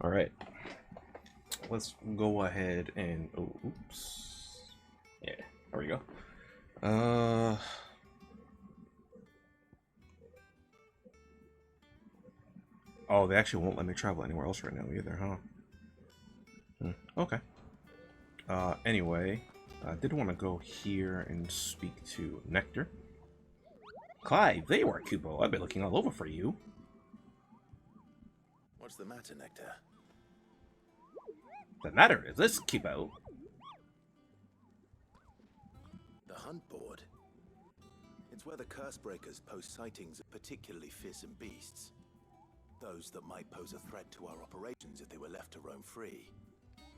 Alright. Let's go ahead and... Oh, oops. Yeah, there we go. Oh, they actually won't let me travel anywhere else right now either, huh? Okay. Anyway, I did want to go here and speak to Nectar. Clive, there you are, Kupo. I've been looking all over for you. What's the matter, Nectar? The matter is this, Kupo. The hunt board. It's where the curse breakers post sightings of particularly fearsome beasts. Those that might pose a threat to our operations if they were left to roam free.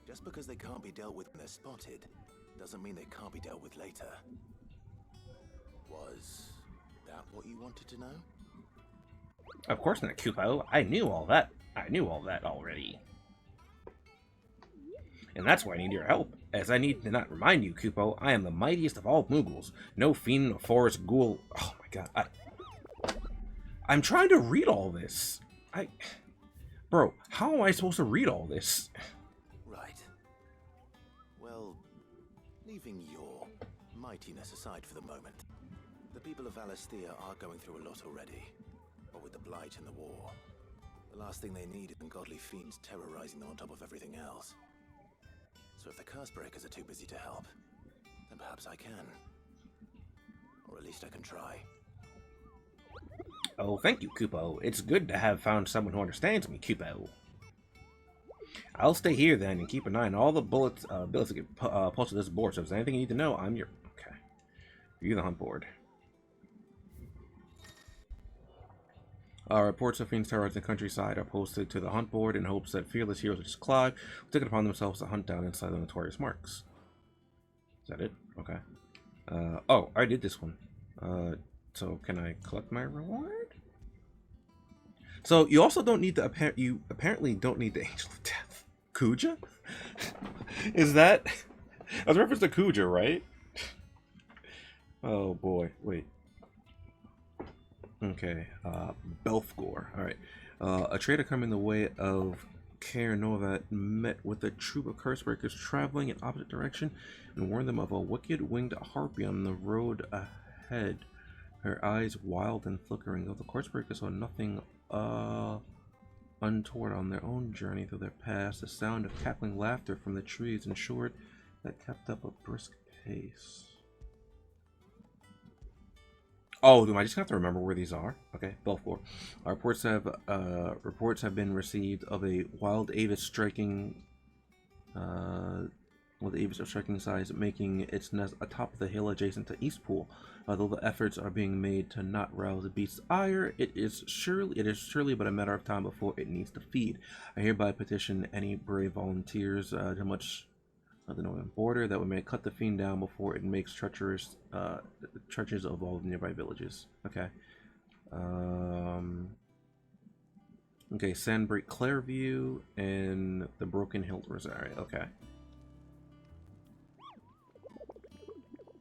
Just because they can't be dealt with when they're spotted, doesn't mean they can't be dealt with later. Was that what you wanted to know? Of course not, Kupo. I knew all that. I knew all that already. And that's why I need your help. As I need to not remind you, Kupo, I am the mightiest of all Moogles. No fiend, no forest, ghoul... Oh my god. I'm trying to read all this. Bro, how am I supposed to read all this? Right. Well, leaving your mightiness aside for the moment, the people of Valisthea are going through a lot already. But with the Blight and the war, the last thing they need is ungodly fiends terrorizing them on top of everything else. So if the curse breakers are too busy to help, then perhaps I can. Or at least I can try. Oh, thank you, Kupo. It's good to have found someone who understands me, Kupo. I'll stay here then and keep an eye on all the billets that get posted to this board. So if there's anything you need to know, I'm your... Okay. View the hunt board. Reports of fiends terrorizing the countryside are posted to the hunt board in hopes that fearless heroes such as Clive will take it upon themselves to hunt down inside the notorious marks. Is that it? Okay. Oh, I did this one. So can I collect my reward? So you also don't need the you apparently don't need the Angel of Death. Kuja? Is that as a reference to Kuja, right? Oh boy, wait. Okay, Belfgor. Alright. A traitor coming in the way of Caer Novat met with a troop of Cursebreakers traveling in opposite direction and warned them of a wicked winged harpy on the road ahead. Her eyes wild and flickering, though the Cursebreakers saw nothing untoward on their own journey through their past. The sound of cackling laughter from the trees ensured that kept up a brisk pace. Oh, do I just have to remember where these are? Okay, Belfgor. Reports have been received of a wild avis striking with avis of striking size, making its nest atop the hill adjacent to Eastpool. Although the efforts are being made to not rouse the beast's ire, it is surely but a matter of time before it needs to feed. I hereby petition any brave volunteers to much of the northern border that we may cut the fiend down before it makes treacherous treaches of all the nearby villages. Okay. Okay, Sandbreak Clairview and the Broken Hilt Rosaria. Okay.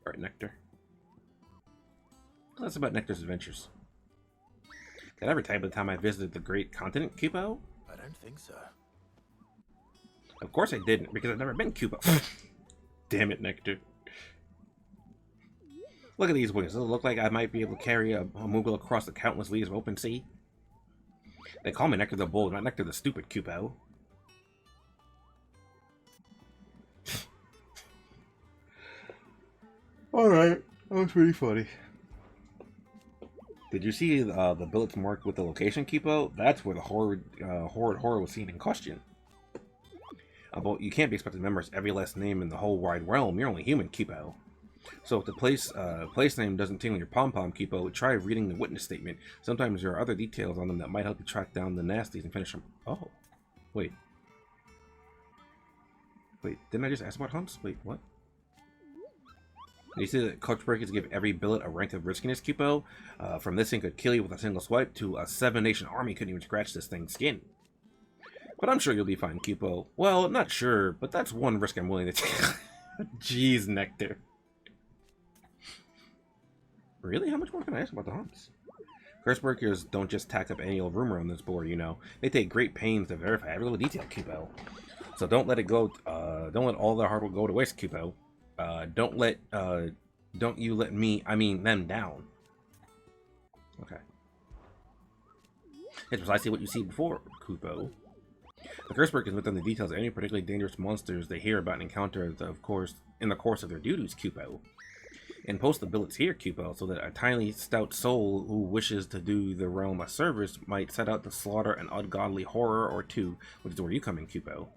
Alright, Nectar. That's about Nectar's adventures. Did I ever tell you by the time I visited the Great Continent, Kupo? I don't think so. Of course I didn't, because I've never been Kupo. Damn it, Nectar. Look at these wings. Does it look like I might be able to carry a Moogle across the countless leagues of open sea? They call me Nectar the Bold, not Nectar the Stupid, Kupo. Alright, that was pretty funny. Did you see the billets marked with the location, Kupo? That's where the horrid horror was seen in question. But you can't be expected to memorize every last name in the whole wide realm. You're only human, Kupo. So if the place name doesn't tingle your pom-pom, Kupo, try reading the witness statement. Sometimes there are other details on them that might help you track down the nasties and finish them. Oh, wait. Wait, didn't I just ask about hunts? Wait, what? You see that Cursebreakers give every billet a rank of riskiness, Kupo? From this thing could kill you with a single swipe to a 7-nation army couldn't even scratch this thing's skin. But I'm sure you'll be fine, Kupo. Well, not sure, but that's one risk I'm willing to take. Jeez, Nectar. Really? How much more can I ask about the hunts? Curseworkers don't just tack up any old rumor on this board, you know. They take great pains to verify every little detail, Kupo. So don't let it go. Don't let all their hard work go to waste, Kupo. Don't you let me, I mean them down. Okay. It's precisely what you see before, Kupo. The Curseworkers within the details of any particularly dangerous monsters they hear about and encounter, of course, in the course of their duties, Kupo. And post the billets here, Kupo, so that a tiny, stout soul who wishes to do the realm a service might set out to slaughter an ungodly horror or two, which is where you come in, Kupo.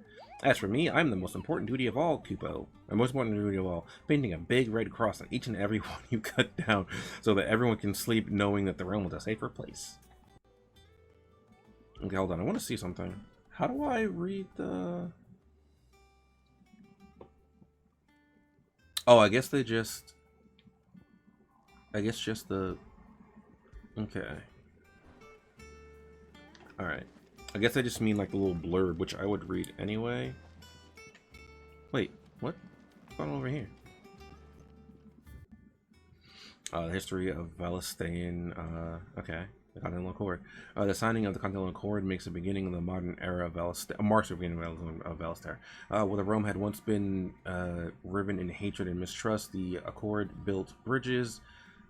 As for me, I'm the most important duty of all, Kupo. The most important duty of all, painting a big red cross on each and every one you cut down, so that everyone can sleep knowing that the realm is a safer place. Okay, hold on, I want to see something. How do I read the... Oh, I guess they just... I guess just the... Okay. Alright. I guess I just mean like the little blurb, which I would read anyway. Wait, what? What's going on over here? The history of Valestean, okay. The Continental Accord. The signing of the Continental Accord makes the beginning of the modern era of Valestear, marks the beginning of Valestear. Where the realm had once been riven in hatred and mistrust, the Accord built bridges,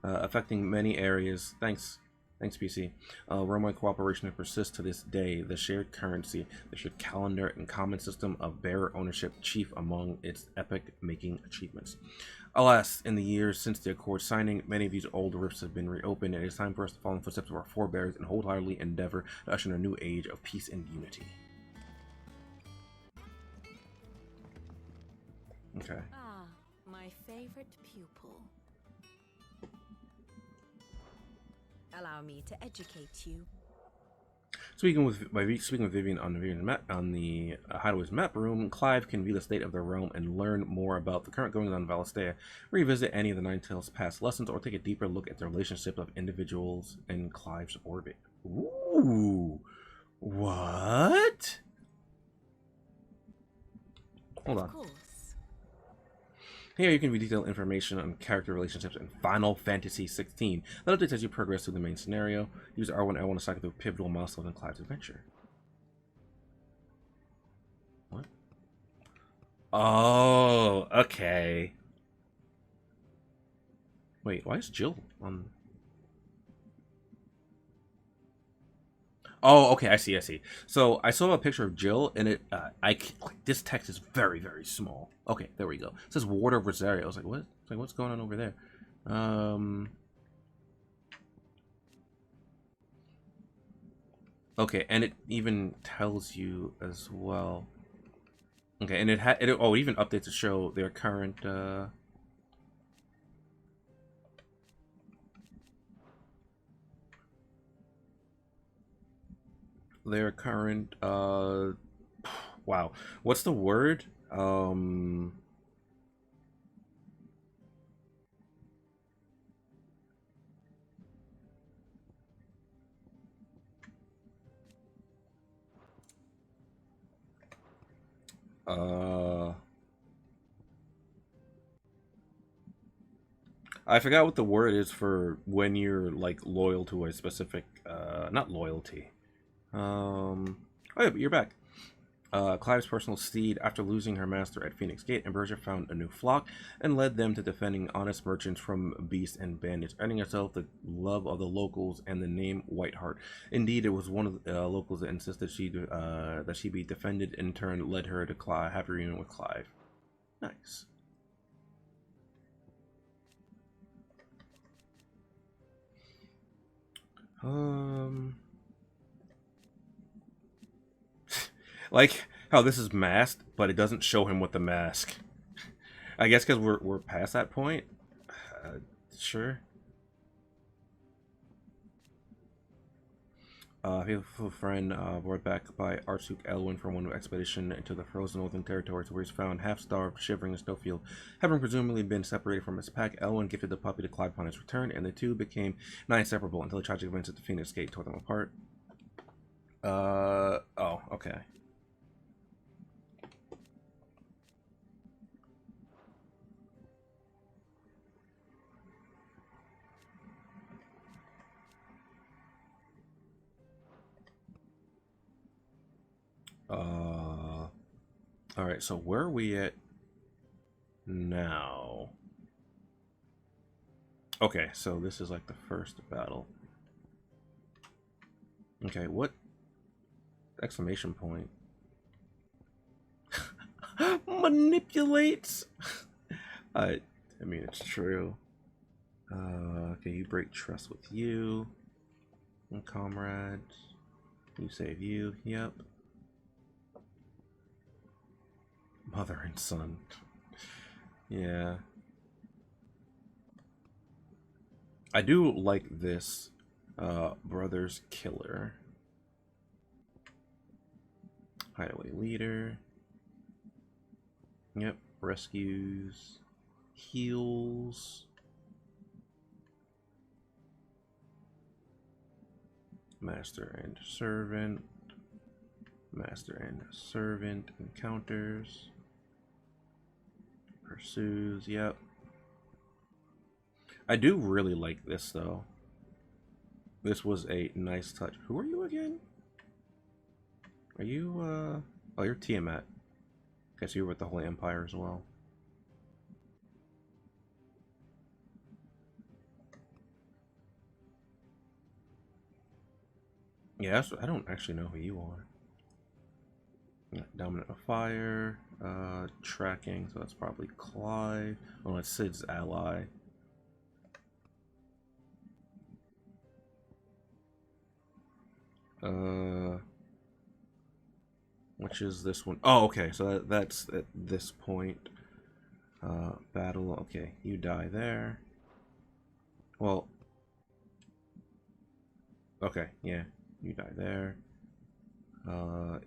affecting many areas. Thanks, PC. Realm-wide cooperation persists to this day. The shared currency, the shared calendar, and common system of bearer ownership chief among its epic-making achievements. Alas, in the years since the Accord signing, many of these old rifts have been reopened, and it is time for us to follow in the footsteps of our forebears and wholeheartedly endeavor to usher in a new age of peace and unity. Okay. Ah, my favorite pupil. Allow me to educate you. Speaking with Vivian on the Hideaway's map room, Clive can view the state of the realm and learn more about the current goings on in Valesteia, revisit any of the Ninetales' past lessons, or take a deeper look at the relationship of individuals in Clive's orbit. Ooh, what? Hold on. Of course. Here you can view detailed information on character relationships in Final Fantasy XVI. That updates as you progress through the main scenario. Use R1 and L1 to cycle through pivotal milestones in Clive's adventure. What? Oh, okay. Wait, why is Jill on... Oh, okay, I see. So I saw a picture of Jill, and it, this text is very, very small. Okay, there we go. It says Ward of Rosario. I was like, what? It's like, what's going on over there? Okay, and it even tells you as well. Okay, and it even updates to show their current, wow, what's the word? I forgot what the word is for when you're like loyal to a specific, not loyalty. Oh yeah, but you're back. Clive's personal steed, after losing her master at Phoenix Gate, Ambrosia found a new flock and led them to defending honest merchants from beasts and bandits, earning herself the love of the locals and the name Whiteheart. Indeed, it was one of the locals that insisted that she be defended, in turn led her to have a reunion with Clive. Nice. Like how this is masked, but it doesn't show him with the mask. I guess because we're past that point. Sure. Faithful friend brought back by Archduke Elwyn from one expedition into the frozen northern territories, where he's found half-starved, shivering in snowfield. Having presumably been separated from his pack, Elwyn gifted the puppy to Clive upon his return, and the two became nigh inseparable until the tragic events at the Phoenix Gate tore them apart. Oh, okay. All right, so where are we at now? Okay, so this is like the first battle. Okay, what exclamation point? Manipulates. I mean, it's true. Okay, you break trust with you. And comrades. You save you. Yep. Mother and son. Yeah. I do like this. Brother's killer. Hideaway leader. Yep. Rescues. Heals. Master and servant. Master and servant encounters. Pursues. Yep. I do really like this though. This was a nice touch. Who are you again? Are you oh, you're Tiamat. Guess you were with the Holy Empire as well. Yeah, I don't actually know who you are. Yeah, dominant of fire, tracking, so that's probably Clive. Oh, it's Sid's ally. Which is this one? Oh, okay, so that's at this point. Battle, okay, you die there. Well, okay, yeah, you die there.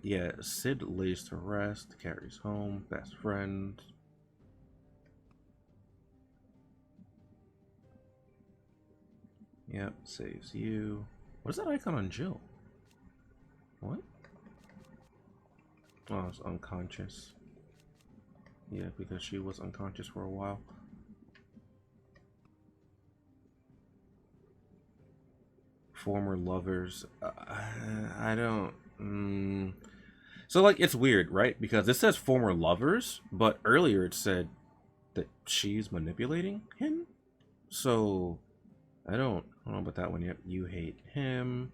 Yeah, Sid lays to rest, carries home, best friend. Yep, saves you. What is that icon on Jill? What? Oh, I was unconscious. Yeah, because she was unconscious for a while. Former lovers. I don't... So, like, it's weird, right? Because it says former lovers, but earlier it said that she's manipulating him. So, I don't know about that one yet. You hate him.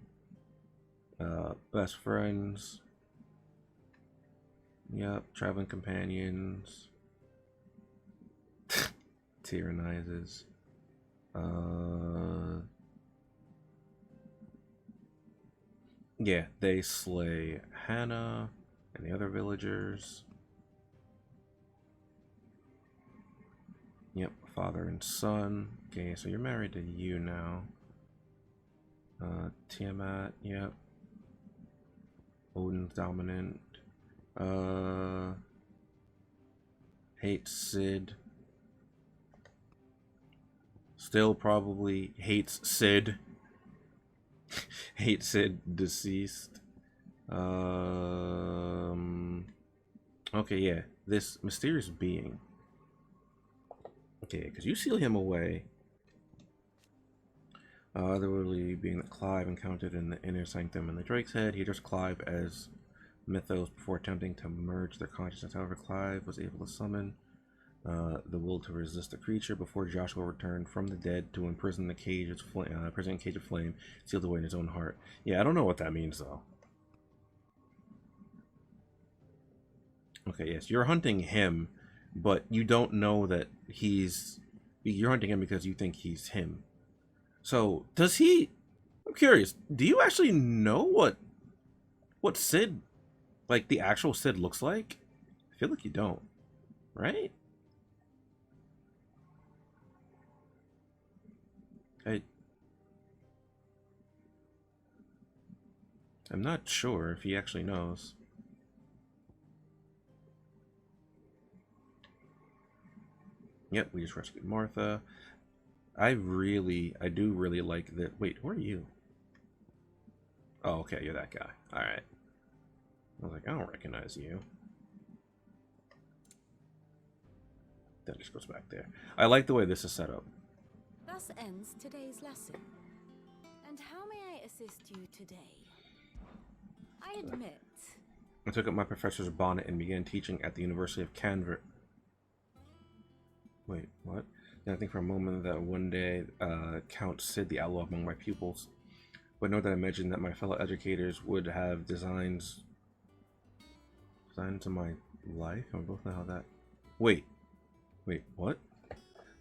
Best friends. Yep, traveling companions. Tyrannizes. Yeah, they slay Hannah and the other villagers. Yep, father and son. Okay, so you're married to you now. Tiamat, yep. Odin's dominant. Hates Sid. Still probably hates Sid. Hates Sid deceased. Okay, yeah. This mysterious being. Okay, because you seal him away. Otherwise, being that Clive encountered in the inner sanctum in the Drake's Head, he addressed Clive as Mythos before attempting to merge their consciousness. However, Clive was able to summon the will to resist the creature before Joshua returned from the dead to imprison the cage of flame, sealed away in his own heart. Yeah, I don't know what that means though. Okay, yes, you're hunting him, but you don't know that you're hunting him because you think he's him. So, does he... I'm curious, do you actually know what Sid, like the actual Sid looks like? I feel like you don't, right? I'm not sure if he actually knows. Yep, we just rescued Martha. I do really like that. Wait, who are you? Oh, okay, you're that guy. Alright. I was like, I don't recognize you. That just goes back there. I like the way this is set up. Thus ends today's lesson. And how may I assist you today? I admit, I took up my professor's bonnet and began teaching at the University of Canver. Wait, what? Then I think for a moment that one day Count Sid the Outlaw among my pupils. But nor did I imagine that my fellow educators would have designs on my life. I both know how that. Wait, what?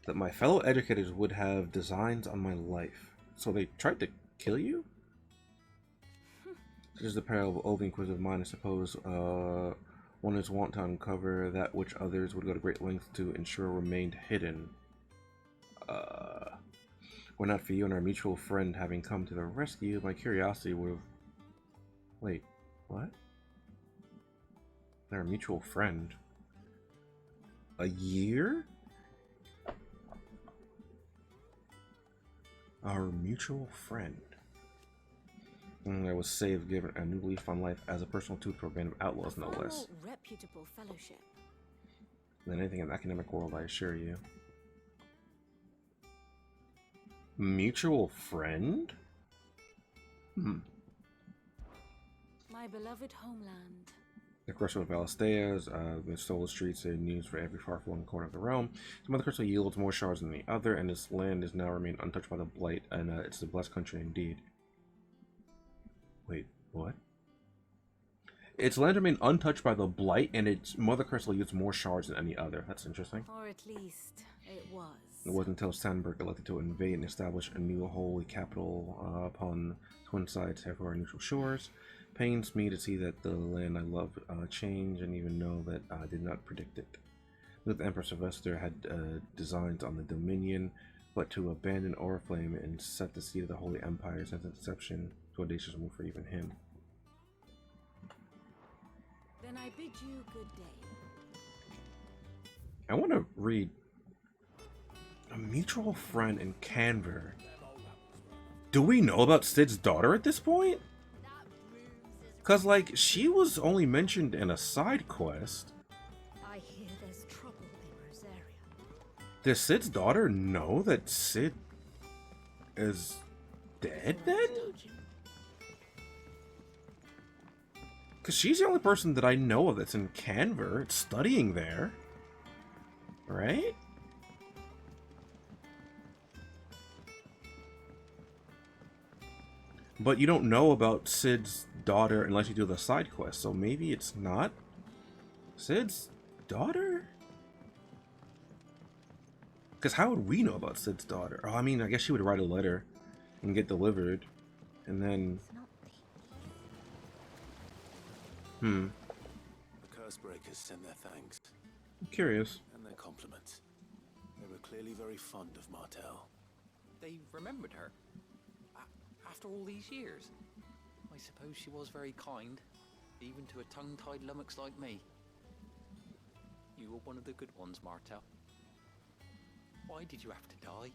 That my fellow educators would have designs on my life. So they tried to kill you? Such is the peril of old inquisitive mind, I suppose. One is wont to uncover that which others would go to great lengths to ensure remained hidden. Were not for you and our mutual friend having come to the rescue, my curiosity would have... Wait, what? Our mutual friend? A year? Our mutual friend. I was saved, given a new leaf on life as a personal tutor for a band of outlaws, no less. Reputable fellowship. Than anything in the academic world, I assure you. Mutual friend? My beloved homeland. The crystal of Alasteas, the stolen streets and news for every far-flung corner of the realm. Some of the crystal yields more shards than the other, and this land is now remained untouched by the blight, and it's a blessed country indeed. Wait, what? Its land remained untouched by the blight, and its mother crystal yields more shards than any other. That's interesting. Or at least it was. It wasn't until Sandberg elected to invade and establish a new holy capital upon twin sides of our neutral shores. Pains me to see that the land I love change, and even know that I did not predict it. The Emperor Sylvester had designs on the Dominion, but to abandon Oriflame and set the seat of the Holy Empire since its inception, to audacious move for even him. Then I bid you good day. I want to read a mutual friend in Canver. Do we know about Sid's daughter at this point? Because, like, she was only mentioned in a side quest. I hear there's trouble in Rosaria. Does Sid's daughter know that Sid is dead then? Because she's the only person that I know of that's in Canver, studying there. Right? But you don't know about Sid's daughter unless you do the side quest, so maybe it's not Sid's daughter? Because how would we know about Sid's daughter? Oh, I mean, I guess she would write a letter and get delivered, and then... The curse breakers send their thanks. I'm curious. And their compliments. They were clearly very fond of Martel. They remembered her? After all these years? I suppose she was very kind, even to a tongue-tied lummox like me. You were one of the good ones, Martel. Why did you have to die?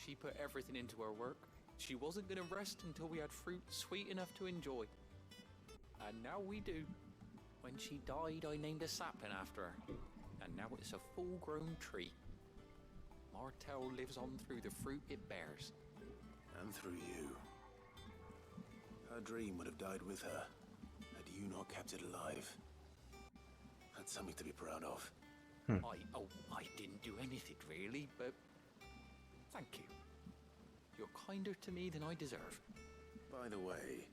She put everything into her work. She wasn't going to rest until we had fruit sweet enough to enjoy. And now we do. When she died, I named a sapling after her. And now it's a full-grown tree. Martel lives on through the fruit it bears. And through you. Her dream would have died with her, had you not kept it alive. That's something to be proud of. I didn't do anything really, but thank you. You're kinder to me than I deserve. By the way,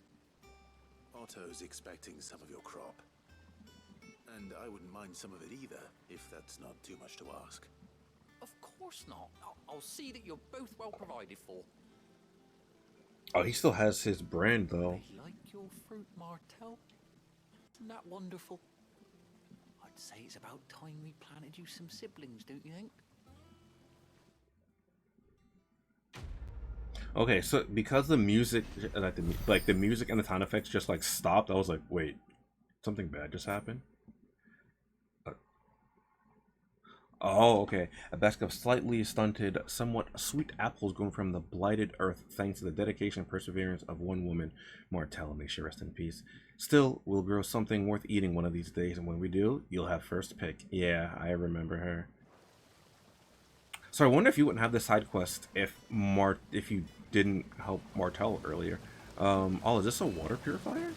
Otto's expecting some of your crop. And I wouldn't mind some of it either, if that's not too much to ask. Of course not. I'll see that you're both well provided for. Oh, he still has his brand, though. I like your fruit, Martel. Isn't that wonderful? I'd say it's about time we planted you some siblings, don't you think? Okay, so because the music, like the music and the sound effects just like stopped, I was like, wait, something bad just happened? Oh, okay. A basket of slightly stunted, somewhat sweet apples grown from the blighted earth thanks to the dedication and perseverance of one woman. Martel, may she rest in peace. Still, we'll grow something worth eating one of these days, and when we do, you'll have first pick. Yeah, I remember her. So I wonder if you wouldn't have this side quest if you didn't help Martel earlier. Oh, is this a water purifier?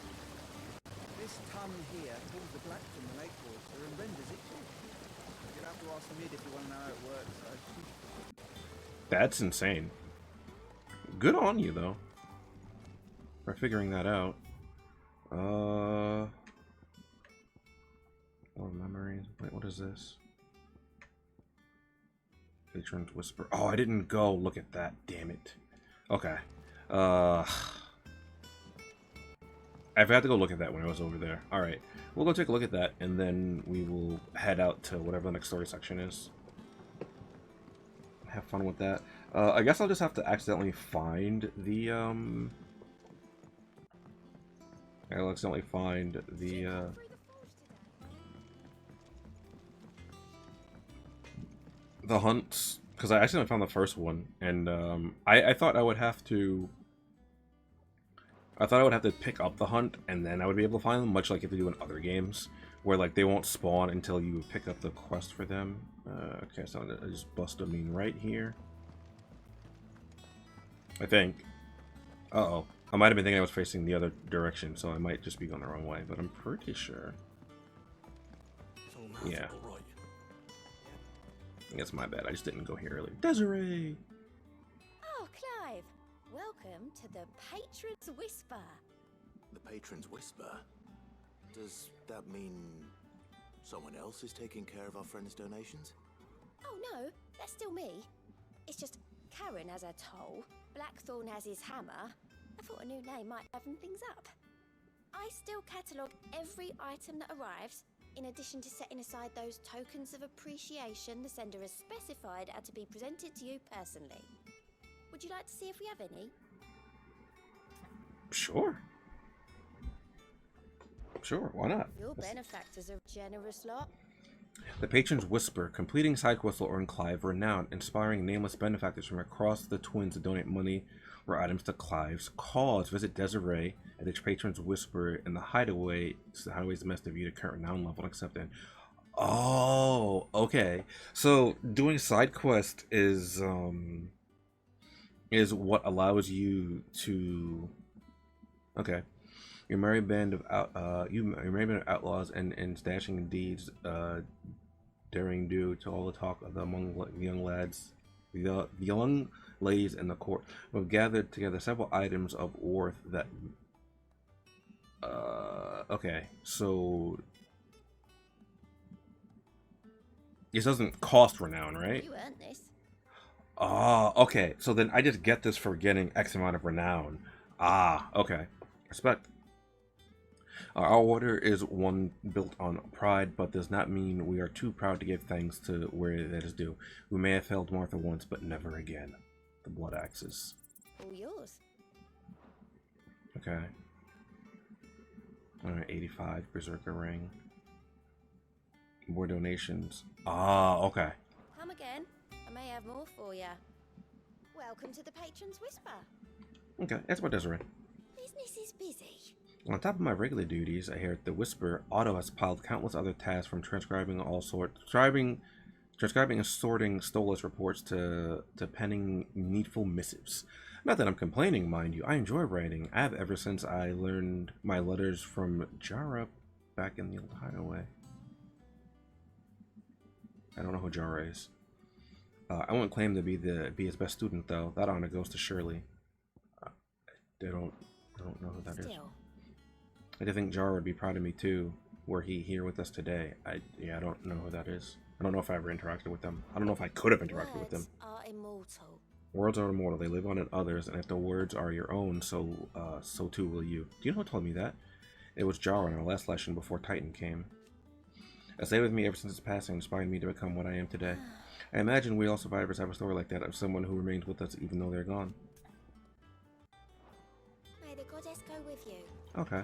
This tunnel here pulls the black from the lake water and renders it pure. You'll have to ask the mid if you want to know how it works, though. That's insane. Good on you, though, for figuring that out. Oh, memories. Wait, what is this? Patron's Whisper. Oh, I didn't go look at that. Damn it. Okay. I had to go look at that when I was over there. Alright. We'll go take a look at that, and then we will head out to whatever the next story section is. Have fun with that. I guess I'll just have to accidentally find the, I'll accidentally find the hunts, because I accidentally found the first one, and I thought I would have to pick up the hunt and then I would be able to find them, much like you have to do in other games where like they won't spawn until you pick up the quest for them. Okay, so I just bust a mean right here, I think. Uh-oh, I might have been thinking I was facing the other direction, so I might just be going the wrong way, but I'm pretty sure. Yeah. I guess my bad. I just didn't go here earlier. Desiree! Oh, Clive. Welcome to the Patron's Whisper. The Patron's Whisper? Does that mean someone else is taking care of our friend's donations? Oh, no. That's still me. It's just Karen has a toll, Blackthorn has his hammer. I thought a new name might liven things up. I still catalogue every item that arrives, in addition to setting aside those tokens of appreciation the sender has specified are to be presented to you personally. Would you like to see if we have any? Sure. Sure, why not? Your benefactors are a generous lot. The Patron's Whisper, completing side quests will earn Clive renown, inspiring nameless benefactors from across the Twins to donate money or items to Clive's cause. Visit Desiree at the Patron's Whisper in the Hideaway. The Hideaway's the best of you to current renown level and accept it. Oh, okay. So doing side quest is what allows you to. Okay. Your merry band of outlaws and dashing deeds, daring do to all the talk of the among the young lads, the young ladies in the court. We've gathered together several items of worth that. Okay, so this doesn't cost renown, right? You earned this. Ah, okay. So then I just get this for getting X amount of renown. Ah, okay. Respect. Our order is one built on pride, but does not mean we are too proud to give thanks to where that is due. We may have failed Martha once, but never again. The blood axes. All yours. Okay. Alright, 85, Berserker Ring. More donations. Ah, okay. Come again. I may have more for you. Welcome to the Patron's Whisper. Okay, that's what Desiree. Business is busy. On top of my regular duties, I hear at the Whisper, Otto has piled countless other tasks from transcribing and sorting Stolas reports to penning needful missives. Not that I'm complaining, mind you. I enjoy writing. I have ever since I learned my letters from Jara back in the old hideaway. I don't know who Jara is. I won't claim to be his best student though. That honor goes to Shirley. I don't know who that is. I think Jara would be proud of me too, were he here with us today. I don't know who that is. I don't know if I ever interacted with them. I don't know if I could have interacted with them. Words are immortal. Words are immortal. They live on in others, and if the words are your own, so too will you. Do you know who told me that? It was Jara in our last lesson before Titan came. It stayed with me ever since its passing, inspiring me to become what I am today. I imagine we all survivors have a story like that of someone who remains with us even though they're gone. May the goddess go with you. Okay.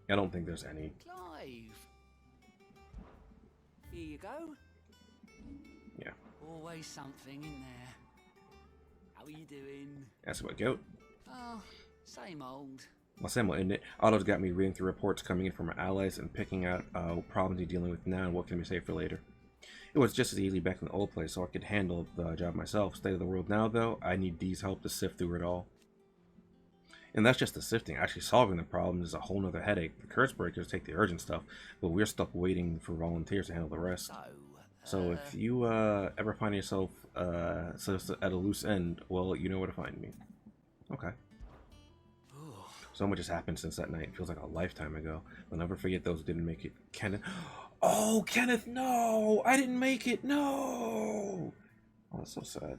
I don't think there's any. Clive. Here you go. Yeah. Always something in there. How are you doing? Ask about Goat. Oh, same old. Well, similar, isn't it? Otto's got me reading through reports coming in from our allies and picking out problems he's dealing with now and what can be saved for later. It was just as easy back in the old place, so I could handle the job myself. State of the world now, though, I need Dee's help to sift through it all. And that's just the sifting. Actually solving the problem is a whole nother headache. The curse breakers take the urgent stuff, but we're stuck waiting for volunteers to handle the rest. So if you ever find yourself at a loose end, well, you know where to find me. Okay. So much has happened since that night. It feels like a lifetime ago. I'll never forget those who didn't make it. Kenneth. Oh, Kenneth, no! I didn't make it, no! Oh, that's so sad.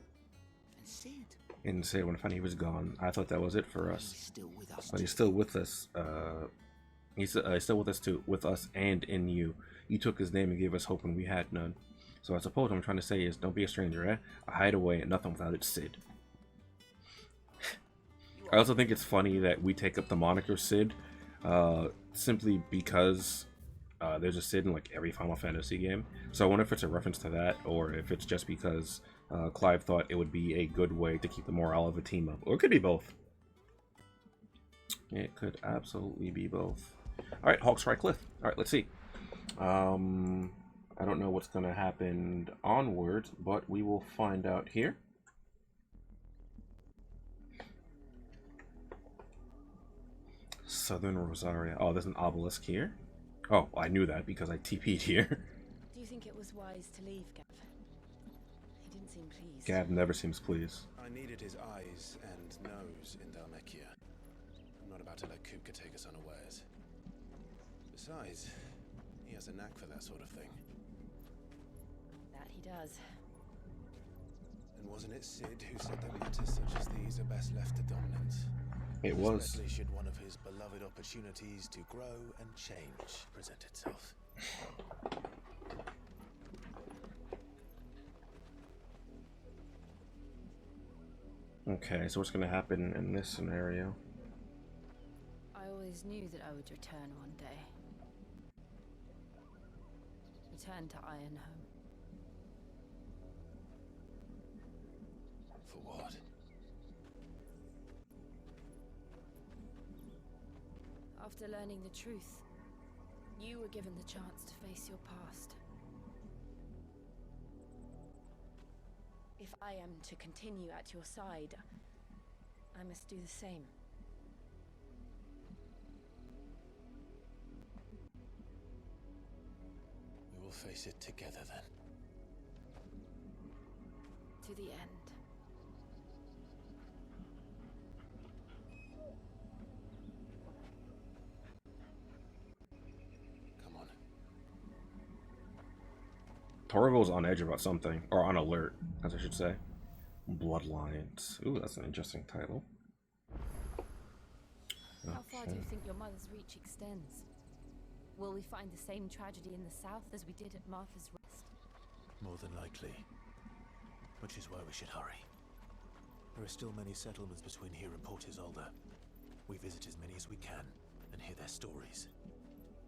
And Sid? And Sid, when I found he was gone, I thought that was it for us. He's still with us. But he's still with us. He's still with us too. With us and in you. You took his name and gave us hope when we had none. So I suppose what I'm trying to say is, don't be a stranger, eh? A hideaway and nothing without its Sid. I also think it's funny that we take up the moniker Sid, simply because there's a Sid in like every Final Fantasy game. So I wonder if it's a reference to that, or if it's just because Clive thought it would be a good way to keep the morale of a team up. Or it could be both. It could absolutely be both. Alright, Hawkstrike Cliff. Alright, let's see. I don't know what's going to happen onwards, but we will find out here. Southern Rosaria. Oh, there's an obelisk here. Oh, I knew that because I TP'd here. Do you think it was wise to leave, Gav? He didn't seem pleased. Gav never seems pleased. I needed his eyes and nose in Dalmekia. I'm not about to let Kupka take us unawares. Besides, he has a knack for that sort of thing. That he does. And wasn't it Sid who said that matters such as these are best left to dominance? It was. Especially should one of his beloved opportunities to grow and change present itself. Okay, so what's going to happen in this scenario? I always knew that I would return one day. Return to Ironhome. For what? After learning the truth, you were given the chance to face your past. If I am to continue at your side, I must do the same. We will face it together then. To the end. Come on. Torgo's on edge about something, or on alert, as I should say. Bloodlines. Ooh, that's an interesting title. How far do you think your mother's reach extends? Will we find the same tragedy in the south as we did at Martha's Rest? More than likely. Which is why we should hurry. There are still many settlements between here and Port Isolde. We visit as many as we can and hear their stories.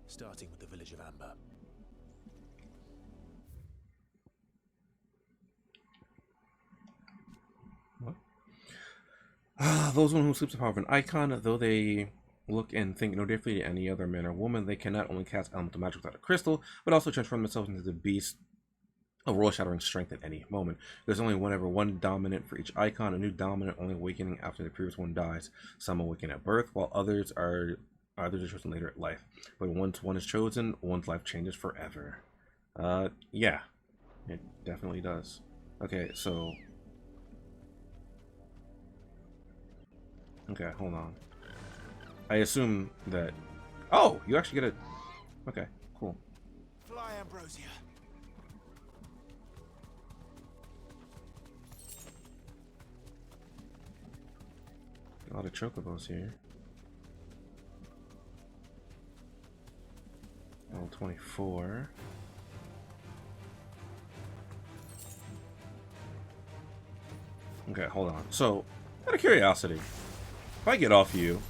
Starting with the village of Amber. Those one who sleeps upon an icon, though they look and think no differently to any other man or woman, they can not only cast elemental magic without a crystal, but also transform themselves into the beast of world-shattering strength at any moment. There's only one dominant for each icon, a new dominant only awakening after the previous one dies. Some awaken at birth, while others are chosen later at life. But once one is chosen, one's life changes forever. Yeah, it definitely does. Okay, so... Okay, hold on. I assume that... Oh, you actually get a... Okay, cool. Fly, Ambrosia. A lot of chocobos here. Level 24. Okay, hold on. So, out of curiosity, if I get off you...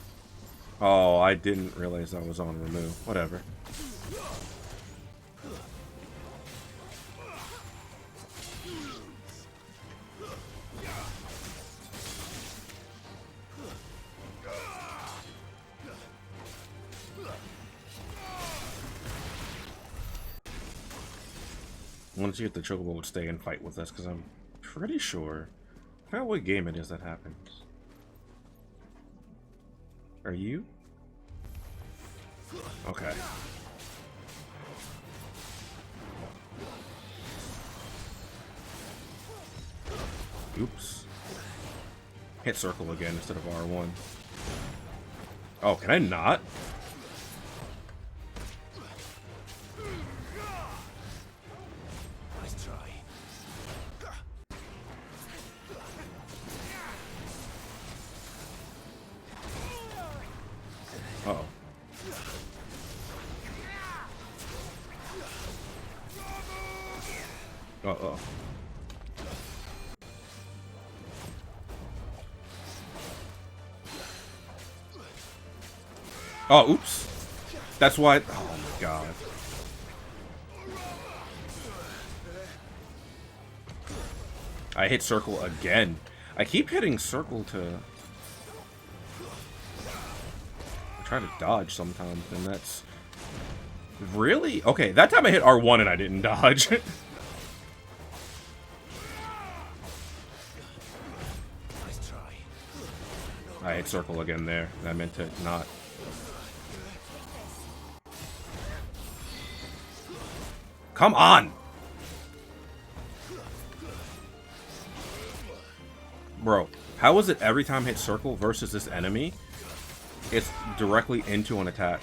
Oh, I didn't realize I was on remove. Whatever. Once you get the chocobo would stay and fight with us, because I'm pretty sure... I forgot what game it is that happens. Are you? Okay. Oops. Hit circle again instead of R1. Oh, can I not? Nice try. Uh-oh. Uh-oh. Oh, oops. That's why. Oh my god. I hit circle again. I keep hitting circle to try to dodge sometimes, and that's really okay. That time I hit R1 and I didn't dodge. Nice try. I hit circle again there. I meant to not. Come on! Bro, how is it every time I hit circle versus this enemy, it's directly into an attack?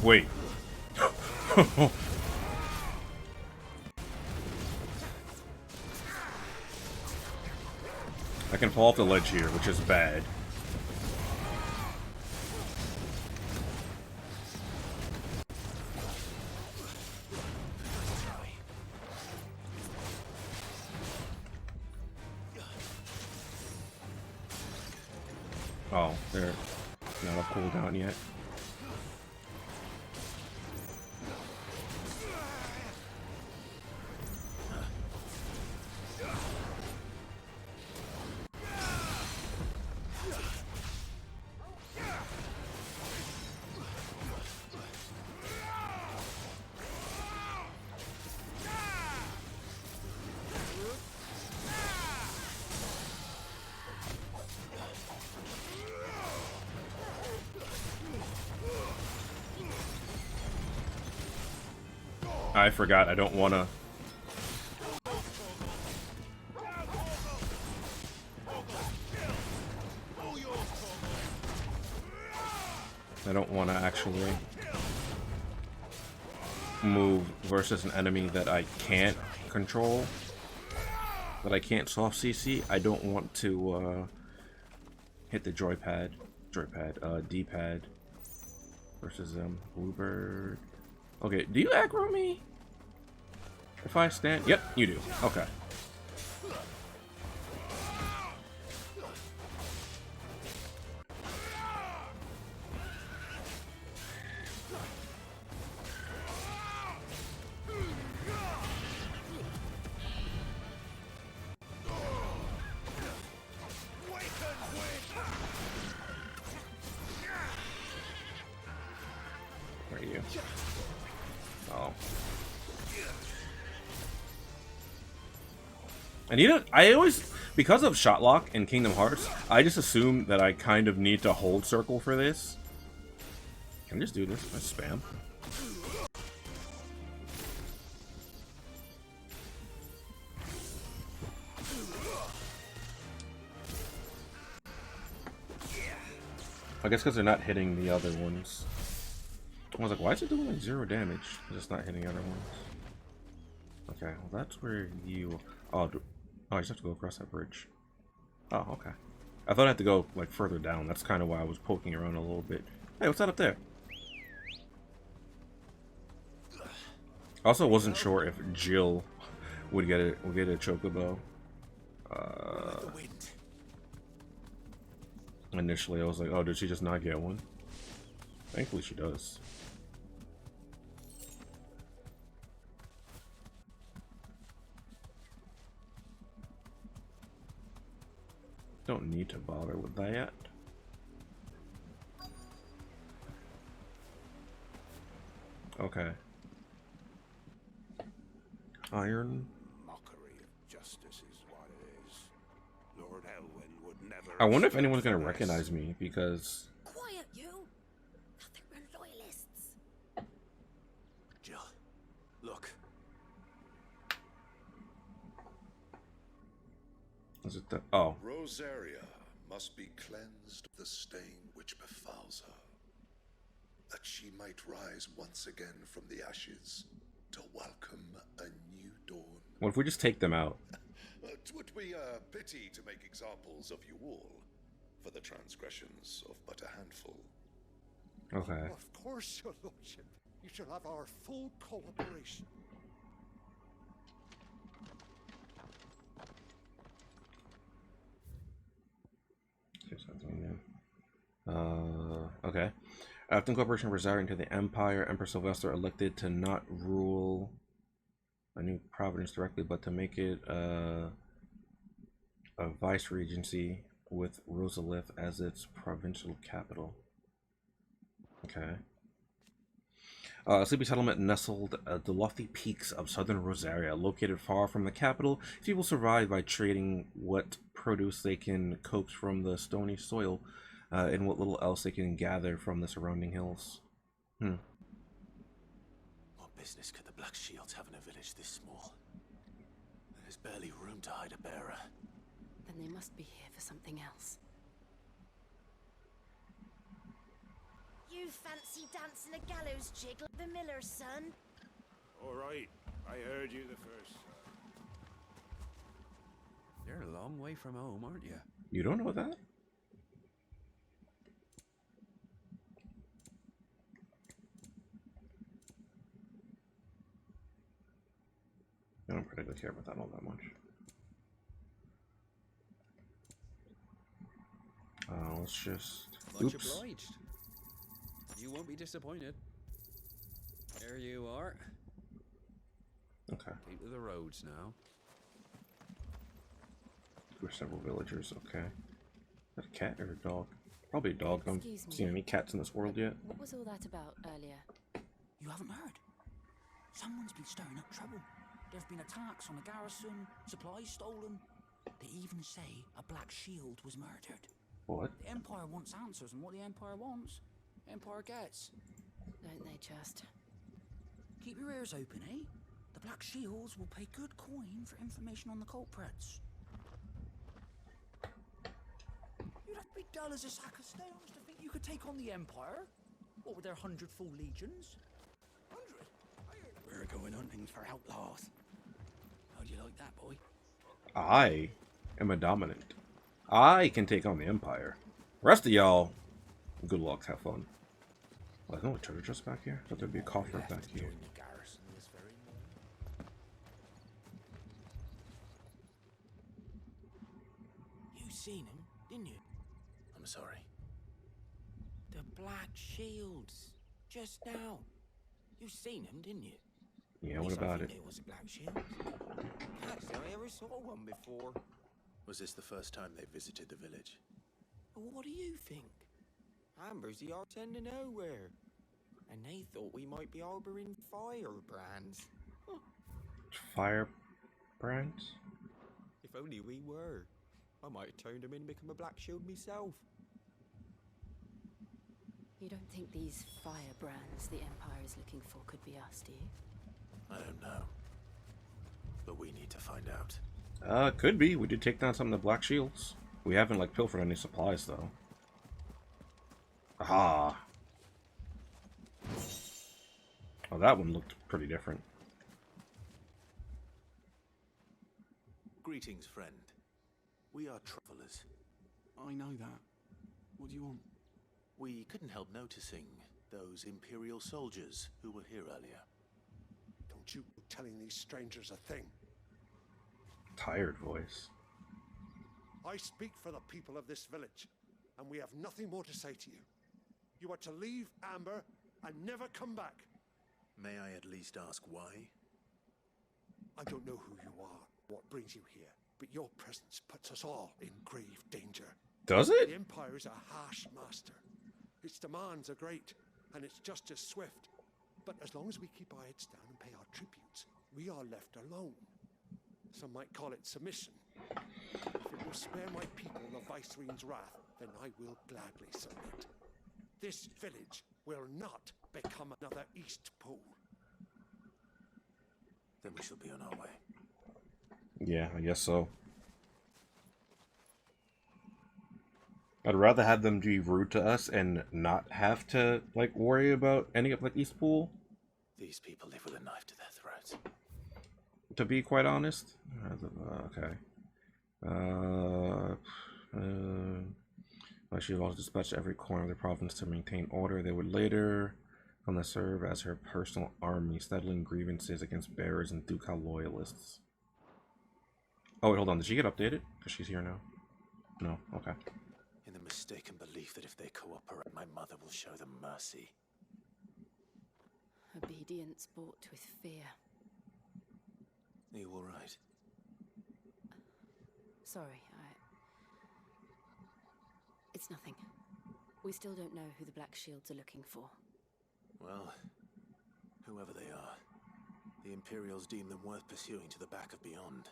Wait. I can fall off the ledge here, which is bad. Oh, they're not off cooldown yet. I forgot, I don't wanna... I don't wanna actually move versus an enemy that I can't control, that I can't soft CC. I don't want to hit the D-pad versus Bluebird. Okay, do you aggro me if I stand? Yep, you do. Okay. Where are you? Oh. And you know, I always, because of shot lock in Kingdom Hearts, I just assume that I kind of need to hold circle for this. Can I just do this? I spam. I guess because they're not hitting the other ones. I was like, why is it doing like 0 damage? It's just not hitting other ones. Okay, well that's where you... Oh, I just have to go across that bridge. Oh, okay. I thought I had to go like further down. That's kind of why I was poking around a little bit. Hey, what's that up there? I also wasn't sure if Jill would get a chocobo. Initially, I was like, oh, did she just not get one? Thankfully, she does. Don't need to bother with that. Okay. Iron. Mockery of I wonder if anyone's gonna recognize me because Quiet, you! I think we're loyalists. Jill, look. is it the Rosaria must be cleansed of the stain which befouls her, that she might rise once again from the ashes to welcome a new dawn. What if we just take them out? It would be a pity to make examples of you all for the transgressions of but a handful. Okay. Of course, your lordship. You shall have our full cooperation. Okay. After incorporation of Rosaria into the Empire, Emperor Sylvester elected to not rule a new province directly, but to make it a vice-regency with Rosalith as its provincial capital. Okay. A sleepy settlement nestled at the lofty peaks of southern Rosaria, located far from the capital. People survive by trading what produce they can coax from the stony soil and what little else they can gather from the surrounding hills. What business could the Black Shields have in a village this small? There's barely room to hide a bearer. Then they must be here for something else. You fancy dancing a gallows jig like the miller's son? All right, I heard you the first. You're a long way from home, aren't you? You don't know that? I don't particularly care about that all that much. Let's just... Much Oops. obliged. You won't be disappointed. There you are. Okay. Keep to the roads now. We're several villagers, okay. Is that a cat or a dog? Probably a dog. I haven't Excuse me. seen any cats in this world yet. What was all that about earlier? You haven't heard? Someone's been stirring up trouble. There have been attacks on the garrison, supplies stolen. They even say a Black Shield was murdered. What? The Empire wants answers, and what the Empire wants, the Empire gets. Don't they just? Keep your ears open, eh? The Black Shields will pay good coin for information on the culprits. You'd have to be dull as a sack of stones to think you could take on the Empire. What with their 100 full legions? 100? We're going hunting for outlaws. How'd you like that, boy? I am a dominant. I can take on the Empire. Rest of y'all, good luck, have fun. Oh, there's no treasure chest back here? I thought there'd be a coffer back here. Join the garrison this very morning. You seen him, didn't you? I'm sorry. The Black Shields. Just now. You seen him, didn't you? Yeah, what about it? It was a Black Shield. Actually, I never saw one before. Was this the first time they visited the village? What do you think? Amber's the arse end of nowhere. And they thought we might be harboring firebrands. Firebrands? If only we were. I might have turned them in and become a Black Shield myself. You don't think these firebrands the Empire is looking for could be us, do you? I don't know. But we need to find out. Could be. We did take down some of the Black Shields. We haven't, like, pilfered any supplies, though. Aha! Oh, that one looked pretty different. Greetings, friend. We are travelers. I know that. What do you want? We couldn't help noticing those Imperial soldiers who were here earlier. Don't you go telling these strangers a thing. Tired voice. I speak for the people of this village, and we have nothing more to say to you. You are to leave Amber and never come back. May I at least ask why? I don't know who you are, what brings you here, but your presence puts us all in grave danger. Does it? The Empire is a harsh master. Its demands are great, and its justice swift. But as long as we keep our heads down and pay our tributes, we are left alone. Some might call it submission. If it will spare my people the Viceroy's wrath, then I will gladly submit. This village will not become another East Pool. Then we shall be on our way. Yeah, I guess so. I'd rather have them be rude to us and not have to, like, worry about any of, like, East Pool. These people live with a knife to their throats. To be quite honest. Okay. She would also dispatch every corner of the province to maintain order. They would later come to serve as her personal army, settling grievances against bearers and ducal loyalists. Oh, wait, hold on. Did she get updated? Because she's here now. No? Okay. In the mistaken belief that if they cooperate, my mother will show them mercy. Obedience bought with fear. Are you all right? Sorry, It's nothing. We still don't know who the Black Shields are looking for. Well, whoever they are, the Imperials deem them worth pursuing to the back of beyond.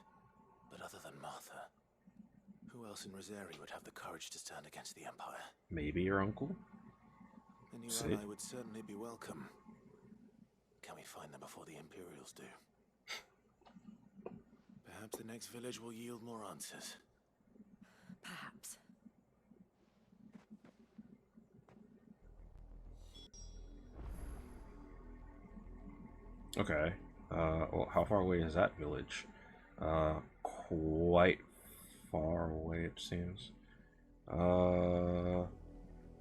But other than Martha, who else in Rosari would have the courage to stand against the Empire? Maybe your uncle? A new ally would certainly be welcome. Can we find them before the Imperials do? Perhaps the next village will yield more answers. Perhaps. Okay. Well, how far away is that village? Quite far away, it seems. Well,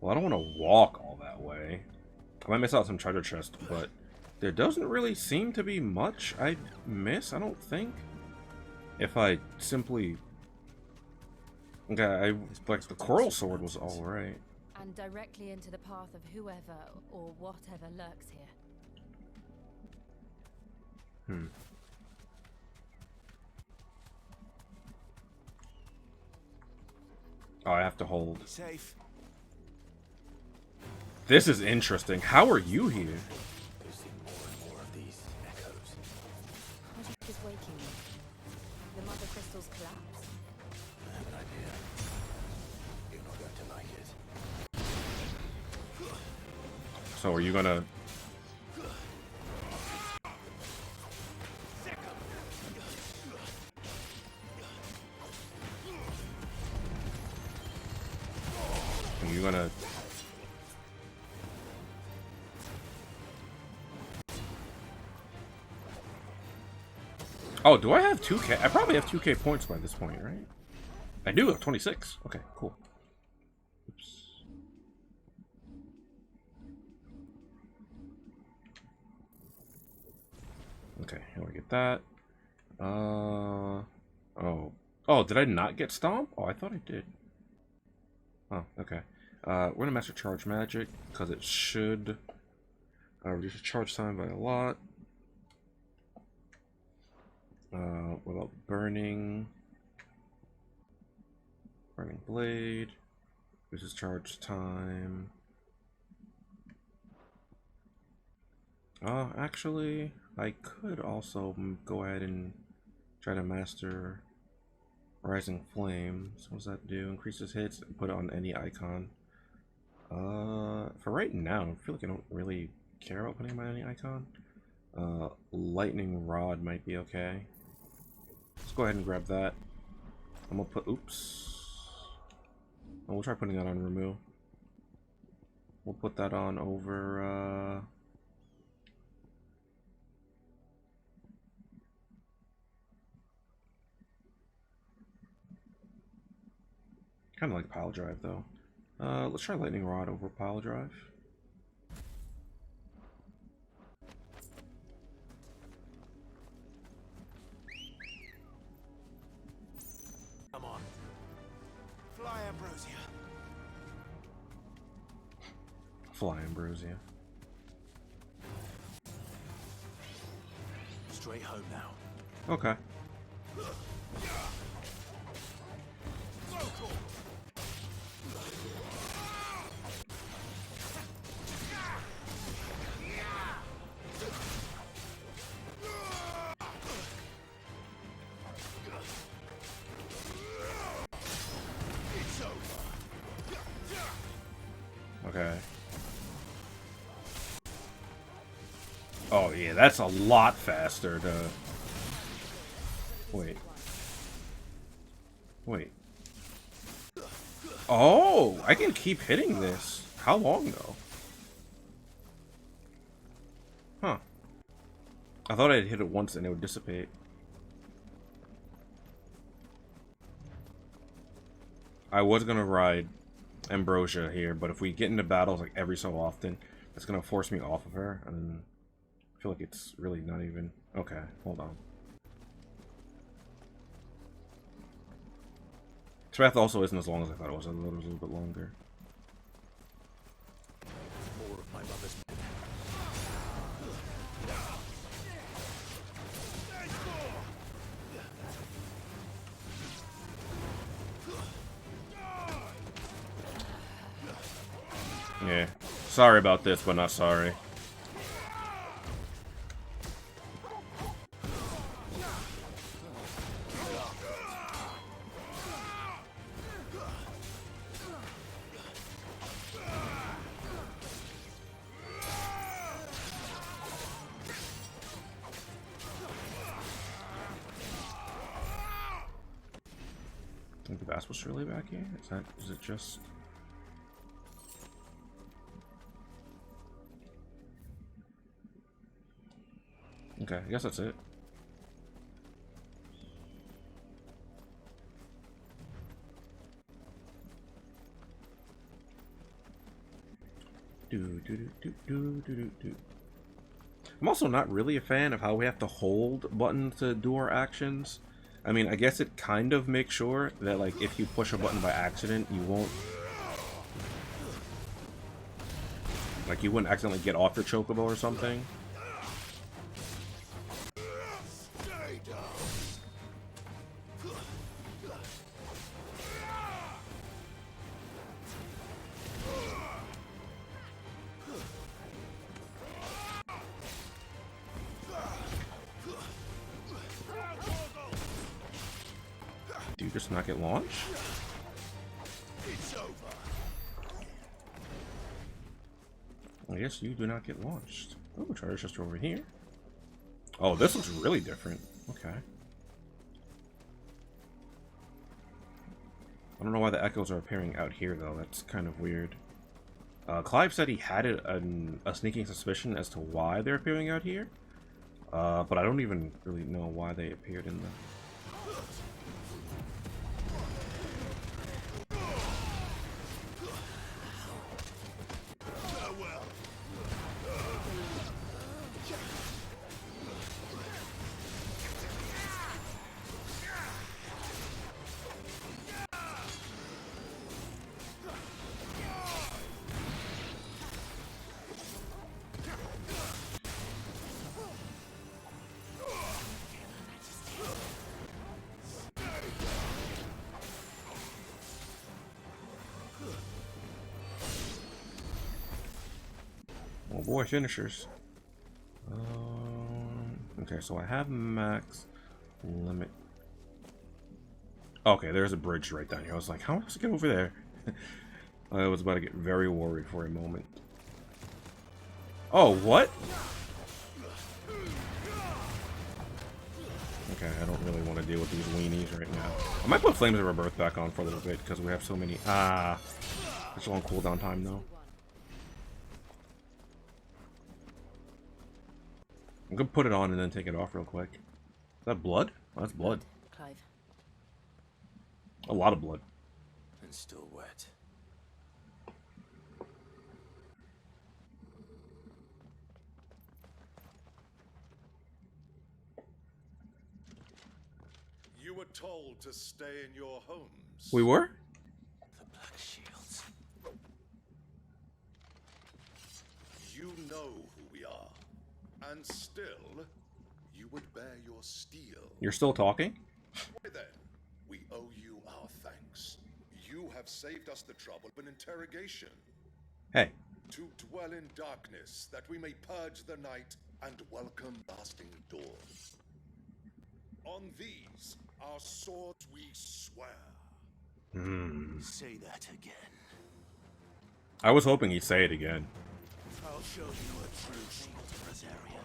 I don't want to walk all that way. I might miss out some treasure chest, but there doesn't really seem to be much I miss, I don't think. If I simply... Okay, like, the coral sword was alright. And directly into the path of whoever or whatever lurks here. Oh, I have to hold. Be safe. This is interesting. How are you here? We've seen more and more of these echoes. Magic is waking me. The mother crystals collapse. I have an idea. You're not going to like it. So are you gonna... Are you gonna... Oh, do I have 2K? I probably have 2K points by this point, right? I do have 26. Okay, cool. Oops. Okay, here we get that. Oh. Oh, did I not get Stomp? Oh, I thought I did. Oh, okay. We're gonna master charge magic because it should reduce charge time by a lot. What about burning? Burning blade. Reduces charge time. Actually, I could also go ahead and try to master Rising Flames. What does that do? Increases hits and put it on any icon. For right now, I feel like I don't really care about putting it on any icon. Lightning Rod might be okay. Let's go ahead and grab that. I'm gonna put, oops. Oh, we'll try putting that on Remove. We'll put that on over, kind of like Pile Drive, though. Let's try Lightning Rod over Pile Drive. Come on. Fly, Ambrosia. Fly, Ambrosia. Straight home now. Okay. Okay. Oh yeah, that's a lot faster to... Wait. Wait. Oh, I can keep hitting this. How long though? Huh. I thought I'd hit it once and it would dissipate. I was gonna ride Ambrosia here, but if we get into battles like every so often, it's gonna force me off of her, and I feel like it's really not even... Okay, hold on. This path also isn't as long as I thought it was. I thought it was a little bit longer. More of my mother's... Yeah. Sorry about this, but not sorry. I think the bass was really back here? Is it just... Okay, I guess that's it. I'm also not really a fan of how we have to hold buttons to do our actions. I mean, I guess it kind of makes sure that, like, if you push a button by accident, you won't... Like, you wouldn't accidentally get off your chocobo or something. Do you just not get launched? I guess you do not get launched. Oh, Charter's just over here. Oh, this looks really different. Okay. I don't know why the echoes are appearing out here, though. That's kind of weird. Clive said he had a sneaking suspicion as to why they're appearing out here. But I don't even really know why they appeared in the... Oh boy, finishers. Okay, so I have max limit. Okay, there's a bridge right down here. I was like, how am I supposed to get over there? I was about to get very worried for a moment. Oh, what? Okay, I don't really want to deal with these weenies right now. I might put Flames of Rebirth back on for a little bit because we have so many. Such a long cooldown time though. I'm gonna put it on and then take it off real quick. Is that blood? Oh, that's blood. Clive. A lot of blood. And still wet. You were told to stay in your homes. We were? The Black Shields. You know who we are. And still, you would bear your steel. You're still talking? Why then, we owe you our thanks. You have saved us the trouble of an interrogation. Hey. To dwell in darkness, that we may purge the night and welcome lasting dawn. On these, our swords we swear. Say that again. I was hoping he'd say it again. I'll show you a true shield area.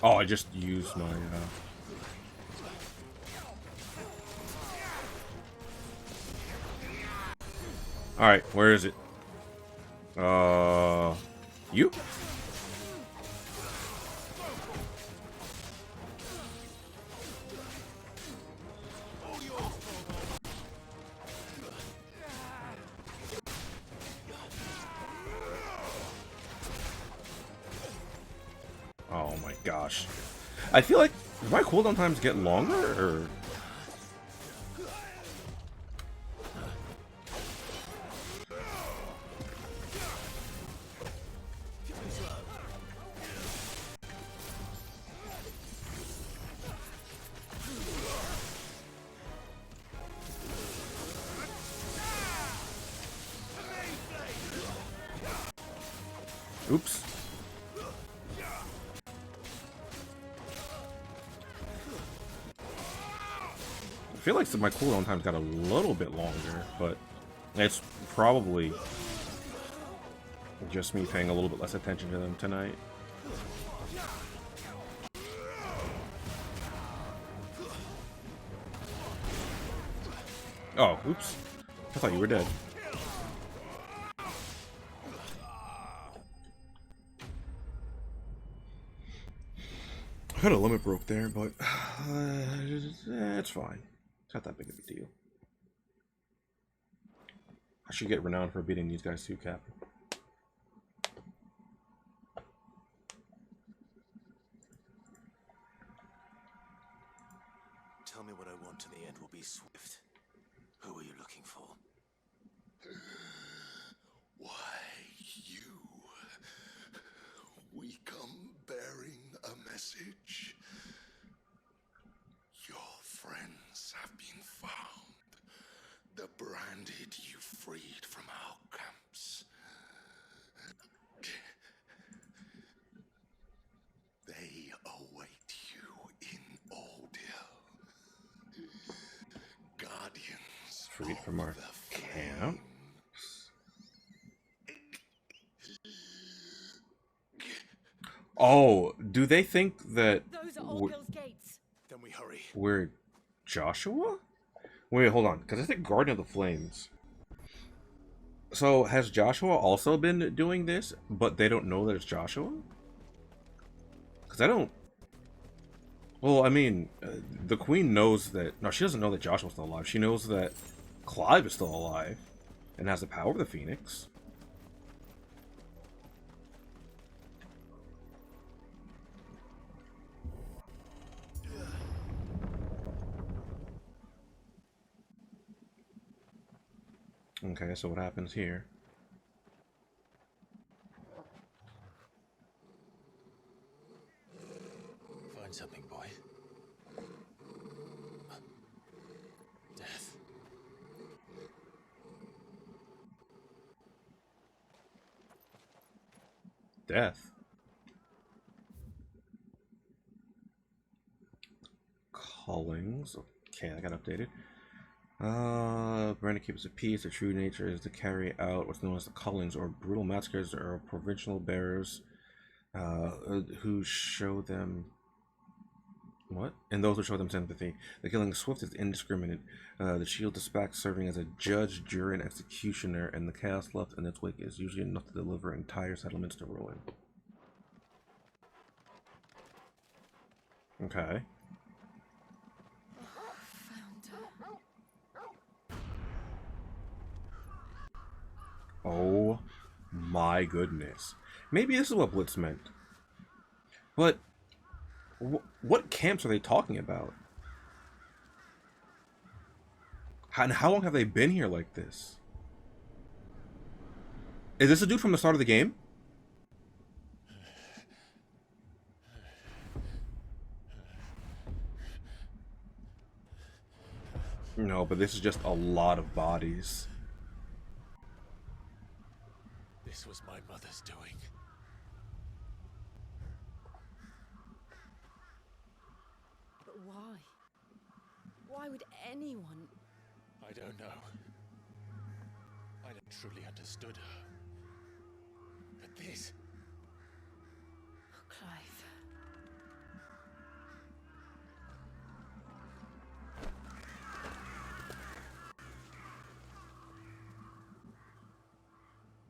Oh, I just used my, Alright, where is it? You? Oh my gosh. I feel like, do my cooldown times get longer, or...? Oops. I feel like my cooldown times got a little bit longer, but it's probably just me paying a little bit less attention to them tonight. Oh, oops. I thought you were dead. I had a limit broke there, but it's fine. It's not that big of a deal. I should get renowned for beating these guys too, Captain. Tell me what I want and the end will be swift. Who are you looking for? Why, you. We come bearing a message. Your friends have been found. The branded you freed from our camps. They await you in Oldhill. Guardians Freed from our camp. Oh, do they think that Those are Oldhill's gates. Then we hurry. we're Joshua? Wait, hold on, because I think Guardian of the Flames. So, has Joshua also been doing this, but they don't know that it's Joshua? Because I don't... Well, I mean, the Queen knows that... No, she doesn't know that Joshua's still alive. She knows that Clive is still alive and has the power of the Phoenix. Okay, so what happens here? Find something, boy. Death. Death. Callings. Okay, I got updated. Brandon keeps a peace. Their true nature is to carry out what's known as the cullings, or brutal massacres, or provincial bearers who show them... What? And those who show them sympathy. The killing swift is indiscriminate. The shield dispatch serving as a judge, jury, and executioner, and the chaos left in its wake is usually enough to deliver entire settlements to ruin. Okay. Oh my goodness. Maybe this is what Blitz meant. But what camps are they talking about? And how long have they been here like this? Is this a dude from the start of the game? No, but this is just a lot of bodies. This was my mother's doing. But why? Why would anyone... I don't know. I never truly understood her. But this... Clive.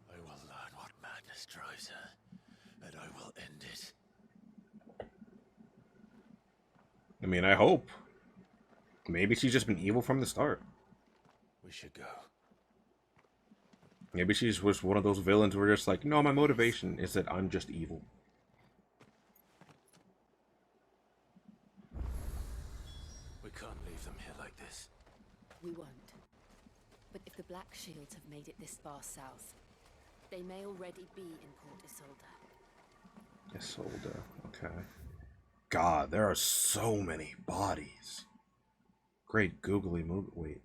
I will learn what madness drives her, and I will end it. I mean, I hope. Maybe she's just been evil from the start. We should go. Maybe she's was one of those villains where just like, no, my motivation is that I'm just evil. We can't leave them here like this. We won't. But if the Black Shields have made it this far south, they may already be in Port Isolde. Isolde, okay. God, there are so many bodies. Great googly movie. Wait.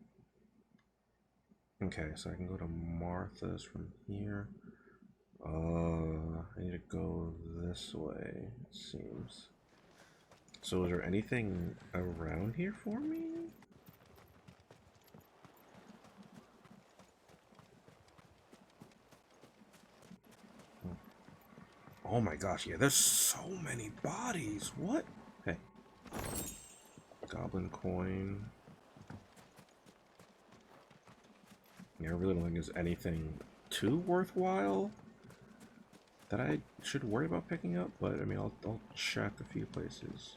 Okay, so I can go to Martha's from here. I need to go this way, it seems. So is there anything around here for me? Oh my gosh, yeah, there's so many bodies. What? Hey. Goblin coin. Yeah, I really don't think there's anything too worthwhile that I should worry about picking up, but I mean, I'll check a few places.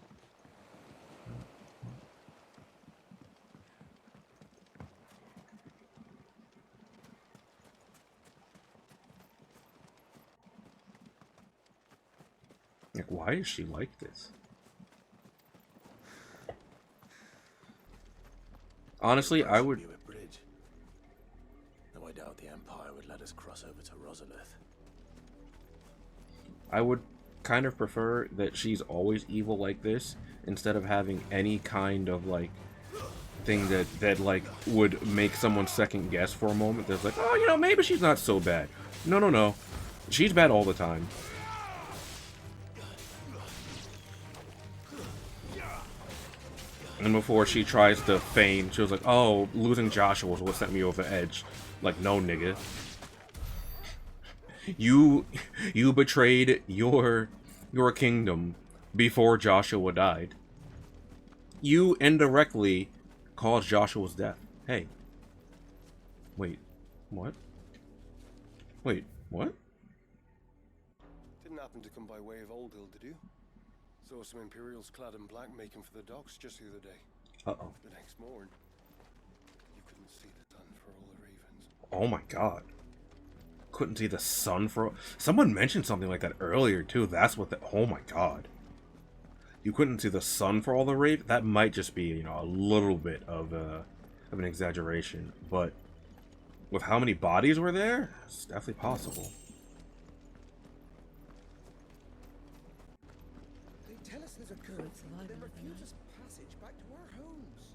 Like, why is she like this? Honestly, I would... Bridge. Though I doubt the Empire would let us cross over to Rosalith. I would kind of prefer that she's always evil like this, instead of having any kind of, like, thing that like, would make someone second guess for a moment. That's like, oh, you know, maybe she's not so bad. No, no, no. She's bad all the time. And before she tries to feign, she was like, oh, losing Joshua was what sent me over the edge. Like, no, nigga. You betrayed your kingdom before Joshua died. You indirectly caused Joshua's death. Hey. Wait. What? Wait, what? Didn't happen to come by way of Old Hill, did you? Saw some Imperials clad in black making for the docks just the other day. Uh-oh. The next morning, you couldn't see the sun for all the ravens. Oh my god. Couldn't see the sun for... Someone mentioned something like that earlier, too. That's what the... Oh my god. You couldn't see the sun for all the ravens? That might just be, you know, a little bit of an exaggeration. But with how many bodies were there, it's definitely possible. Tell us there's a curse, and then refuse us passage back to our homes.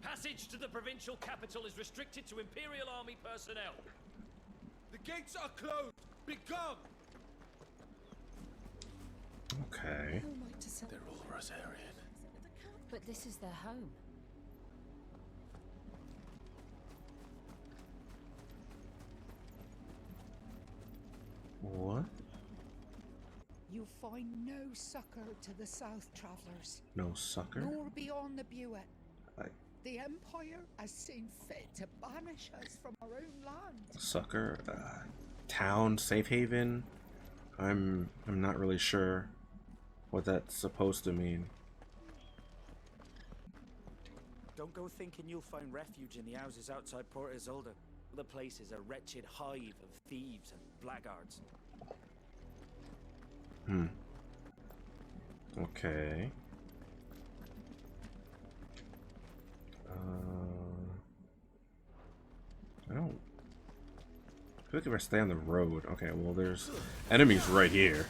Passage to the provincial capital is restricted to Imperial Army personnel. The gates are closed! Begone! Okay. They're all Rosarian. But this is their home. What? You find no succor to the South Travellers. No succor? Nor beyond the Buet. I... The Empire has seen fit to banish us from our own land. Succor? Town? Safe haven? I'm not really sure what that's supposed to mean. Don't go thinking you'll find refuge in the houses outside Port Isolde. The place is a wretched hive of thieves and blackguards. Okay. I don't... I feel like if I stay on the road... Okay, well, there's enemies right here.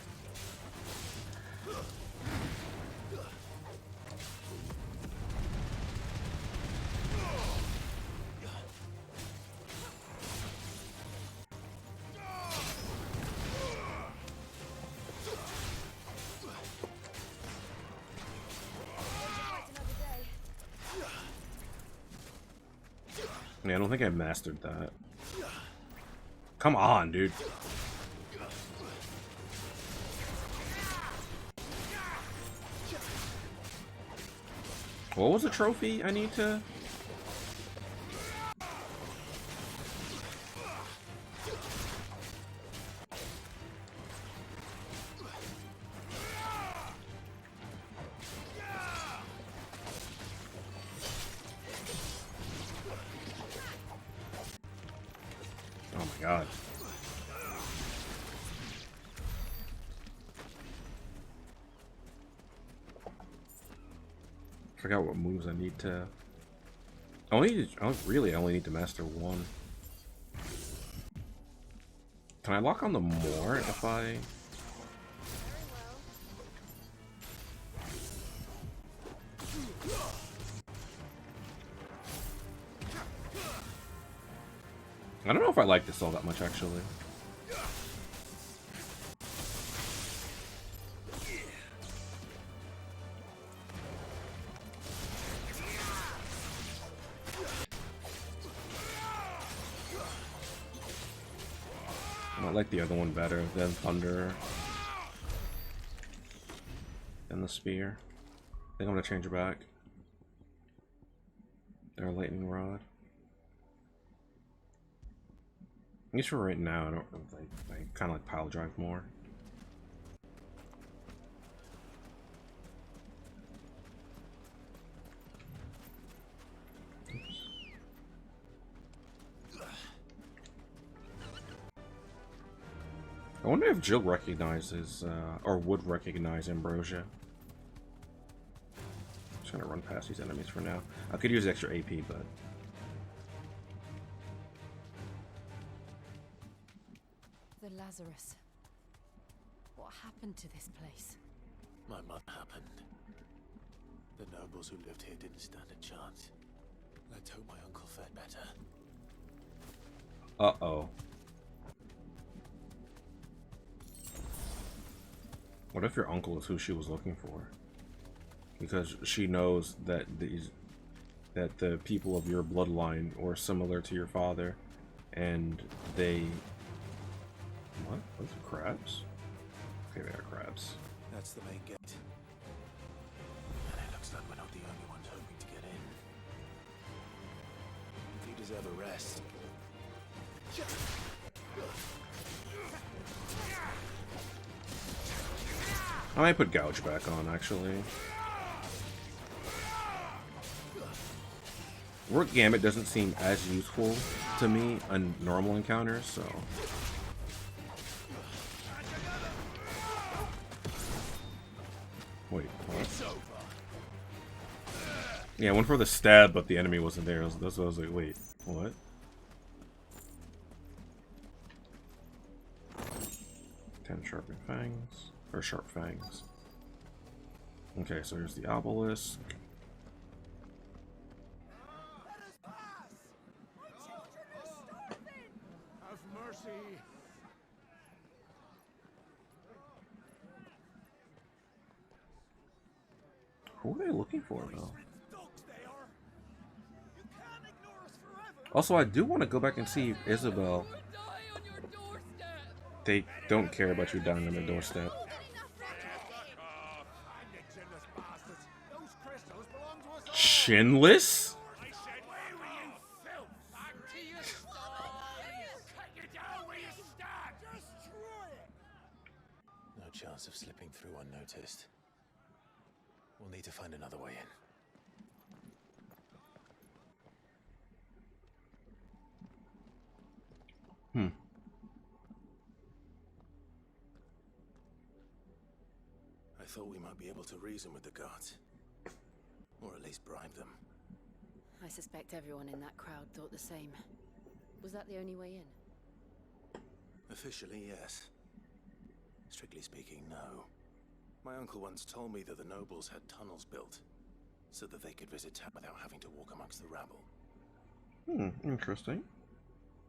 Yeah, I don't think I mastered that. Come on, dude. What was the trophy I need to... Oh my god. Forgot what moves I need to... I only need to master one. Can I lock on the more if I... I don't know if I like this all that much, actually. I like the other one better than Thunder and the Spear. I think I'm gonna change it back. Or Lightning Rod. At least for right now, I don't I kind of like Pile Drive more. I wonder if Jill recognizes, or would recognize Ambrosia. I'm just gonna run past these enemies for now. I could use extra AP, but... The Lazarus. What happened to this place? My mother happened. The nobles who lived here didn't stand a chance. Let's hope my uncle fared better. Uh-oh. What if your uncle is who she was looking for? Because she knows that the people of your bloodline were similar to your father, and they... What? Those are crabs? Okay, they are crabs. That's the main gate. And it looks like we're not the only ones hoping to get in. You deserve a rest. I might put Gouge back on, actually. Rook Gambit doesn't seem as useful to me on normal encounters, so... Wait, what? Yeah, I went for the stab, but the enemy wasn't there. That's what I was like, wait, what? Sharpened Fangs. Or Sharp Fangs. Okay, so here's the obelisk. Have mercy. Who are they looking for, though? Also, I do want to go back and see if Isabel... They don't care about you dying on their doorstep. Chinless? No chance of slipping through unnoticed. We'll need to find another way in. I thought we might be able to reason with the guards. Or at least bribe them. I suspect everyone in that crowd thought the same. Was that the only way in? Officially, yes. Strictly speaking, no. My uncle once told me that the nobles had tunnels built, so that they could visit town without having to walk amongst the rabble. Interesting.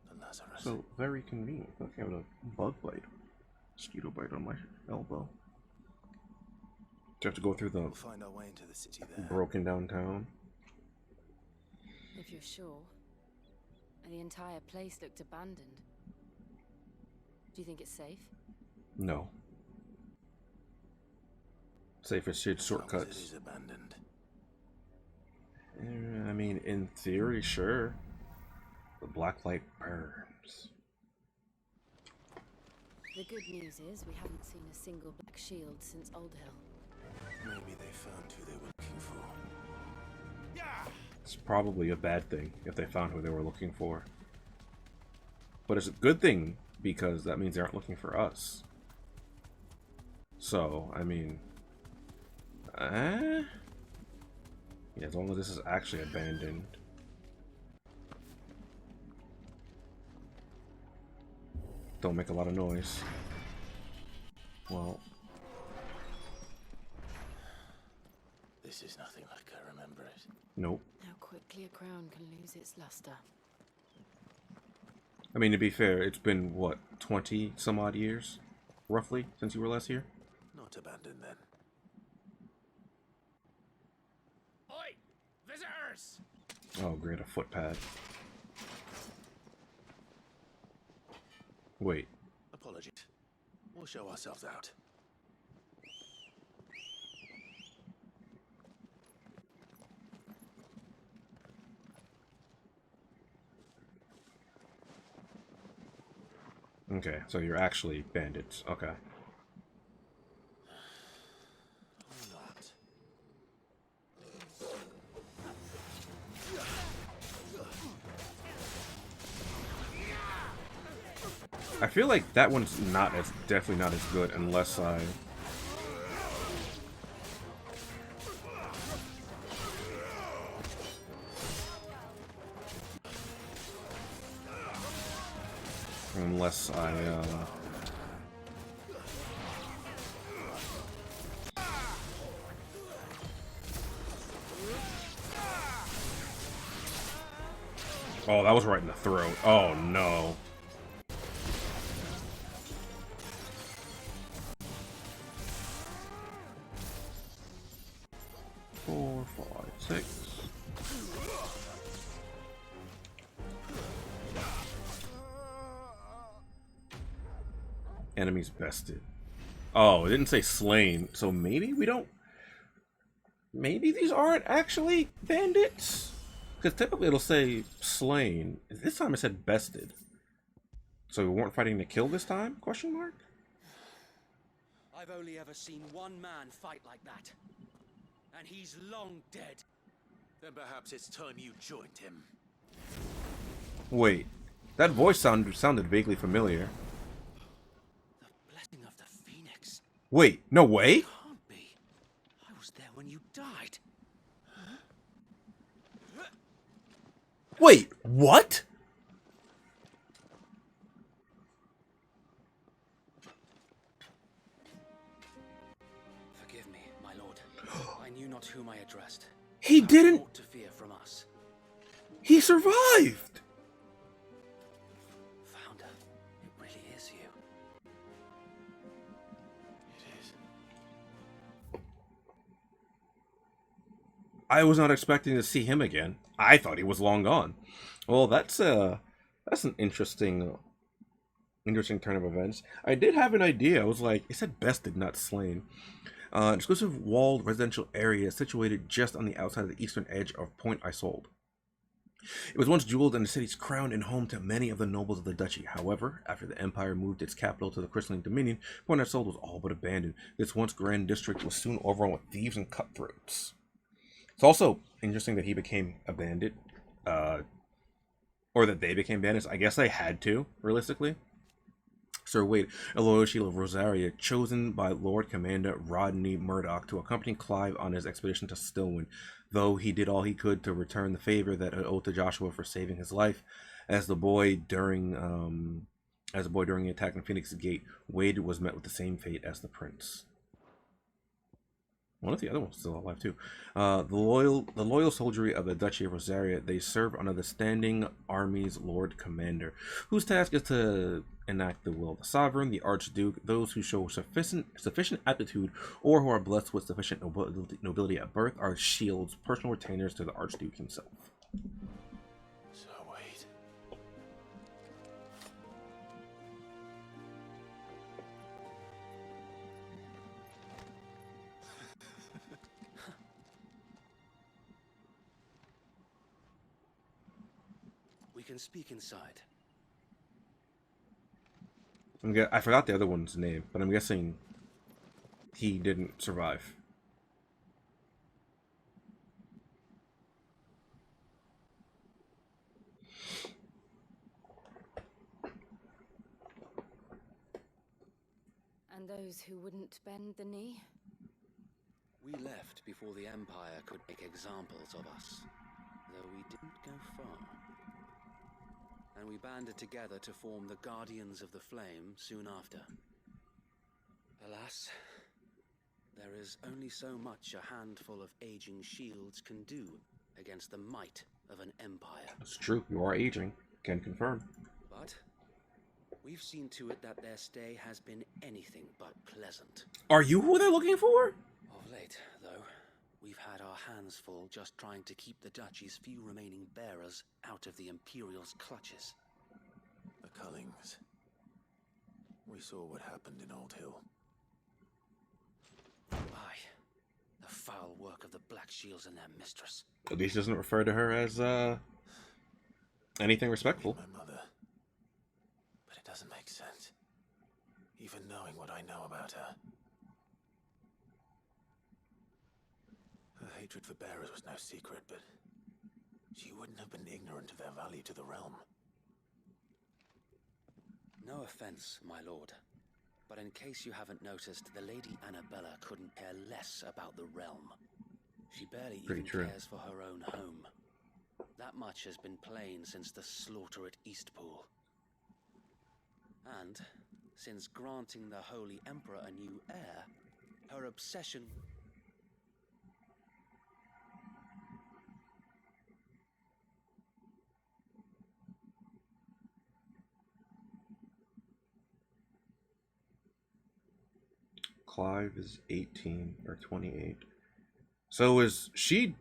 The Lazarus. So, very convenient. I think I have a bug bite. Mosquito bite on my elbow. Do you have to go through the, we'll find our way into the city there. Broken downtown? If you're sure. The entire place looked abandoned. Do you think it's safe? No. Safest shit shortcuts. It is abandoned. I mean, in theory, sure. The black light burns. The good news is we haven't seen a single black shield since Old Hill. Maybe they found who they were looking for. It's probably a bad thing if they found who they were looking for. But it's a good thing because that means they aren't looking for us. So, I mean... yeah, as long as this is actually abandoned. Don't make a lot of noise. Well... This is nothing like I remember it. Nope. How quickly a crown can lose its luster. I mean, to be fair, it's been, what, 20 some odd years? Roughly, since you were last here? Not abandoned then. Oi! Visitors! Oh, great, a footpad. Wait. Apologies. We'll show ourselves out. Okay, so you're actually bandits. Okay. I feel like that one's not as definitely not as good unless I Oh, that was right in the throat. Oh no. Four, five, six. Enemies bested. Oh, it didn't say slain, so maybe we don't... Maybe these aren't actually bandits? Because typically it'll say slain. This time it said bested. So we weren't fighting to kill this time? Question mark? I've only ever seen one man fight like that. And he's long dead. Then perhaps it's time you joined him. Wait. That voice sounded vaguely familiar. The blessing of the Phoenix. Wait, no way? Can't be. I was there when you died. Wait, what? Forgive me, my lord. I knew not whom I addressed. He didn't... Naught to fear from us. He survived! Founder, it really is you. It is. I was not expecting to see him again. I thought he was long gone. Well, that's an interesting turn of events. I did have an idea. I was like, it said bested, not slain. An exclusive walled residential area situated just on the outside of the eastern edge of Point Isolde. It was once jeweled in the city's crown and home to many of the nobles of the duchy. However, after the Empire moved its capital to the Crystalline Dominion, Point Isolde was all but abandoned. This once grand district was soon overrun with thieves and cutthroats. It's also interesting that he became a bandit, or that they became bandits. I guess they had to, realistically. Sir Wade, a loyal shield of Rosaria, chosen by Lord Commander Rodney Murdoch to accompany Clive on his expedition to Stillwind, though he did all he could to return the favor that had owed to Joshua for saving his life. As a boy during the attack on Phoenix Gate, Wade was met with the same fate as the prince. One of the other ones is still alive too. The loyal soldiery of the Duchy of Rosaria, they serve under the Standing Army's Lord Commander, whose task is to enact the will of the sovereign, the Archduke, those who show sufficient aptitude or who are blessed with sufficient nobility at birth are shields, personal retainers to the Archduke himself. So wait. can speak inside. I forgot the other one's name, but I'm guessing he didn't survive. And those who wouldn't bend the knee? We left before the Empire could make examples of us, though we didn't go far. And we banded together to form the Guardians of the Flame soon after. Alas, there is only so much a handful of aging shields can do against the might of an empire. It's true, you are aging. Can confirm. But we've seen to it that their stay has been anything but pleasant. Are you who they're looking for? Of late, though, we've had our hands full just trying to keep the Duchy's few remaining bearers out of the Imperial's clutches. The Cullings. We saw what happened in Old Hill. Aye. The foul work of the Black Shields and their mistress. At least doesn't refer to her as, anything respectful. My mother. But it doesn't make sense. Even knowing what I know about her. Her hatred for bearers was no secret, but she wouldn't have been ignorant of their value to the realm. No offense, my lord, but in case you haven't noticed, the Lady Annabella couldn't care less about the realm. She barely even cares for her own home. That much has been plain since the slaughter at Eastpool. And, since granting the Holy Emperor a new heir, her obsession... Clive is 18 or 28. So is she?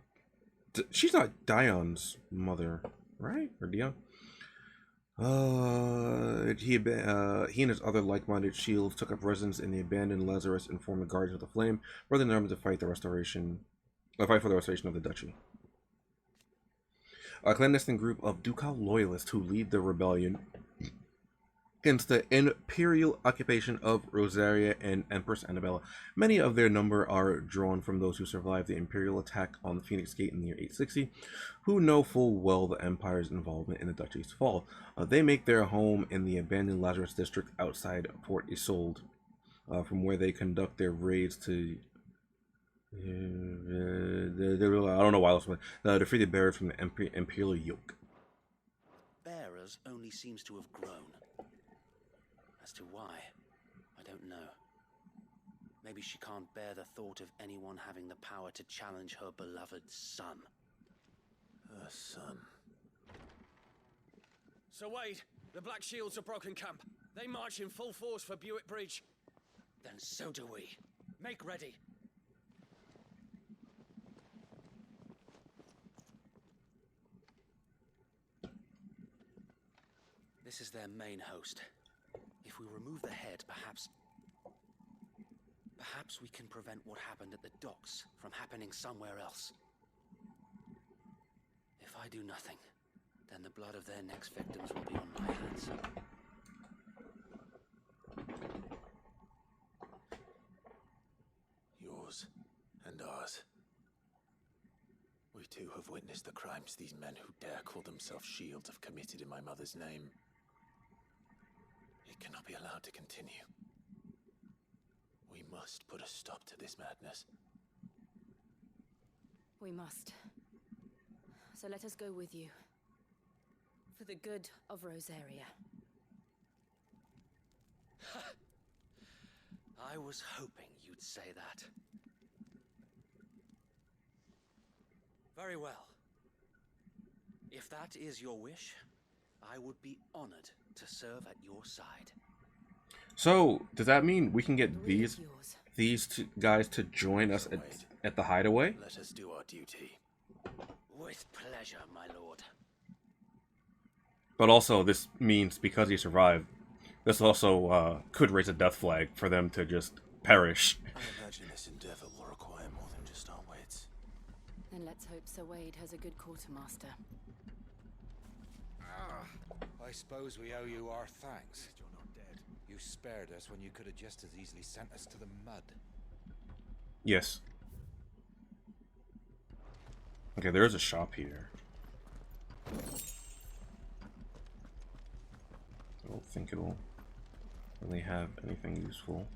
She's not Dion's mother, right? Or Dion? He and his other like-minded shields took up residence in the abandoned Lazarus and formed the Guardians of the Flame, where they determined to fight for the restoration of the Duchy. A clandestine group of ducal loyalists who lead the rebellion against the imperial occupation of Rosaria and Empress Annabella. Many of their number are drawn from those who survived the imperial attack on the Phoenix Gate in the year 860, who know full well the Empire's involvement in the Duchy's fall. They make their home in the abandoned Lazarus district outside Port Isolde, from where they conduct their raids to... I don't know why else, to free the bearers from the imperial yoke. Bearers only seems to have grown. As to why, I don't know. Maybe she can't bear the thought of anyone having the power to challenge her beloved son. Her son. Sir Wade, the Black Shields have broken camp. They march in full force for Buick Bridge. Then so do we. Make ready. This is their main host. If we remove the head, perhaps we can prevent what happened at the docks from happening somewhere else. If I do nothing, then the blood of their next victims will be on my hands. Yours and ours. We too have witnessed the crimes these men who dare call themselves shields have committed in my mother's name. It cannot be allowed to continue. We must put a stop to this madness. We must. So let us go with you. For the good of Rosaria. I was hoping you'd say that. Very well. If that is your wish, I would be honored to serve at your side. So, does that mean we can get these two guys to join us at the hideaway? Let us do our duty. With pleasure, my lord. But also, this means because he survived, this also could raise a death flag for them to just perish. I imagine this endeavor will require more than just our wits. Then let's hope Sir Wade has a good quartermaster. I suppose we owe you our thanks. You're not dead. You spared us when you could have just as easily sent us to the mud. Yes. Okay, there is a shop here. I don't think it'll really have anything useful.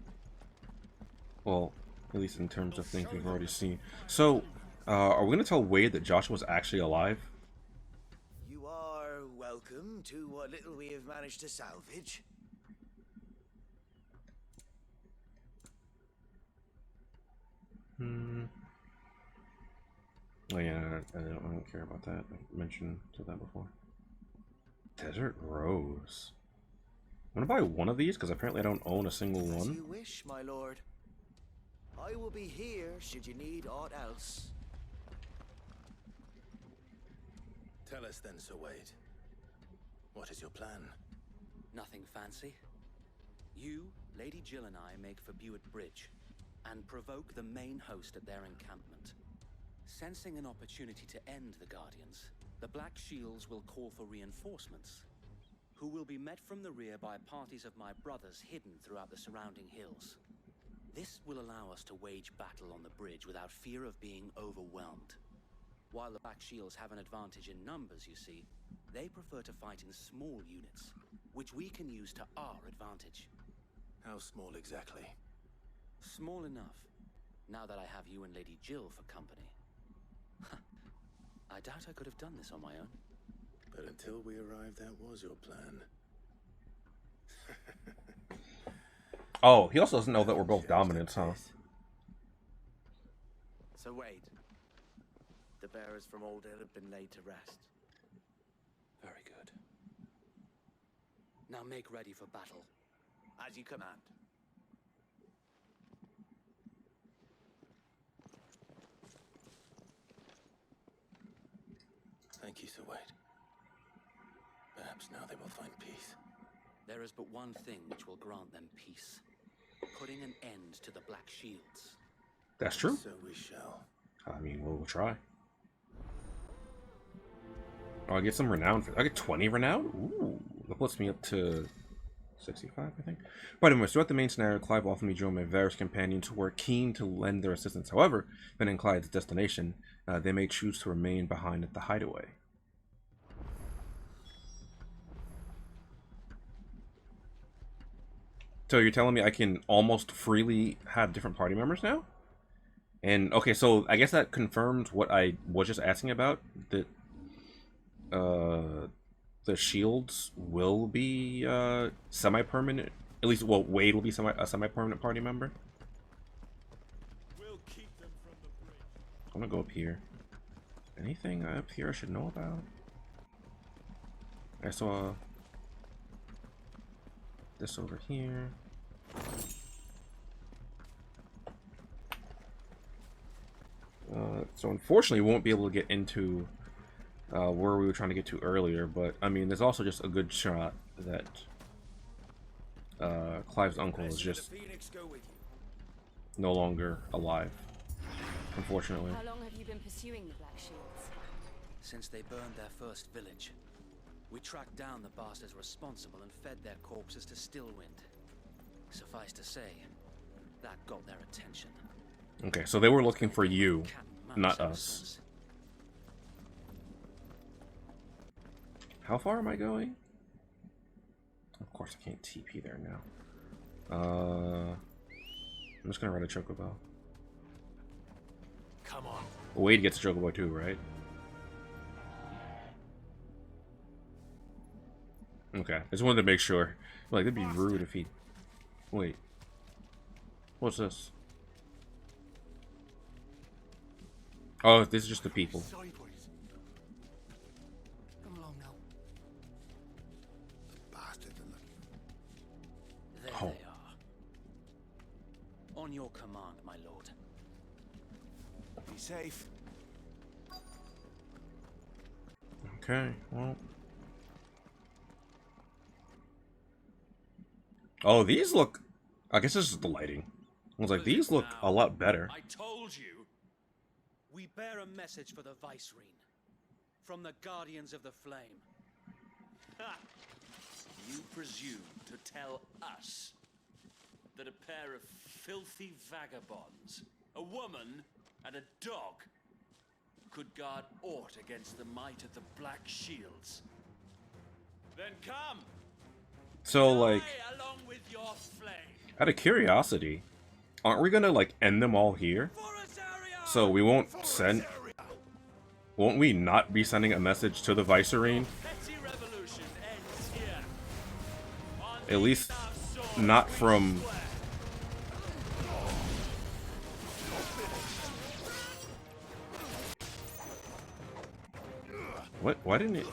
Well, at least in terms of things we've already seen. So, are we going to tell Wade that Joshua was actually alive? You are welcome to what little we have managed to salvage. Oh yeah, I don't care about that. I mentioned that before. Desert Rose. I'm gonna buy one of these because apparently I don't own a single one. As you wish, my lord. I will be here should you need aught else. Tell us then, Sir Wade. What is your plan? Nothing fancy. You, Lady Jill and I make for Buett Bridge and provoke the main host at their encampment. Sensing an opportunity to end the Guardians, the Black Shields will call for reinforcements, who will be met from the rear by parties of my brothers hidden throughout the surrounding hills. This will allow us to wage battle on the bridge without fear of being overwhelmed. While the Black Shields have an advantage in numbers, you see, they prefer to fight in small units, which we can use to our advantage. How small exactly? Small enough, now that I have you and Lady Jill for company. I doubt I could have done this on my own. But until we arrived, that was your plan. Oh, he also doesn't know that we're both dominants, huh? So Wade, the bearers from Old Hill have been laid to rest. Very good. Now make ready for battle. As you command. Thank you, Sir Wade. Perhaps now they will find peace. There is but one thing which will grant them peace. Putting an end to the Black Shields. That's true. So we shall. I mean, we'll try. Oh, I get some renown for. I get 20 renown. Ooh, that puts me up to 65, I think. But anyway, throughout the main scenario, Clive often be joined by various companions who are keen to lend their assistance. However, when in Clive's destination, they may choose to remain behind at the hideaway. So you're telling me I can almost freely have different party members now? And okay, so I guess that confirms what I was just asking about, that the shields will be semi-permanent. At least, well, Wade will be a semi-permanent party member. We'll keep them from the bridge. I'm gonna go up here. Anything up here I should know about? I saw this over here. So unfortunately, we won't be able to get into where we were trying to get to earlier, but I mean, there's also just a good shot that Clive's uncle is just no longer alive, unfortunately. How long have you been pursuing the Black Shields? Since they burned their first village. We tracked down the bastards responsible and fed their corpses to Stillwind. Suffice to say, that got their attention. Okay, so they were looking for you, not us. How far am I going? Of course I can't TP there now. I'm just gonna ride a chocobo. Come on. Wade gets a chocobo too, right? Okay, I just wanted to make sure. Like, it'd be rude if he... Wait. What's this? Oh, this is just the people. Sideways. Come along now. The bastards are looking. There Oh. they are. On your command, my lord. Be safe. Okay, well... Oh, these look... I guess this is the lighting. I was like, these look a lot better. I told you. We bear a message for the Vicereine. From the Guardians of the Flame. You presume to tell us that a pair of filthy vagabonds, a woman and a dog, could guard aught against the might of the Black Shields? Then come! So, like, along with your flame. out of curiosity, aren't we gonna, like, end them all here? So we won't send... Won't we not be sending a message to the Vicereine? At least not from... What? Why didn't it...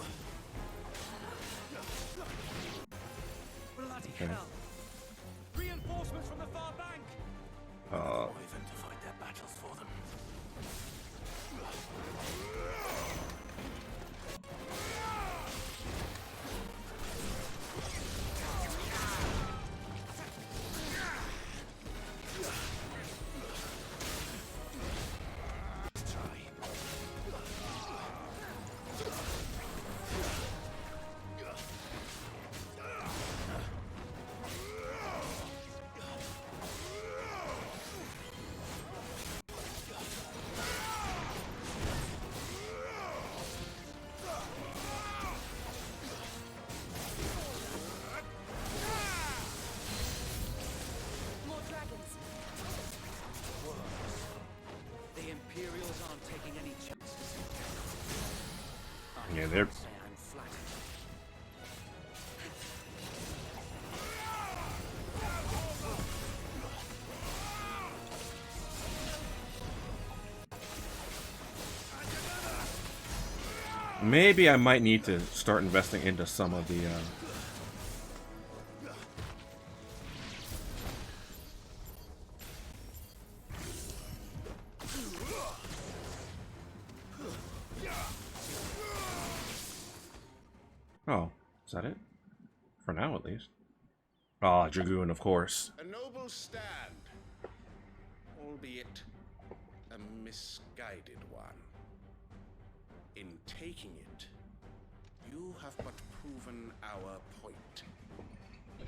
Okay. Reinforcements from the far bank. Even to fight their battles for them. Yeah, they're... Maybe I might need to start investing into some of the, Oh, is that it? For now, at least. Ah, Dragoon, of course. A noble stand, albeit a misguided one. In taking it, you have but proven our point.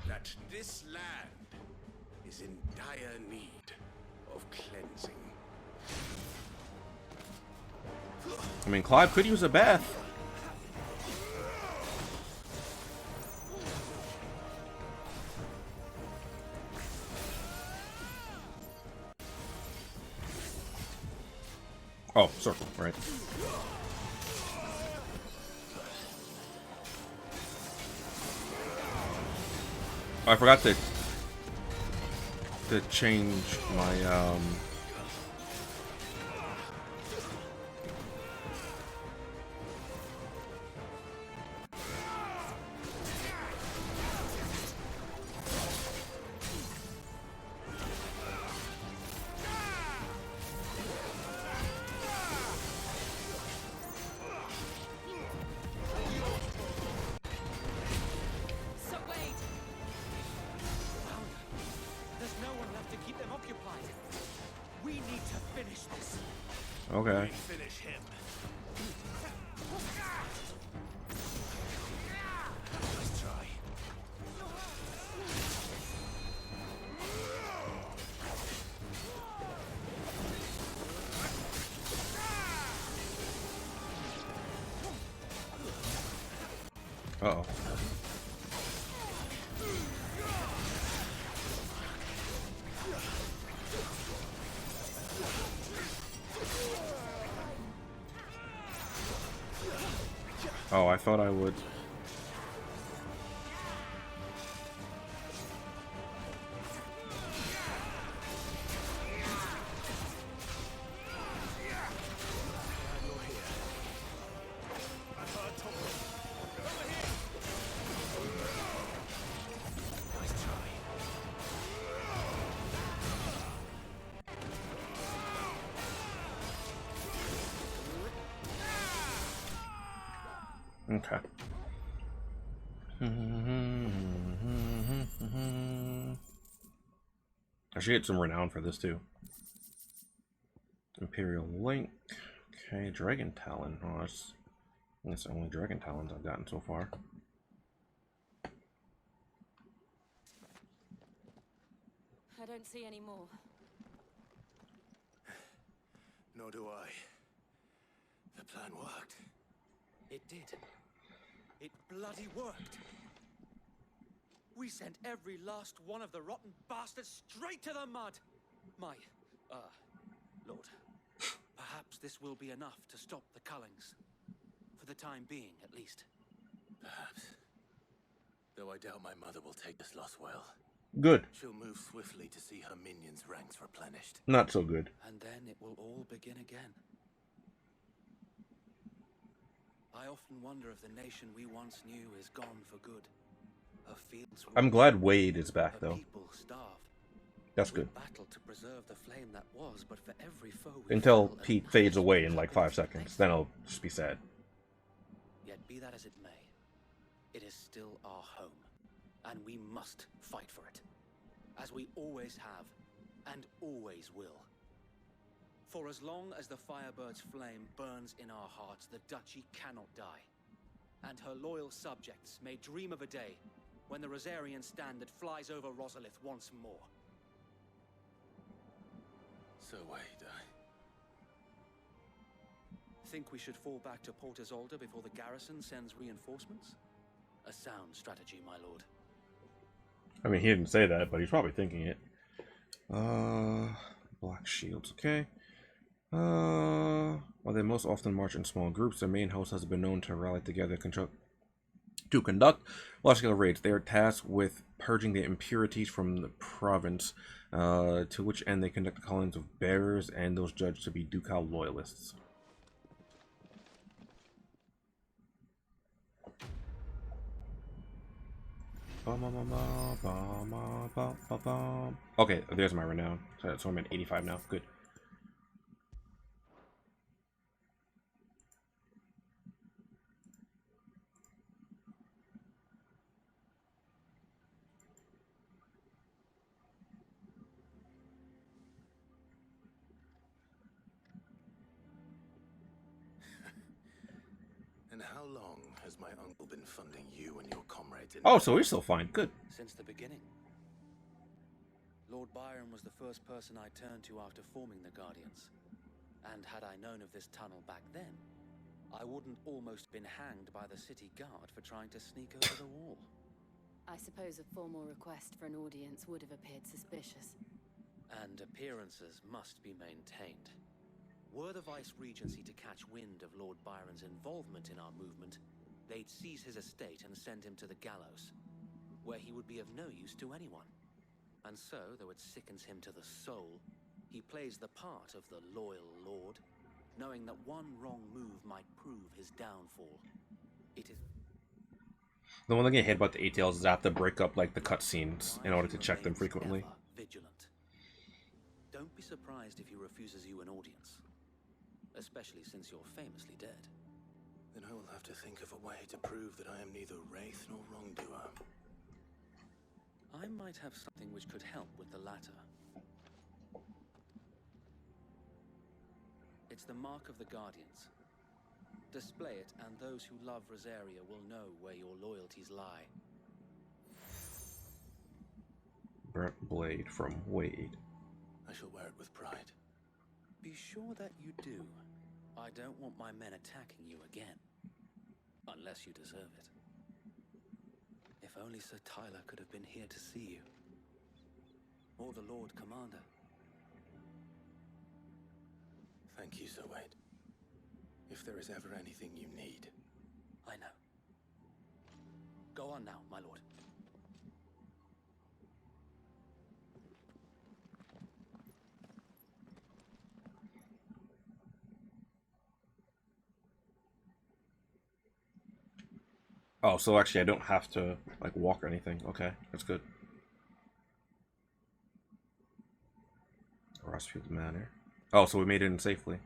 That this land is in dire need of cleansing. I mean, Clive could use a bath. Oh, circle, right. I forgot to change my Okay. Finish him. Nice try. Uh-oh. Oh, I thought I would. Okay. I should get some renown for this too. Imperial Link. Okay, Dragon Talon. Oh, that's the only Dragon Talons I've gotten so far. I don't see any more. Nor do I. The plan worked. It did. It bloody worked. We sent every last one of the rotten bastards straight to the mud. My, Lord, perhaps this will be enough to stop the Cullings. For the time being, at least. Perhaps. Though I doubt my mother will take this loss well. Good. She'll move swiftly to see her minions' ranks replenished. Not so good. And then it will all begin again. I often wonder if the nation we once knew is gone for good. Her fields I'm glad Wade is back, though. people starved. That's good. Battled to preserve the flame that was, but for every foe Until Pete fades away in like 5 seconds. Then I'll just be sad. Yet be that as it may, it is still our home, and we must fight for it, as we always have, and always will. For as long as the Firebird's flame burns in our hearts, the Duchy cannot die, and her loyal subjects may dream of a day when the Rosarian standard flies over Rosalith once more. So wait, Think we should fall back to Port Isolde before the garrison sends reinforcements? A sound strategy, my lord. I mean, he didn't say that, but he's probably thinking it. Black shields, okay. While they most often march in small groups, their main host has been known to rally together to conduct large-scale raids. They are tasked with purging the impurities from the province, to which end they conduct colonies of bearers and those judged to be ducal loyalists. Okay, there's my renown. So I'm at 85 now. Good. And how long has my uncle been funding you and your comrades in... Oh, so we're still fine. Good. Since the beginning. Lord Byron was the first person I turned to after forming the Guardians. And had I known of this tunnel back then, I wouldn't almost been hanged by the city guard for trying to sneak over the wall. I suppose a formal request for an audience would have appeared suspicious. And appearances must be maintained. Were the Vice-Regency to catch wind of Lord Byron's involvement in our movement, they'd seize his estate and send him to the gallows, where he would be of no use to anyone. And so, though it sickens him to the soul, he plays the part of the loyal lord, knowing that one wrong move might prove his downfall. It is... The one thing I hate about the ATLs is I have to break up like the cutscenes in order to check them frequently. Vigilant. Don't be surprised if he refuses you an audience. Especially since you're famously dead. Then I will have to think of a way to prove that I am neither wraith nor wrongdoer. I might have something which could help with the latter. It's the mark of the Guardians. Display it, and those who love Rosaria will know where your loyalties lie. Burnt blade from Wade. I shall wear it with pride. Be sure that you do. I don't want my men attacking you again. Unless you deserve it. If only Sir Tyler could have been here to see you. Or the Lord Commander. Thank you, Sir Wade. If there is ever anything you need. I know. Go on now, my lord. Oh, so actually I don't have to like walk or anything. Okay, that's good. Rossfield Manor. Oh, so we made it in safely.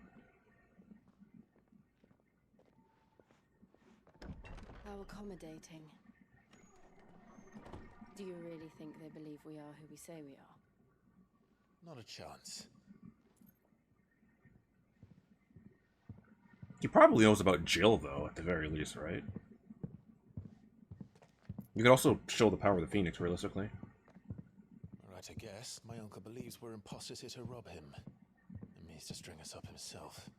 How accommodating. Do you really think they believe we are who we say we are? Not a chance. He probably knows about Jill, though, at the very least, right? You could also show the power of the Phoenix, realistically. Right to guess, my uncle believes we're imposters here to rob him. And means to string us up himself.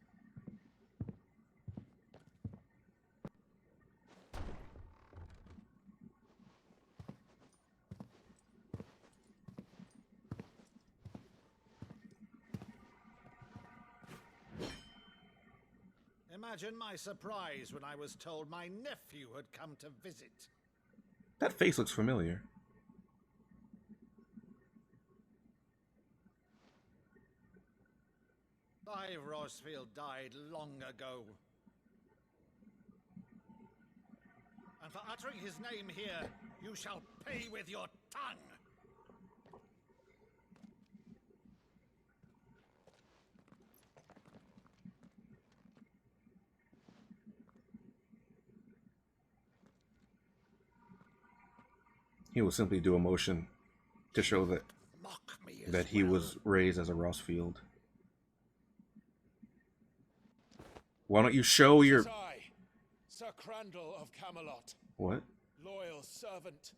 Imagine my surprise when I was told my nephew had come to visit. That face looks familiar. Clive Rosfield died long ago. And for uttering his name here, you shall pay with your tongue. He will simply do a motion to show that he was raised as a Rossfield. Why don't you show your... I, Sir Crandall of Camelot. What? Loyal servant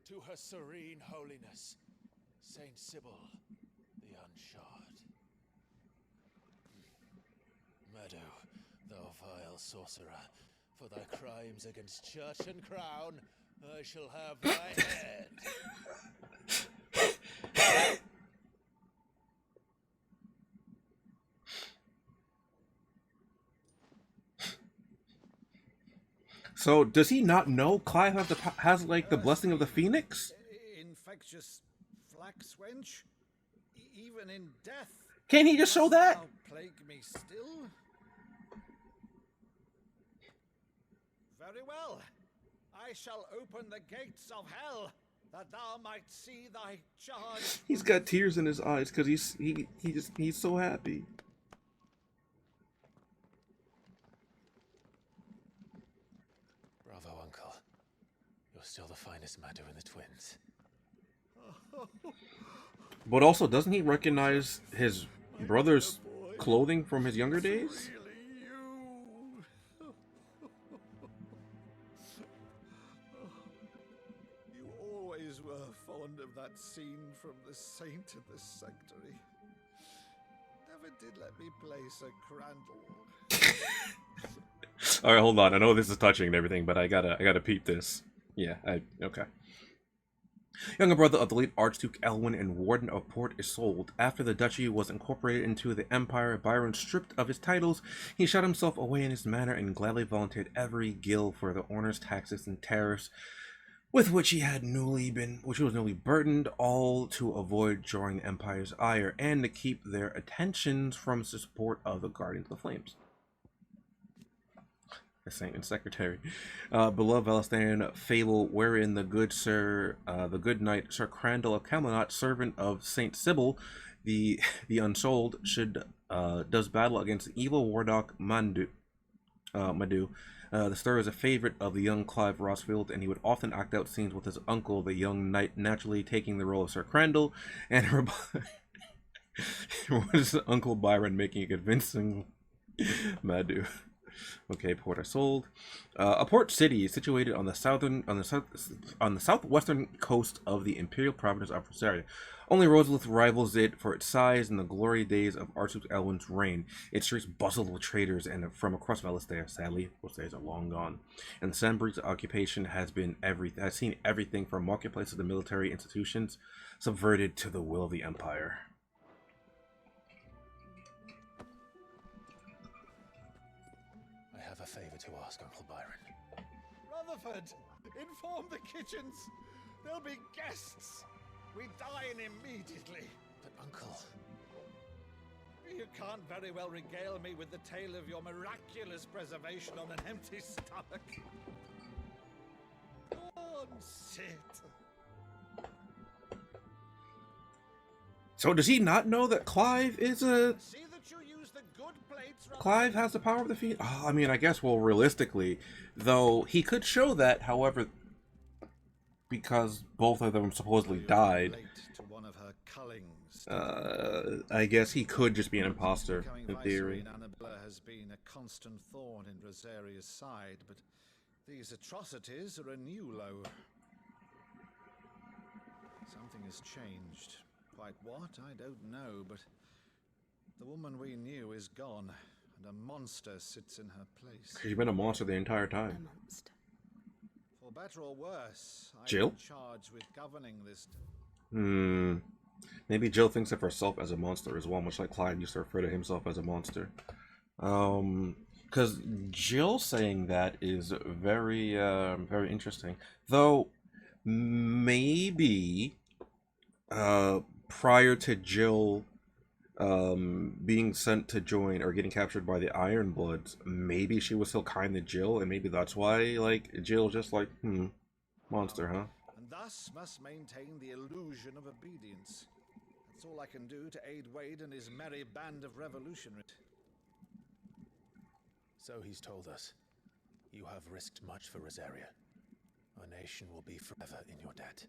to her serene holiness, Saint Sybil, the Unshod. Meadow, thou vile sorcerer, for thy crimes against church and crown, I shall have thy head. So does he not know Clive has like the blessing of the Phoenix? Infectious flax wench, even in death. Can't he just show that? Plague me still. Very well. I shall open the gates of hell, that thou might see thy charge. He's got tears in his eyes because he's so happy. Bravo, Uncle. You're still the finest Meadow in the twins. But also, doesn't he recognize his brother's clothing from his younger days? Of that scene from The Saint in the Sanctuary. Never did let me play Sir Crandall. Alright, hold on. I know this is touching and everything, but I gotta peep this. Yeah, okay. Younger brother of the late Archduke Elwyn and Warden of Port Isolde. After the duchy was incorporated into the Empire, Byron, stripped of his titles, he shut himself away in his manor and gladly volunteered every gill for the honors, taxes, and tariffs with which he was newly burdened, all to avoid drawing the Empire's ire and to keep their attentions from the support of the Guardians of the Flames. The Saint and Secretary. Beloved Valestan fable wherein the good knight Sir Crandall of Camelot, servant of Saint Sybil, the Unsold, does battle against the evil warlock Madu. The story was a favorite of the young Clive Rosfield, and he would often act out scenes with his uncle, the young knight, naturally taking the role of Sir Crandall, and his uncle Byron making a convincing Madu. Okay, Port Isolde. A port city situated on the southwestern coast of the imperial province of Rosaria. Only Rosalith rivals it for its size in the glory days of Archduke Elwyn's reign. Its streets bustled with traders and from across Valestia. Sadly, those days are long gone. And Sanbreek's occupation has seen everything from marketplaces to military institutions subverted to the will of the Empire. I have a favor to ask, Uncle Byron. Rutherford, inform the kitchens. There'll be guests. We dine immediately. But, Uncle... You can't very well regale me with the tale of your miraculous preservation on an empty stomach. Go on, sit. So does he not know that Clive is a... Clive has the power of the Phoenix? Oh, I mean, I guess, well, realistically, though, he could show that, however, because both of them supposedly died, I guess he could just be an imposter, in theory. Annabella has been a constant thorn in Rosaria's side, but these atrocities are a new low. Something has changed. Quite what, I don't know, but the woman we knew is gone, and a monster sits in her place. She's been a monster the entire time. A monster. For better or worse, Jill? I'm charged with governing this. Maybe Jill thinks of herself as a monster as well, much like Clyde used to refer to himself as a monster. Because Jill saying that is very, very interesting. Though, maybe, prior to Jill, being sent to join or getting captured by the Ironbloods, maybe she was still kind to Jill, and maybe that's why, like, Jill just like, monster, huh? And thus must maintain the illusion of obedience. That's all I can do to aid Wade and his merry band of revolutionaries. So he's told us. You have risked much for Rosaria. Our nation will be forever in your debt.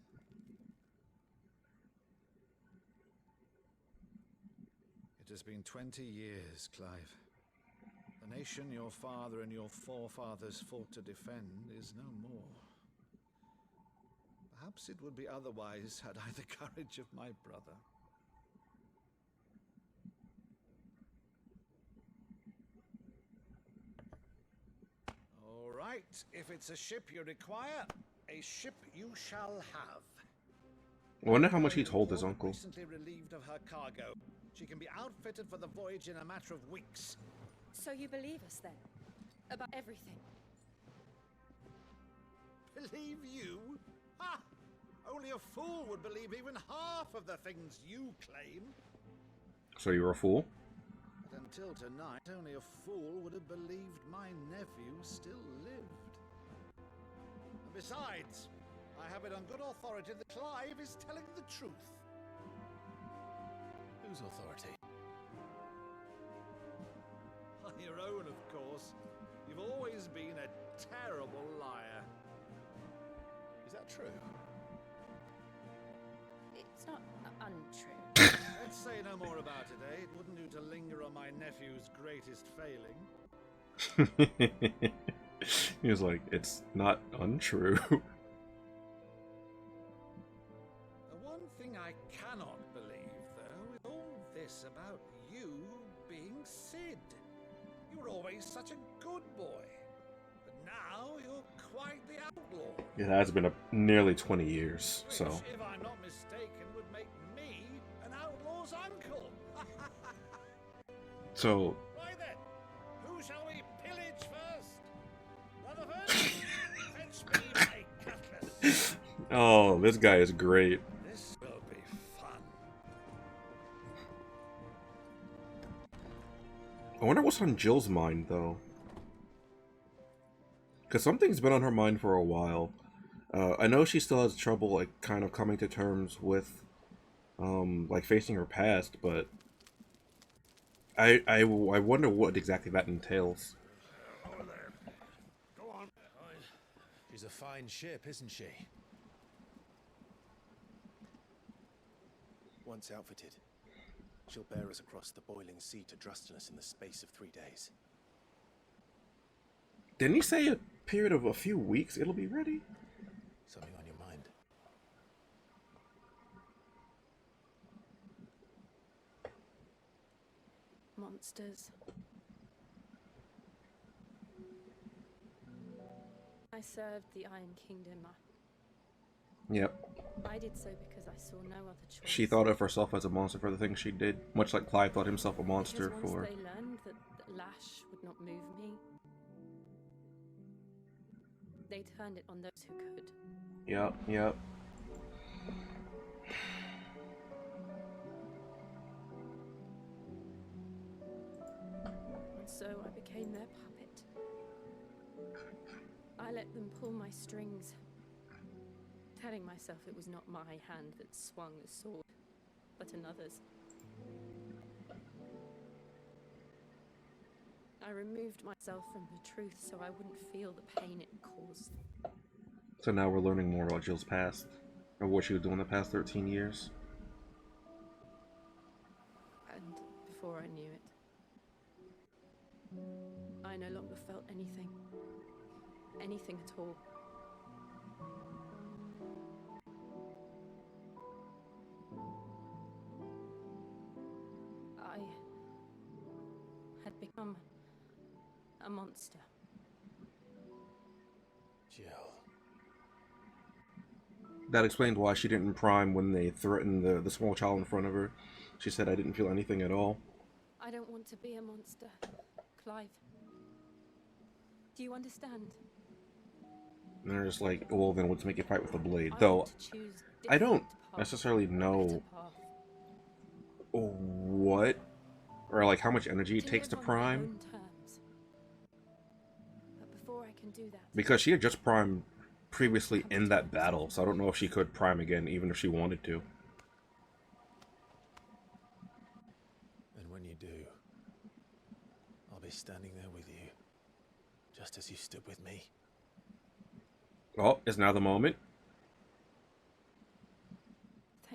It has been 20 years, Clive. The nation your father and your forefathers fought to defend is no more. Perhaps it would be otherwise had I the courage of my brother. All right, if it's a ship you require, a ship you shall have. I wonder how much he told his uncle. Recently relieved of her cargo. She can be outfitted for the voyage in a matter of weeks. So you believe us then? About everything? Believe you? Ha! Only a fool would believe even half of the things you claim. So you're a fool? But until tonight, only a fool would have believed my nephew still lived. And besides, I have it on good authority that Clive is telling the truth. Whose authority? On your own, of course. You've always been a terrible liar. Is that true? It's not untrue. Let's say no more about it, eh? It wouldn't do to linger on my nephew's greatest failing. He was like, it's not untrue. The one thing I cannot believe, though, is all this about you being Sid. You were always such a good boy. But now you're quite the outlaw. It has been nearly 20 years, Which, so. if I'm not mistaken, would make me an outlaw's uncle. So. Right then, who shall we pillage first? Rutherford, fetch me my cutlass. Oh, this guy is great. This will be fun. I wonder what's on Jill's mind, though. Because something's been on her mind for a while. I know she still has trouble, like, kind of coming to terms with, like, facing her past, but I wonder what exactly that entails. Over there. Go on. She's a fine ship, isn't she? Once outfitted, she'll bear us across the boiling sea to Drustinus in the space of 3 days. Didn't he say a period of a few weeks it'll be ready? Something on your mind? Monsters. I served the Iron Kingdom. Yep. I did so because I saw no other choice. She thought of herself as a monster for the things she did, much like Clive thought himself a monster because for. once they learned that Lash would not move me, they turned it on those who could. Yep. And so I became their puppet. I let them pull my strings, telling myself it was not my hand that swung the sword, but another's. I removed myself from the truth so I wouldn't feel the pain it caused. So now we're learning more about Jill's past, or what she was doing the past 13 years. And before I knew it, I no longer felt anything. Anything at all. become a monster. Jill. That explained why she didn't prime when they threatened the small child in front of her. She said, I didn't feel anything at all. I don't want to be a monster, Clive. Do you understand? And they're just like, well, then let's make you fight with a blade. Though, I don't necessarily know what, or like how much energy it takes to prime. But before I can do that, Because she had just primed previously in that battle, so I don't know if she could prime again, even if she wanted to. And when you do, I'll be standing there with you, just as you stood with me. Oh, is now the moment.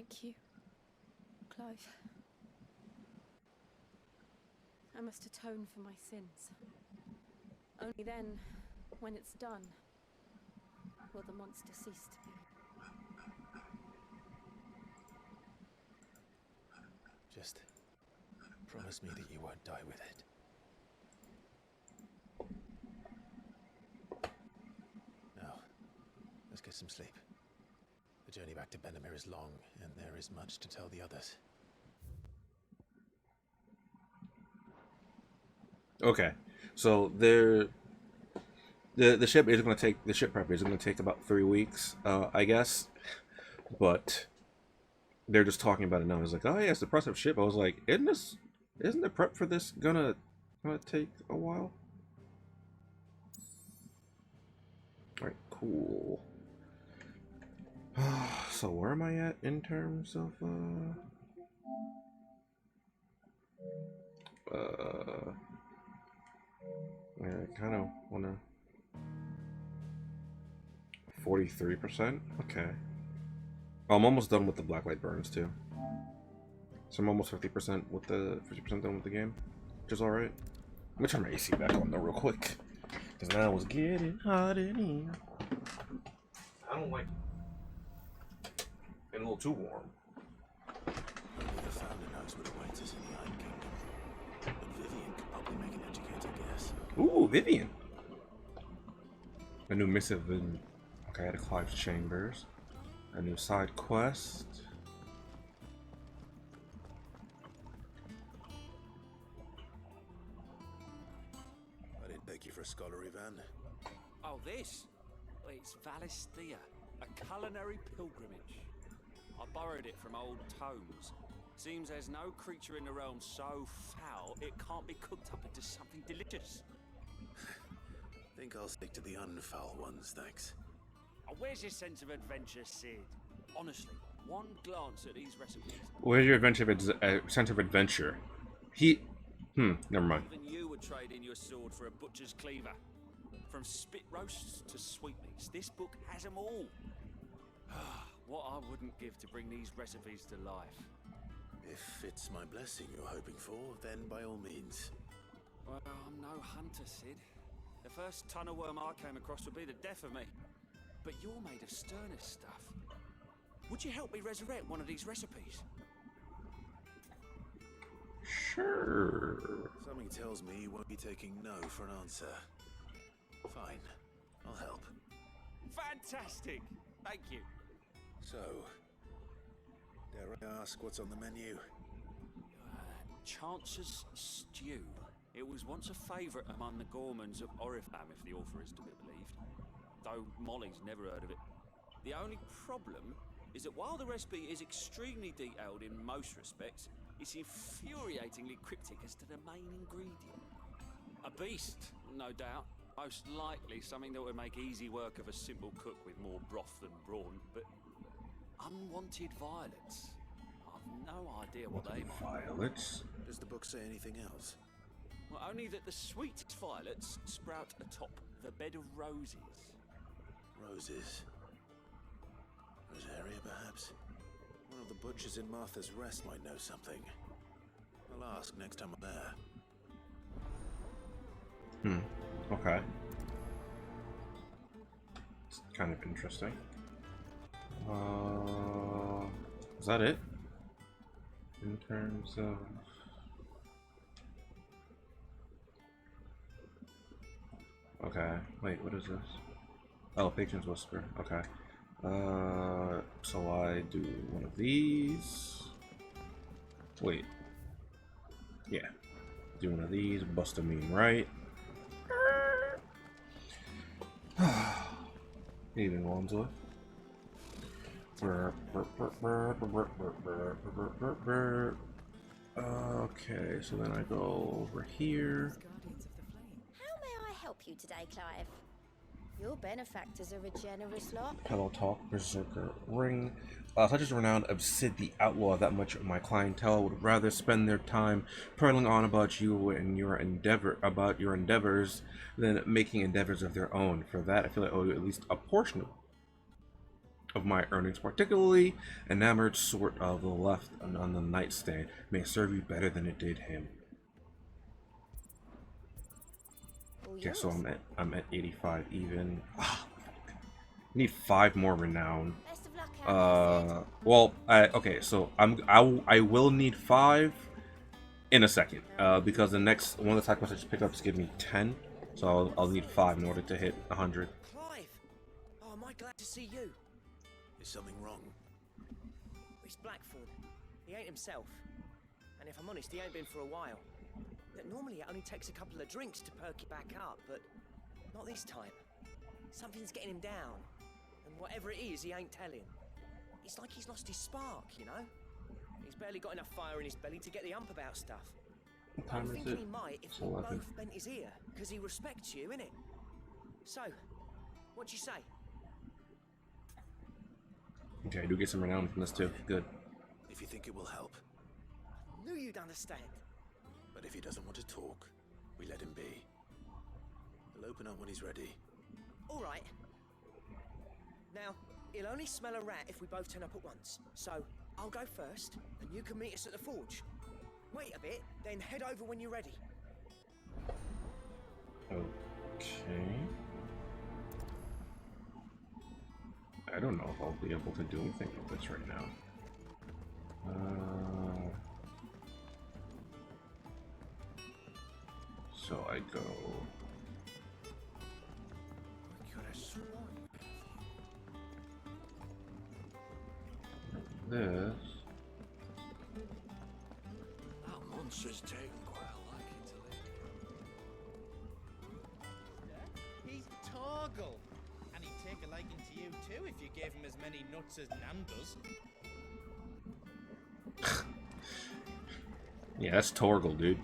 thank you, Clive. I must atone for my sins. Only then, when it's done, will the monster cease to be. Just promise me that you won't die with it. Now, let's get some sleep. The journey back to Benamir is long, and there is much to tell the others. Okay, so the ship is going to take, the ship prep is going to take about 3 weeks, I guess, but they're just talking about it now. It's like, oh yeah, it's the impressive ship. I was like, isn't the prep for this gonna take a while? All right, cool. So where am I at in terms of I kind of want to 43%. Okay. Oh, I'm almost done with the blacklight burns too. So I'm almost 50% with the 50% done with the game, which is all right. Let me turn my AC back on though real quick, because now it's getting hot in here. I don't like it. Getting a little too warm. Only the founder knows what awaits us in the Iron Kingdom. But Vivian could probably make an educated guess. Ooh, Vivian. A new missive in, okay, to Clive's chambers. A new side quest. I didn't take you for a scholar, Ivan. Oh, this? Well, it's Valisthea, a culinary pilgrimage. I borrowed it from old tomes. Seems there's no creature in the realm so foul it can't be cooked up into something delicious. Think I'll stick to the unfoul ones, thanks. Oh, where's your sense of adventure, Sid? Honestly, one glance at these recipes. Where's your sense of adventure? Never mind. Even you would trade in your sword for a butcher's cleaver. From spit roasts to sweetmeats, this book has them all. What I wouldn't give to bring these recipes to life. If it's my blessing you're hoping for, then by all means. Well, I'm no hunter, Sid. The first ton of worm I came across would be the death of me. But you're made of sterner stuff. Would you help me resurrect one of these recipes? Sure. Something tells me you won't be taking no for an answer. Fine, I'll help. Fantastic! Thank you. So, dare I ask what's on the menu? Chance's Stew. It was once a favourite among the gourmands of Oriflamme, if the author is to be believed. Though Molly's never heard of it. The only problem is that while the recipe is extremely detailed in most respects, it's infuriatingly cryptic as to the main ingredient. A beast, no doubt. Most likely something that would make easy work of a simple cook with more broth than brawn, but unwanted violets. I've no idea what they might be. Violets? Does the book say anything else? Well, only that the sweetest violets sprout atop the bed of roses. Roses. Rosaria, perhaps? One of the butchers in Martha's Rest might know something. I'll ask next time I'm there. Okay. It's kind of interesting. Is that it? In terms of... Okay. Wait, what is this? Oh, Patron's Whisper. Okay. So I do one of these. Wait. Yeah. Do one of these. Bust a meme, right? Even Wandsworth. Okay, so then I go over here. How may I help you today, Clive? Your benefactors are a generous lot. Pillow Talk, Berserker, Ring. Such as renowned of Sid the Outlaw, that much of my clientele would rather spend their time prattling on about you and your endeavors than making endeavors of their own. For that, I feel I owe you at least a portion of my earnings, particularly enamored sort of the left on the nightstand may serve you better than it did him. Okay, so I'm at 85 even. Need 5 more renown. Well, okay, so I will need 5 in a second, because the next one of the side quests I just picked up is giving me 10, so I'll need 5 in order to hit 100. Clive! Oh, am I glad to see you? Is something wrong? It's Blackthorn. He ain't himself. And if I'm honest, he ain't been for a while. Normally it only takes a couple of drinks to perk you back up, but not this time. Something's getting him down. And whatever it is, he ain't telling. It's like he's lost his spark, you know? He's barely got enough fire in his belly to get the ump about stuff. What time I'm is thinking it? he might if It's we 11. both bent his ear, because he respects you, innit? So, what'd you say? Okay, I do get some renown from this too. Good. If you think it will help. Knew you'd understand. But if he doesn't want to talk, we let him be. He'll open up when he's ready. All right. Now, he'll only smell a rat if we both turn up at once. So, I'll go first, and you can meet us at the forge. Wait a bit, then head over when you're ready. Okay. I don't know if I'll be able to do anything with this right now. So I go this. That monster's taken quite a liking to live. He's Torgal, and he'd take a liking to you too if you gave him as many nuts as Nan does. Yeah, that's Torgal, dude.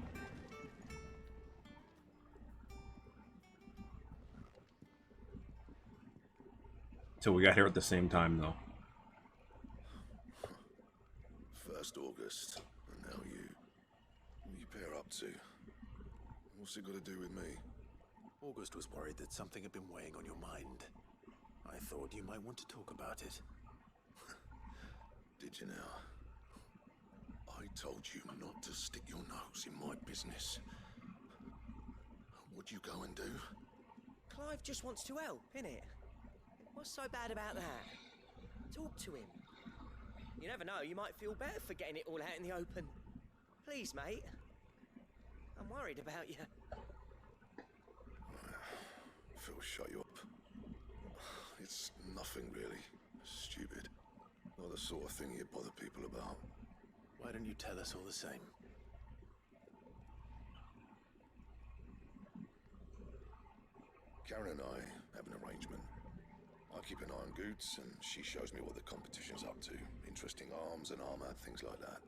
So we got here at the same time, though. First August, and now you. What are you pair up to? What's it got to do with me? August was worried that something had been weighing on your mind. I thought you might want to talk about it. Did you now? I told you not to stick your nose in my business. What'd you go and do? Clive just wants to help, innit? What's so bad about that? Talk to him. You never know, you might feel better for getting it all out in the open. Please, mate. I'm worried about you. Phil, shut you up. It's nothing really. Stupid. Not the sort of thing you bother people about. Why don't you tell us all the same? Karen and I have an arrangement. I keep an eye on Goots, and she shows me what the competition's up to. Interesting arms and armor, things like that.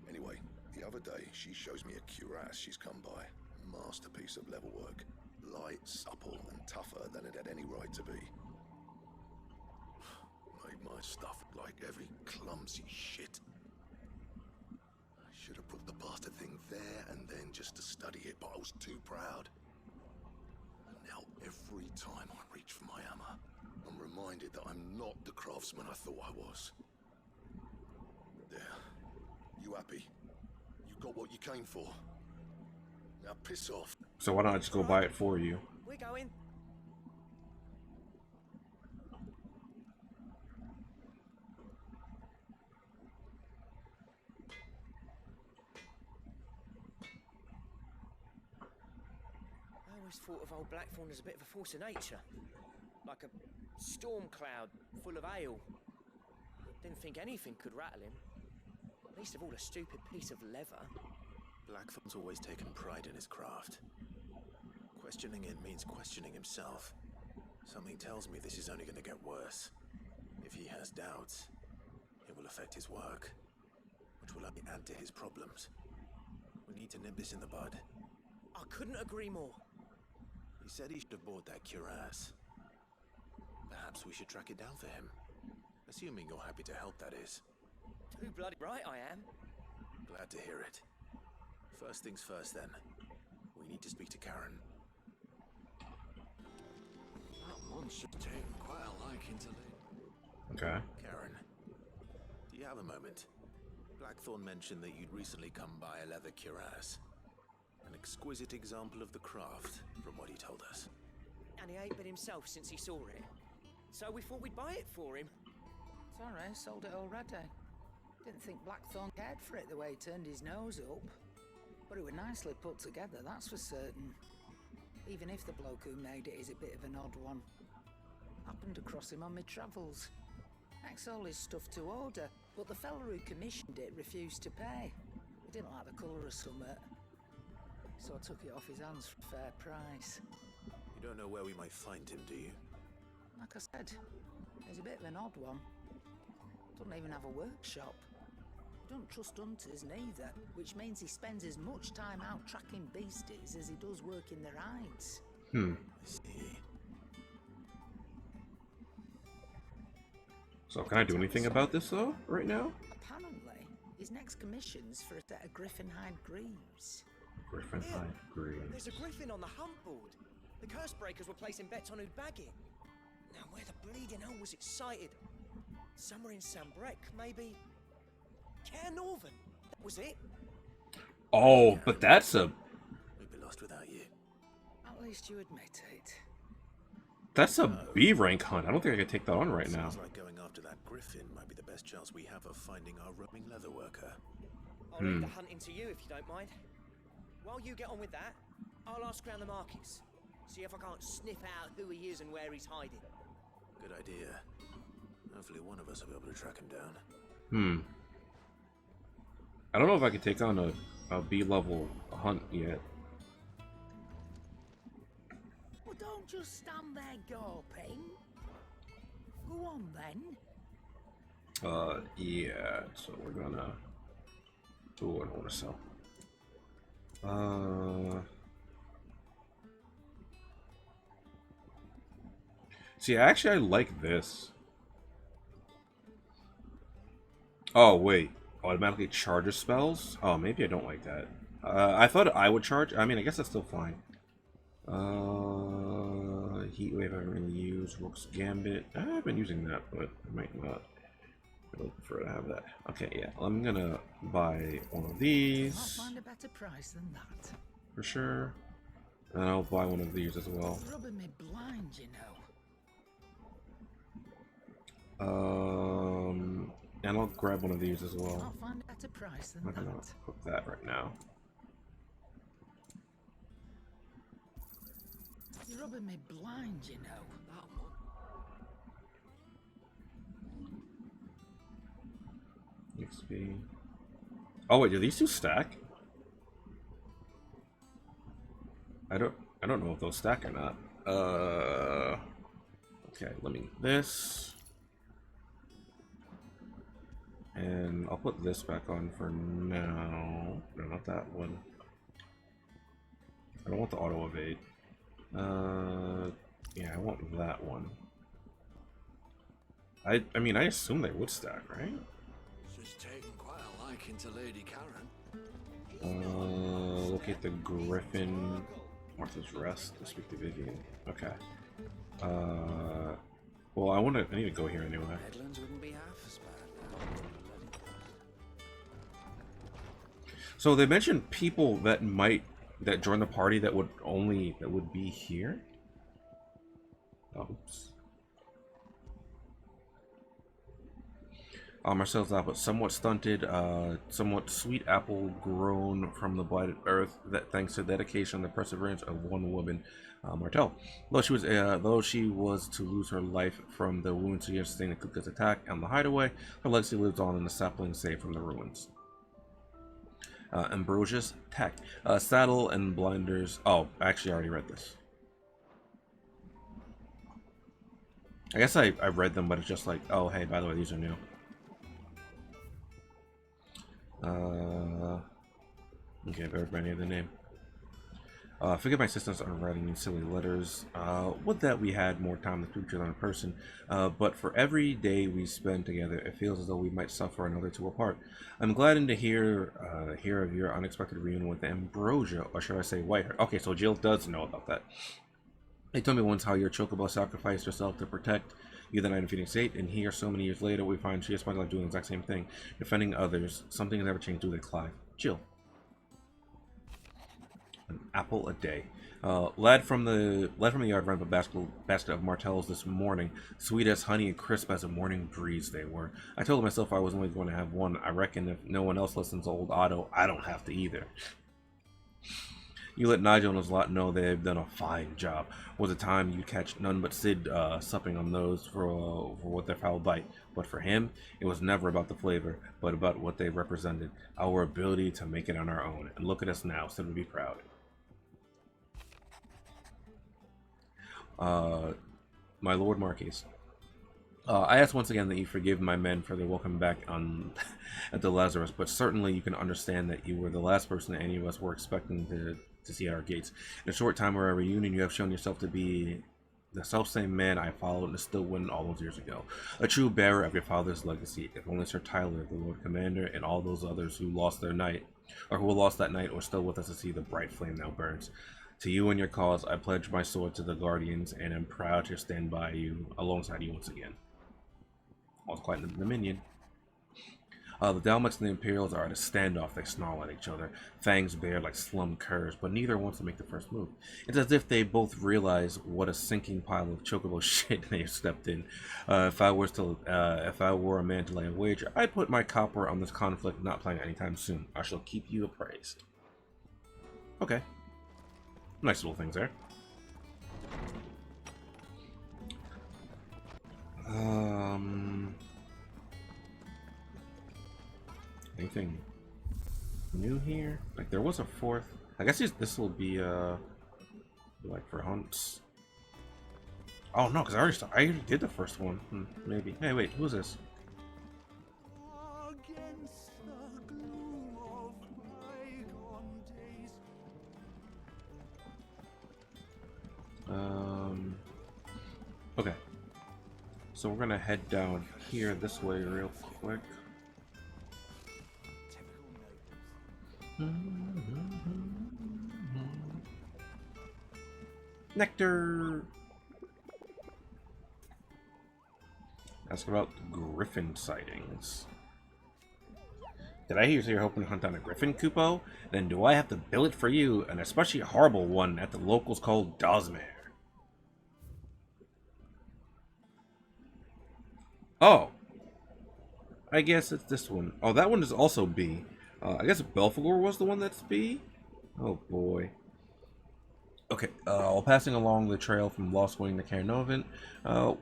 Anyway, the other day, she shows me a cuirass she's come by. Masterpiece of level work. Light, supple, and tougher than it had any right to be. Made my stuff look like every clumsy shit. I should have put the bastard thing there and then just to study it, but I was too proud. And now every time I reach for my hammer, I'm reminded that I'm not the craftsman I thought I was. There. You happy? You got what you came for. Now piss off. So why don't I just go buy it for you? We're going. always thought of old Blackthorn as a bit of a force of nature. Like a storm cloud full of ale. Didn't think anything could rattle him. Least of all a stupid piece of leather. Blackthorn's always taken pride in his craft. Questioning it means questioning himself. Something tells me this is only going to get worse. If he has doubts, it will affect his work, which will only add to his problems. We need to nip this in the bud. I couldn't agree more. He said he should have bought that cuirass. Perhaps we should track it down for him. Assuming you're happy to help, that is. Too bloody right I am. Glad to hear it. First things first, then. We need to speak to Karen. That monster's taken quite a liking to Lee. Okay. Karen, do you have a moment? Blackthorn mentioned that you'd recently come by a leather cuirass. An exquisite example of the craft, from what he told us. And he ain't been himself since he saw it. So we thought we'd buy it for him. Sorry, sold it already. Didn't think Blackthorn cared for it the way he turned his nose up. But it was nicely put together, that's for certain. Even if the bloke who made it is a bit of an odd one. Happened across him on my travels. Makes all his stuff to order, but the fella who commissioned it refused to pay. He didn't like the colour of summit. So I took it off his hands for a fair price. You don't know where we might find him, do you? Like I said, he's a bit of an odd one. Doesn't even have a workshop. Don't trust hunters neither, which means he spends as much time out tracking beasties as he does working their hides. So can I do anything about this though, right now? Apparently, his next commission's for a set of griffin hide greaves. Griffin hide greaves. There's a griffin on the hunt board. The curse breakers were placing bets on who'd bag it. Now where the bleeding hell was it sighted? Somewhere in Sambrec, maybe. Care Northern. That was it. Oh, but that's a... We'd be lost without you. At least you admit it. That's a B rank hunt. I don't think I can take that on right now. Sounds like going after that griffin might be the best chance we have of finding our roaming leather worker. I'll leave the hunting to you if you don't mind. While you get on with that, I'll ask around the markets. See if I can't sniff out who he is and where he's hiding. Good idea. Hopefully one of us will be able to track him down. I don't know if I can take on a B-level hunt yet. Well, don't just stand there gawping. Go on then. Yeah, so we're gonna... Ooh, I don't want to sell. See, actually, I like this. Oh, wait. Automatically charges spells? Oh, maybe I don't like that. I thought I would charge. I mean, I guess that's still fine. Heatwave I haven't really used. Rook's Gambit. I've been using that, but I might not. I would prefer to have that. Okay, yeah. I'm gonna buy one of these. I'll find a better price than that. For sure. And I'll buy one of these as well. It's rubbing me blind, you know. And I'll grab one of these as well. I'll find a better price than I'm not gonna cook that right now. You're rubbing me blind, you know. XP. Oh wait, do these two stack? I don't know if those stack or not. Okay, let me this. And I'll put this back on for now. No, not that one. I don't want the auto evade. Yeah, I want that one. I mean, I assume they would stack, right? She's taken quite a liking to Lady Karen. Locate the Griffin. Martha's Rest. To speak to Vivian. Okay. Well, I need to go here anyway. Headlands wouldn't be half as bad now. So they mentioned people that join the party that would be here. Oops. Marcel's apple, somewhat stunted, somewhat sweet apple grown from the blighted earth, that thanks to the dedication and the perseverance of one woman, Martel. Though she was to lose her life from the wounds she sustained in Kuka's attack and the hideaway, her legacy lives on in the sapling saved from the ruins. Ambrosius Tech, saddle and blinders. Oh, I actually already read this. I guess I read them, but it's just like, oh, hey, by the way, these are new. Okay, better remember the name. Forgive my insistence on writing these silly letters. Would that we had more time to speak to each other in person. But for every day we spend together, it feels as though we might suffer another two apart. I'm glad to hear of your unexpected reunion with Ambrosia, or should I say Whiteheart. Okay, so Jill does know about that. They told me once how your chocobo sacrificed herself to protect you the night in Phoenix 8, and here, so many years later, we find she aspires to doing the exact same thing, defending others. Something has never changed, do they, Clive? Jill. An apple a day. Lad from the yard ran up a basket of Martells this morning, sweet as honey and crisp as a morning breeze they were. I told myself I was only going to have one. I reckon if no one else listens to old Otto, I don't have to either. You let Nigel and his lot know they've done a fine job. Was a time you catch none but Sid supping on those for what their foul bite. But for him, it was never about the flavor, but about what they represented. Our ability to make it on our own. And look at us now, Sid would be proud. My Lord Marquis. I ask once again that you forgive my men for their welcome back at the Lazarus, but certainly you can understand that you were the last person that any of us were expecting to see at our gates. In a short time of our reunion, you have shown yourself to be the self-same man I followed and still win all those years ago. A true bearer of your father's legacy, if only Sir Tyler, the Lord Commander, and all those others who lost that night, or still with us to see the bright flame now burns. To you and your cause, I pledge my sword to the Guardians, and am proud to stand by you, alongside you once again. All's quiet in the Dominion. The Dalmats and the Imperials are at a standoff. They snarl at each other, fangs bared like slum curs, but neither wants to make the first move. It's as if they both realize what a sinking pile of chocobo shit they have stepped in. If I were a man to lay a wager, I'd put my copper on this conflict not playing anytime soon. I shall keep you appraised. Okay. Nice little things there. Anything new here? Like there was a fourth. I guess this will be like for hunts. Oh no, because I already did the first one. Maybe. Hey, wait, who's this? Okay. So we're gonna head down here this way real quick. Nectar. Ask about griffin sightings. Did I hear you're hoping to hunt down a griffin, Kupo? Then do I have to bill it for you, an especially horrible one at the locals called Dosmere? Oh. I guess it's this one. Oh, that one is also B. I guess Belphegor was the one that's B? Oh boy. Okay, while passing along the trail from Lost Wing to Cairnovent,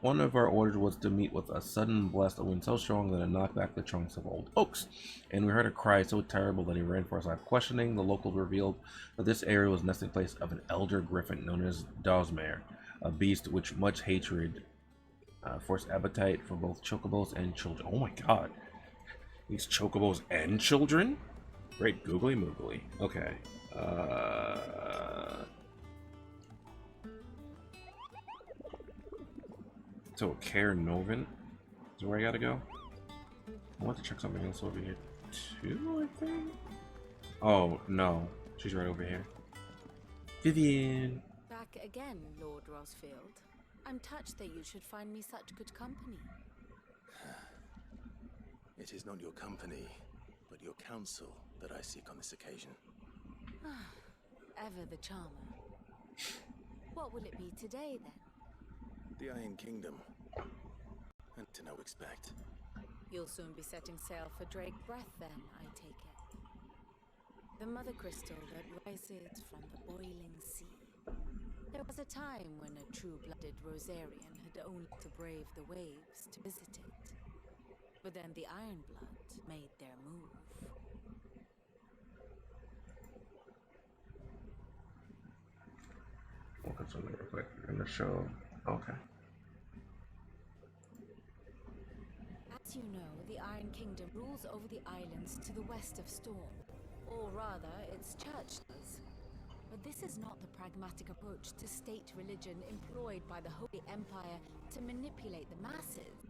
one of our orders was to meet with a sudden blast of wind so strong that it knocked back the trunks of old oaks. And we heard a cry so terrible that he ran for his life. Questioning, the locals revealed that this area was nesting place of an elder griffin known as Dosmere, a beast which much hatred for its appetite for both chocobos and children. Oh my god. These chocobos and children? Great googly moogly. Okay. So Cairnovent is where I gotta go. I want to check something else over here too, I think. Oh no, she's right over here. Vivian. Back again, Lord Rosfield. I'm touched that you should find me such good company. It is not your company, but your counsel that I seek on this occasion. Ever the charmer. What will it be today, then? The Iron Kingdom. And to no expect. You'll soon be setting sail for Drake Breath then, I take it. The mother crystal that rises from the boiling sea. There was a time when a true-blooded Rosarian had only to brave the waves to visit it. But then the Ironblood made their move. Look at something real quick in the show. Okay. As you know, the Iron Kingdom rules over the islands to the west of Storm. Or rather, its church does. But this is not the pragmatic approach to state religion employed by the Holy Empire to manipulate the masses.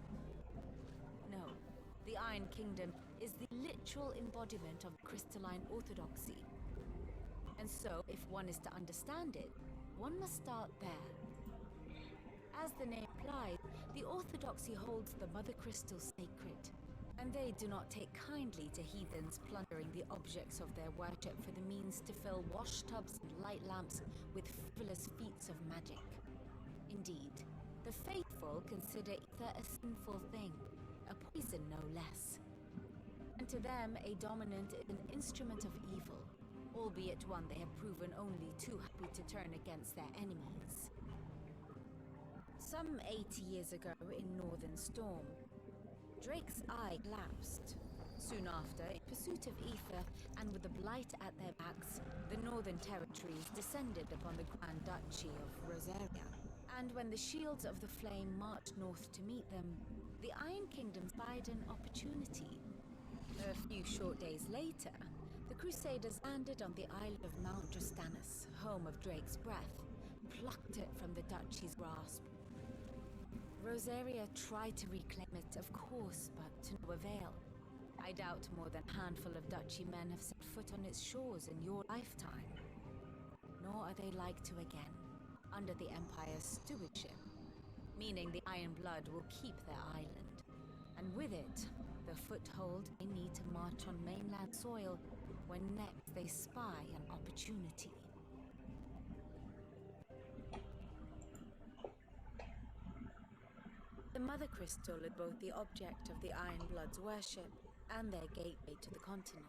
No, the Iron Kingdom is the literal embodiment of crystalline orthodoxy. And so, if one is to understand it, one must start there. As the name implies, the orthodoxy holds the Mother Crystal sacred, and they do not take kindly to heathens plundering the objects of their worship for the means to fill washtubs and light lamps with frivolous feats of magic. Indeed, the faithful consider ether a sinful thing, a poison no less. And to them, a dominant is an instrument of evil, albeit one they have proven only too happy to turn against their enemies. Some 80 years ago in Northern Storm, Drake's eye collapsed. Soon after, in pursuit of ether and with the blight at their backs, the Northern Territories descended upon the Grand Duchy of Rosaria. And when the Shields of the Flame marched north to meet them, the Iron Kingdom spied an opportunity. A few short days later, the Crusaders landed on the island of Mount Drastanus, home of Drake's Breath, plucked it from the Duchy's grasp. Rosaria tried to reclaim it, of course, but to no avail. I doubt more than a handful of Duchy men have set foot on its shores in your lifetime. Nor are they like to again, under the Empire's stewardship, meaning the Iron Blood will keep their island, and with it, the foothold they need to march on mainland soil when next they spy an opportunity. The Mother Crystal is both the object of the Iron Blood's worship and their gateway to the continent,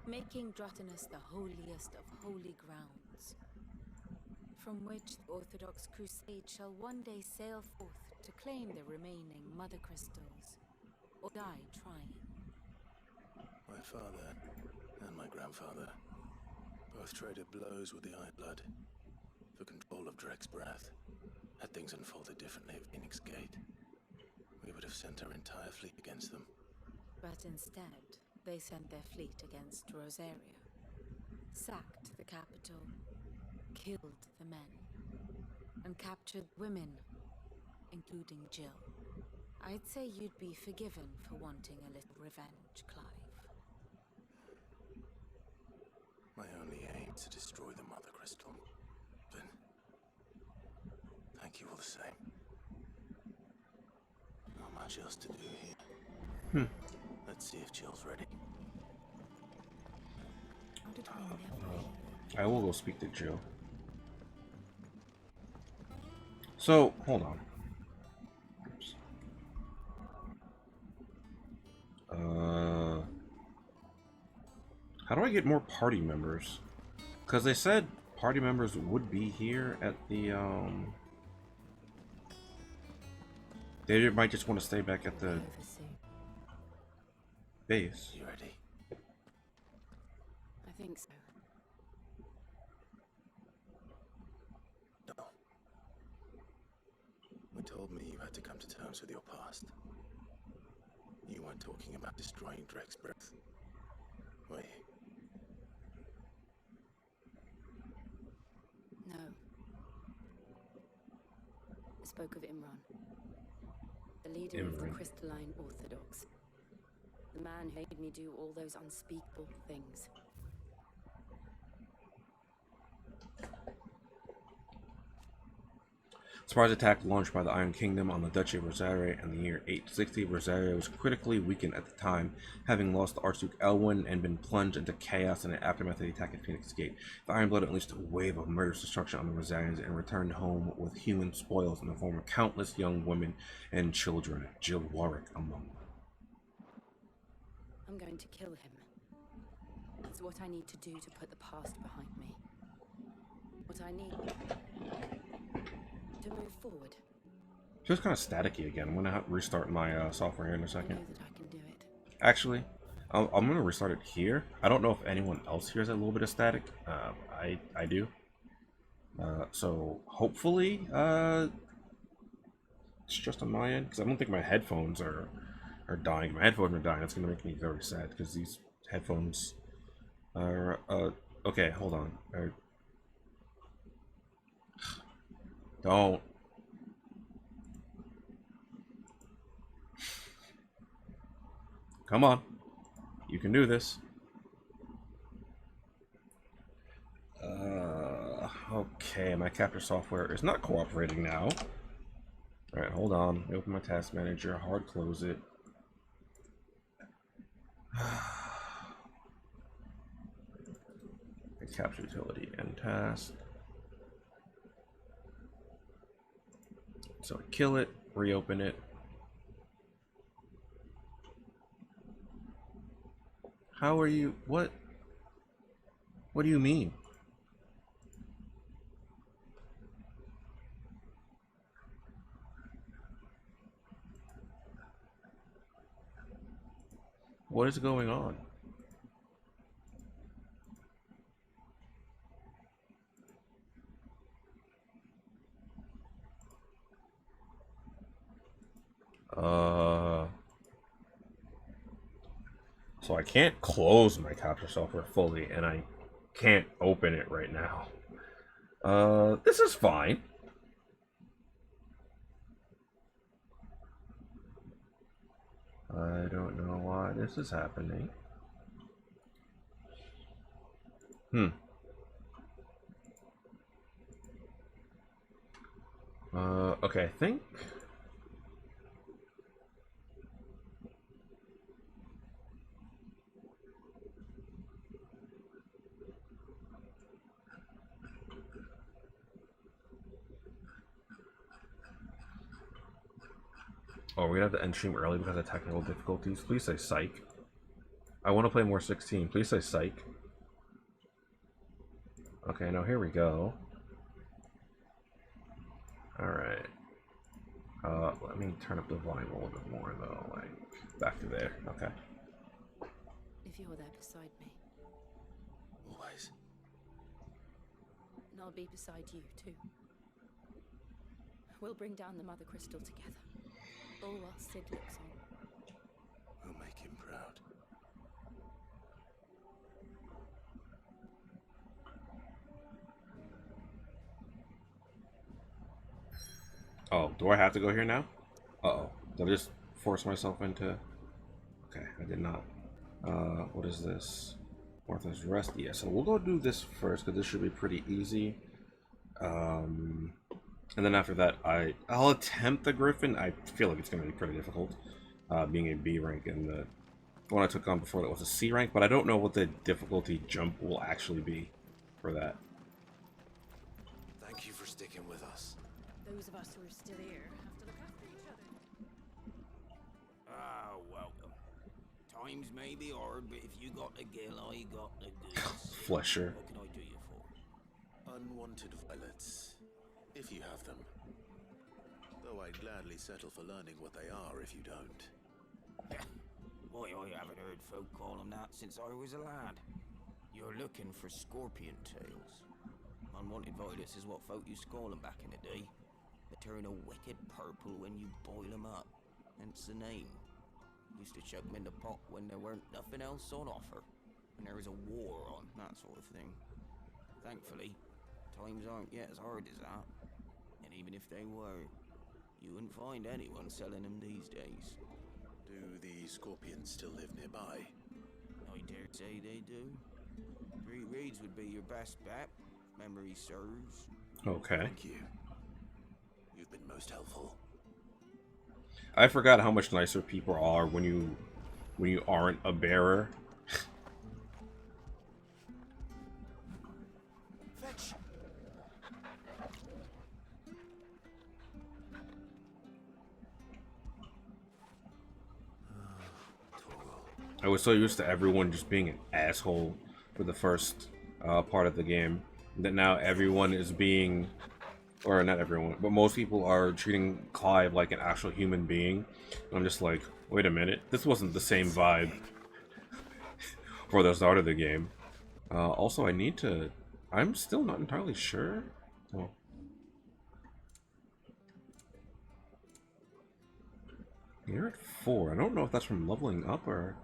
making Dratanus the holiest of holy grounds, from which the Orthodox Crusade shall one day sail forth to claim the remaining Mother Crystals, or die trying. My father and my grandfather both traded blows with the Iron Blood for control of Drake's Breath. Had things unfolded differently at Phoenix Gate, we would have sent our entire fleet against them. But instead, they sent their fleet against Rosaria, sacked the capital, killed the men, and captured women, including Jill. I'd say you'd be forgiven for wanting a little revenge, Clive. My only aim is to destroy the Mother Crystal. But thank you all the same. Not much else to do here. Let's see if Jill's ready. How did we never... I will go speak to Jill. So, hold on. Oops. How do I get more party members? Because they said party members would be here at the, They might just want to stay back at the base. You ready? I think so. No. You told me you had to come to terms with your past. You weren't talking about destroying Drake's Breath, were you? No. I spoke of Imran, the leader of the Crystalline Orthodox. The man who made me do all those unspeakable things. Surprise attack launched by the Iron Kingdom on the Duchy of Rosaria in the year 860. Rosaria was critically weakened at the time, having lost the Archduke Elwyn and been plunged into chaos in the aftermath of the attack at Phoenix Gate. The Iron Blood unleashed a wave of murderous destruction on the Rosarians and returned home with human spoils in the form of countless young women and children, Jill Warwick among them. I'm going to kill him. It's what I need to do to put the past behind me. What I need to move forward. Just kind of staticky again. I'm gonna have to restart my software here in a second. I know that I can do it. Actually, I'm gonna restart it here. I don't know if anyone else hears a little bit of static. I do. So hopefully, it's just on my end because I don't think my headphones are dying. If my headphones are dying, it's gonna make me very sad because these headphones are. Okay, hold on. Don't. Come on. You can do this. Okay, my capture software is not cooperating now. Alright, hold on. Let me open my task manager, hard close it. The capture utility end task. So I kill it, reopen it. How are you? What? What do you mean? What is going on? So I can't close my capture software fully, and I can't open it right now. This is fine. I don't know why this is happening. Okay, I think... Oh, we're gonna have to end stream early because of technical difficulties. Please say psych. I want to play more 16. Please say psych. Okay, now here we go. Alright. Let me turn up the volume a little bit more though, like back to there. Okay. If you're there beside me. Always. And I'll be beside you too. We'll bring down the Mother Crystal together. All while Sid looks on. We'll make him proud. Oh, do I have to go here now? Uh-oh. Did I just force myself into... Okay, I did not. What is this? Martha's Rest? Yeah, so we'll go do this first, because this should be pretty easy. And then after that, I'll attempt the Griffin. I feel like it's going to be pretty difficult, being a B rank, and the one I took on before that was a C rank, but I don't know what the difficulty jump will actually be for that. Thank you for sticking with us. Those of us who are still here have to look after each other. Ah, welcome. Times may be hard, but if you got the gill, I got the goods. Flesher. What can I do you for? Unwanted violets, if you have them. Though I'd gladly settle for learning what they are if you don't. Why, I haven't heard folk call them that since I was a lad. You're looking for scorpion tails. Unwanted violets is what folk used to call them back in the day. They turn a wicked purple when you boil them up, hence the name. Used to chuck them in the pot when there weren't nothing else on offer, when there was a war on, that sort of thing. Thankfully, times aren't yet as hard as that, and even if they were, you wouldn't find anyone selling them these days. Do the scorpions still live nearby? I dare say they do. 3 Reeds would be your best bet, if memory serves. Okay. Thank you. You've been most helpful. I forgot how much nicer people are when you aren't a bearer. Fetch. I was so used to everyone just being an asshole for the first part of the game that now everyone is being, or not everyone, but most people are treating Clive like an actual human being. I'm just like, wait a minute, this wasn't the same vibe for the start of the game. Also, I need to, I'm still not entirely sure. Oh. You're at 4. I don't know if that's from leveling up or...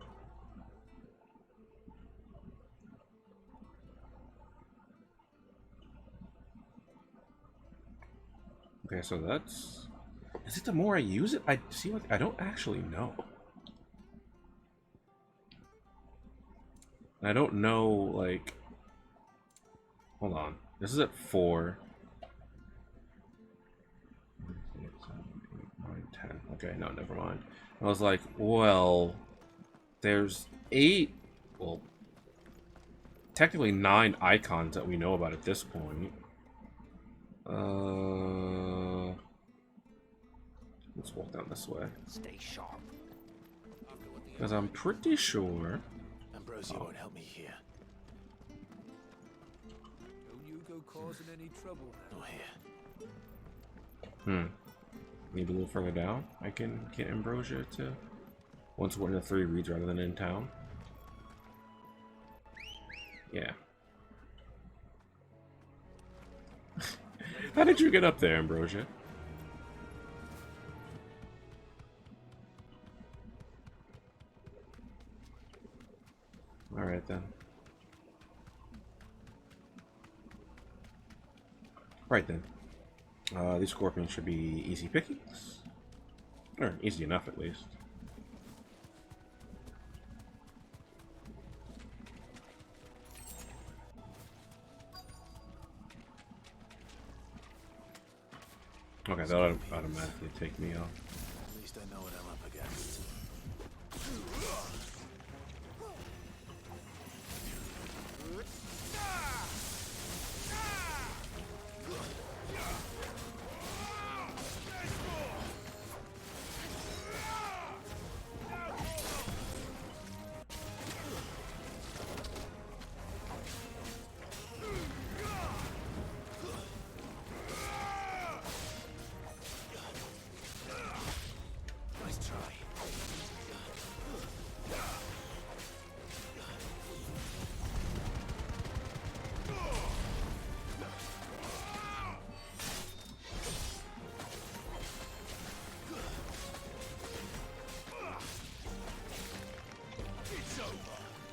Okay, so that's... Is it the more I use it? I see what I don't actually know. I don't know, like... Hold on. This is at 4. 9, 10. Okay, no, never mind. I was like, well... There's 8... Well... Technically 9 icons that we know about at this point. Let's walk down this way. Stay sharp. Because I'm pretty sure... Ambrosia won't help me here. Don't you go causing any trouble now. Not here. Maybe a little further down. I can get Ambrosia to... Once we're in the 3 reads rather than in town. Yeah. How did you get up there, Ambrosia? Alright then. Right then. These scorpions should be easy pickings. Or easy enough at least. Okay, that'll automatically take me off. At least I know what I'm up against.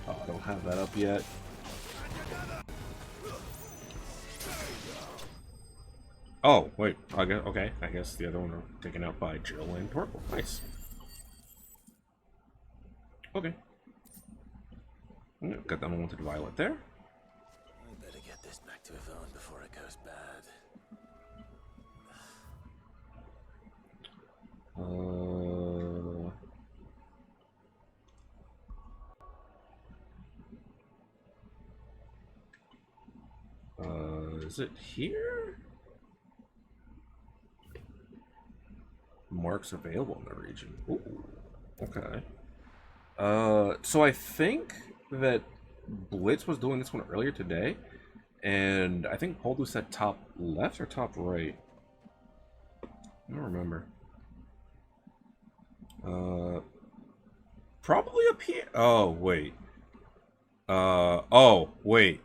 Oh, I don't have that up yet. Oh, wait. Okay, I guess the other one are taken out by Jill and Torkel. Nice. Okay. Got that unwanted violet there. I better get this back to Yvonne before it goes bad. Is it here? Marks available in the region. Ooh, okay. So I think that Blitz was doing this one earlier today, and I think Poldu said top left or top right. I don't remember. Probably up here. Oh, wait. Oh, wait.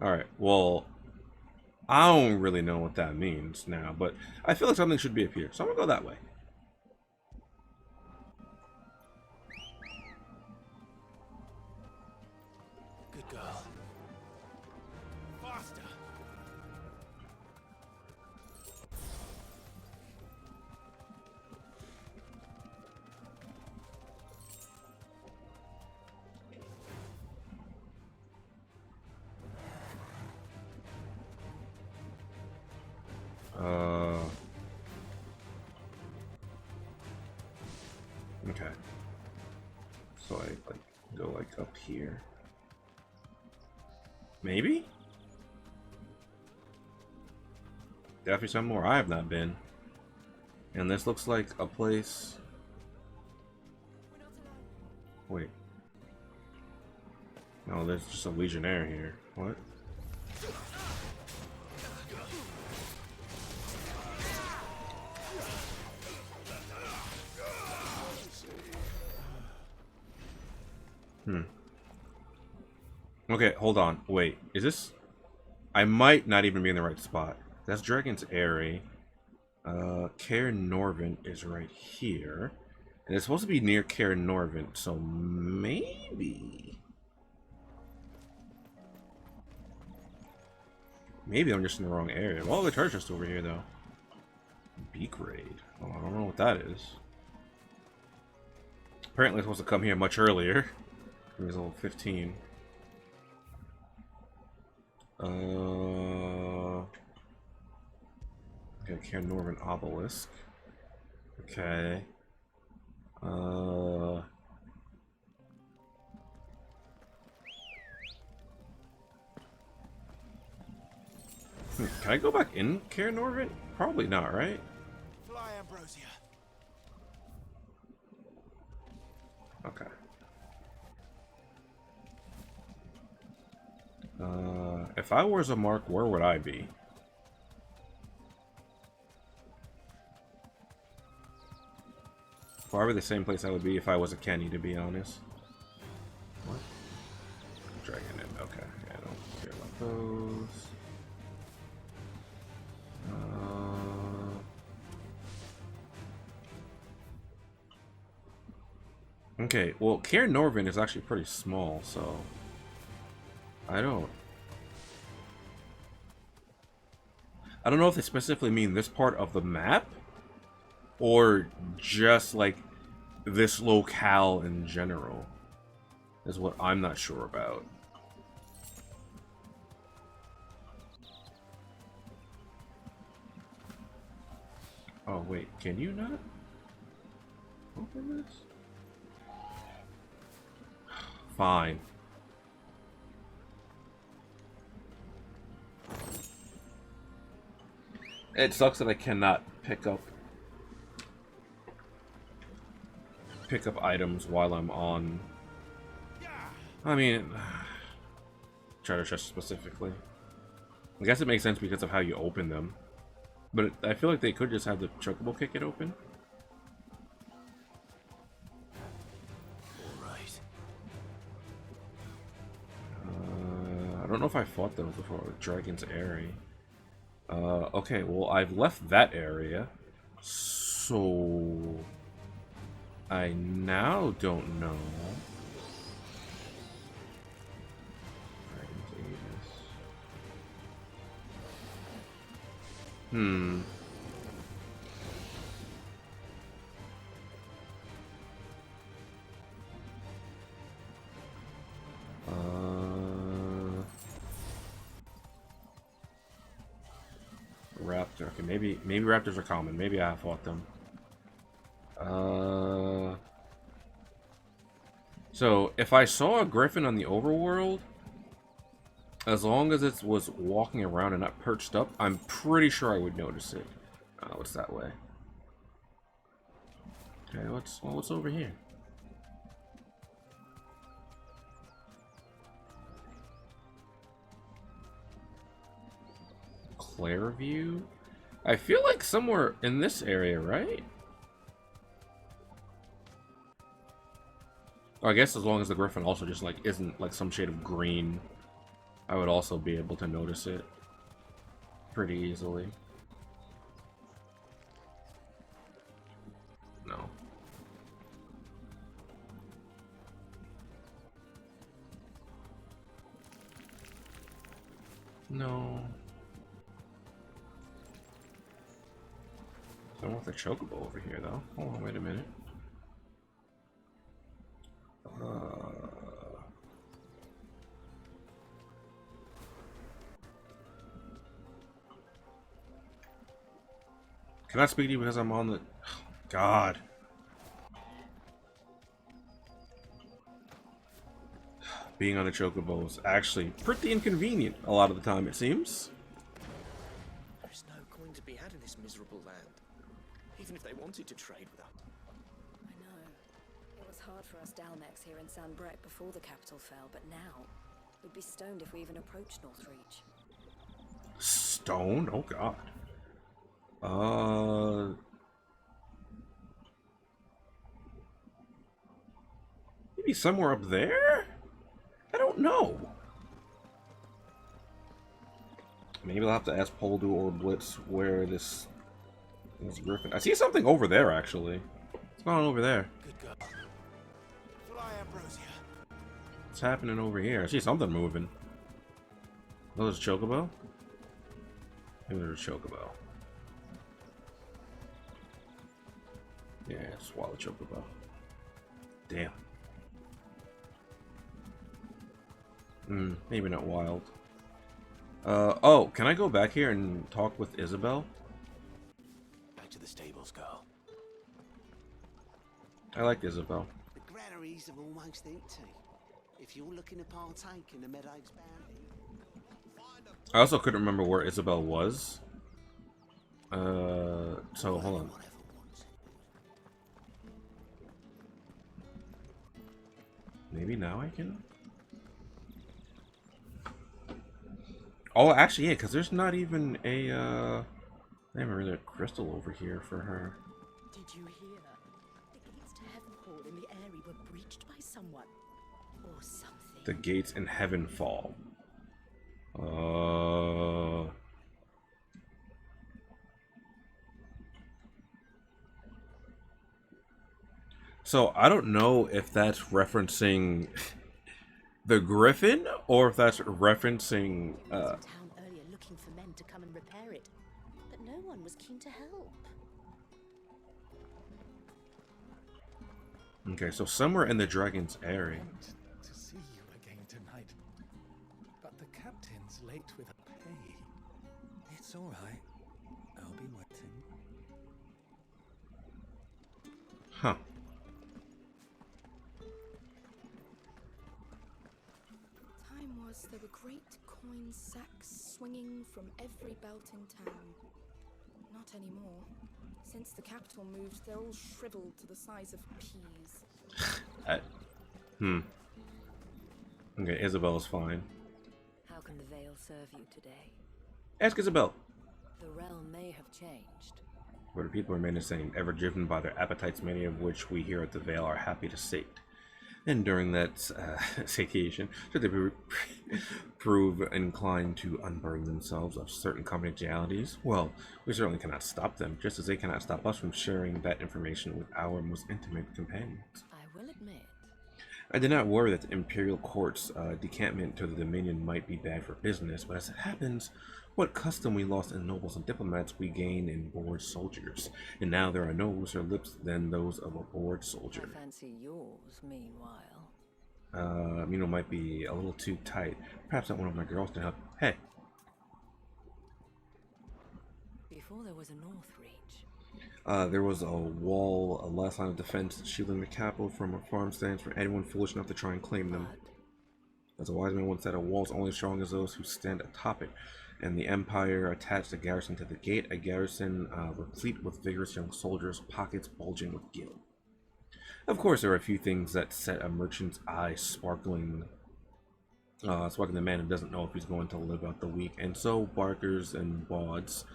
Alright, well, I don't really know what that means now, but I feel like something should be up here, so I'm gonna go that way. Good girl. Faster. Okay. So I like go like up here. Maybe? Definitely somewhere I have not been. And this looks like a place... Wait. No, there's just a legionnaire here. What? Okay, hold on. Wait, is this... I might not even be in the right spot. That's Dragon's Airy. Caer Norvent is right here. And it's supposed to be near Caer Norvent, so maybe... Maybe I'm just in the wrong area. Well, the treasure's just over here, though. Beak Raid. Oh, I don't know what that is. Apparently I'm supposed to come here much earlier. It was level 15. Okay, Caer Norvent Obelisk. Okay. Can I go back in Caer Norvent? Probably not, right? Fly, Ambrosia. Okay. If I was a mark, where would I be? Probably the same place I would be if I was a Kenny, to be honest. What? Dragon in. Okay. Yeah, I don't care about those. Okay, well, Caer Norvent is actually pretty small, so... I don't know if they specifically mean this part of the map, or just, like, this locale in general, is what I'm not sure about. Oh, wait, can you not open this? Fine. It sucks that I cannot pick up items while I'm on. I mean, treasure chest specifically. I guess it makes sense because of how you open them, but I feel like they could just have the chocobo kick it open. I don't know if I fought those before with Dragon's Airy. Okay, well, I've left that area, so I now don't know. Dragon's Raptor. Okay, maybe raptors are common. Maybe I have fought them. So if I saw a griffin on the overworld, as long as it was walking around and not perched up, I'm pretty sure I would notice it. Oh, it's that way. Okay, what's over here? Clairview? I feel like somewhere in this area, right? I guess as long as the griffin also just like isn't like some shade of green, I would also be able to notice it pretty easily. No. No. I don't want the chocobo over here though. Hold on, wait a minute. Can I speak to you because I'm on the... Oh, God. Being on a chocobo is actually pretty inconvenient a lot of the time, it seems. There is no coin to be had in this miserable land. even if they wanted to trade with us. I know. It was hard for us Dalmex here in Sanbreque before the capital fell, but now we'd be stoned if we even approached Northreach. Stoned? Oh god. Maybe somewhere up there? I don't know. Maybe I'll have to ask Poldu or Blitz where this griffin. I see something over there, actually. What's going on over there? Good girl. Fly, Ambrosia. What's happening over here? I see something moving. Oh, there's a chocobo? Maybe there's a chocobo. Yeah, swallow chocobo. Damn. Maybe not wild. Oh, can I go back here and talk with Isabel? Back to the stables, girl. I like Isabel. The granaries are almost empty. If you're looking to partake in the Meadows bounty... I also couldn't remember where Isabel was. So hold on. Maybe now I can? Oh, actually, yeah, because there's not even a, I haven't really a crystal over here for her. Did you hear? The gates to Heavenfall in the area were breached by someone. Or something. The gates in Heavenfall. So, I don't know if that's referencing the Griffin, or if that's referencing, town earlier looking for men to come and repair it, but no one was keen to help. Okay, so somewhere in the Dragon's area. To see you again tonight, but the captain's late with a pay. It's all right. I'll be waiting. Huh. There were great coin sacks swinging from every belt in town. Not anymore. Since the capital moved, they're all shriveled to the size of peas. Okay, Isabel's fine. How can the Veil serve you today? Ask Isabel. The realm may have changed. Where the people remain the same, ever driven by their appetites, many of which we here at the Veil are happy to sate. And during that satiation, should they prove inclined to unburden themselves of certain confidentialities, well, we certainly cannot stop them, just as they cannot stop us from sharing that information with our most intimate companions. I will admit. I did not worry that the Imperial Court's decampment to the Dominion might be bad for business, but as it happens, what custom we lost in nobles and diplomats we gained in bored soldiers, and now there are no looser lips than those of a bored soldier. I fancy yours, meanwhile. Might be a little too tight. Perhaps that one of my girls can help. Hey. Before there was a Northreach. There was a wall, a last line of defense, shielding the capital from farm stands for anyone foolish enough to try and claim them. As a wise man once said, a wall's only as strong as those who stand atop it. And the Empire attached a garrison to the gate, a garrison replete with vigorous young soldiers, pockets bulging with gil. Of course, there are a few things that set a merchant's eye sparkling the man who doesn't know if he's going to live out the week. And so, barkers and bawds,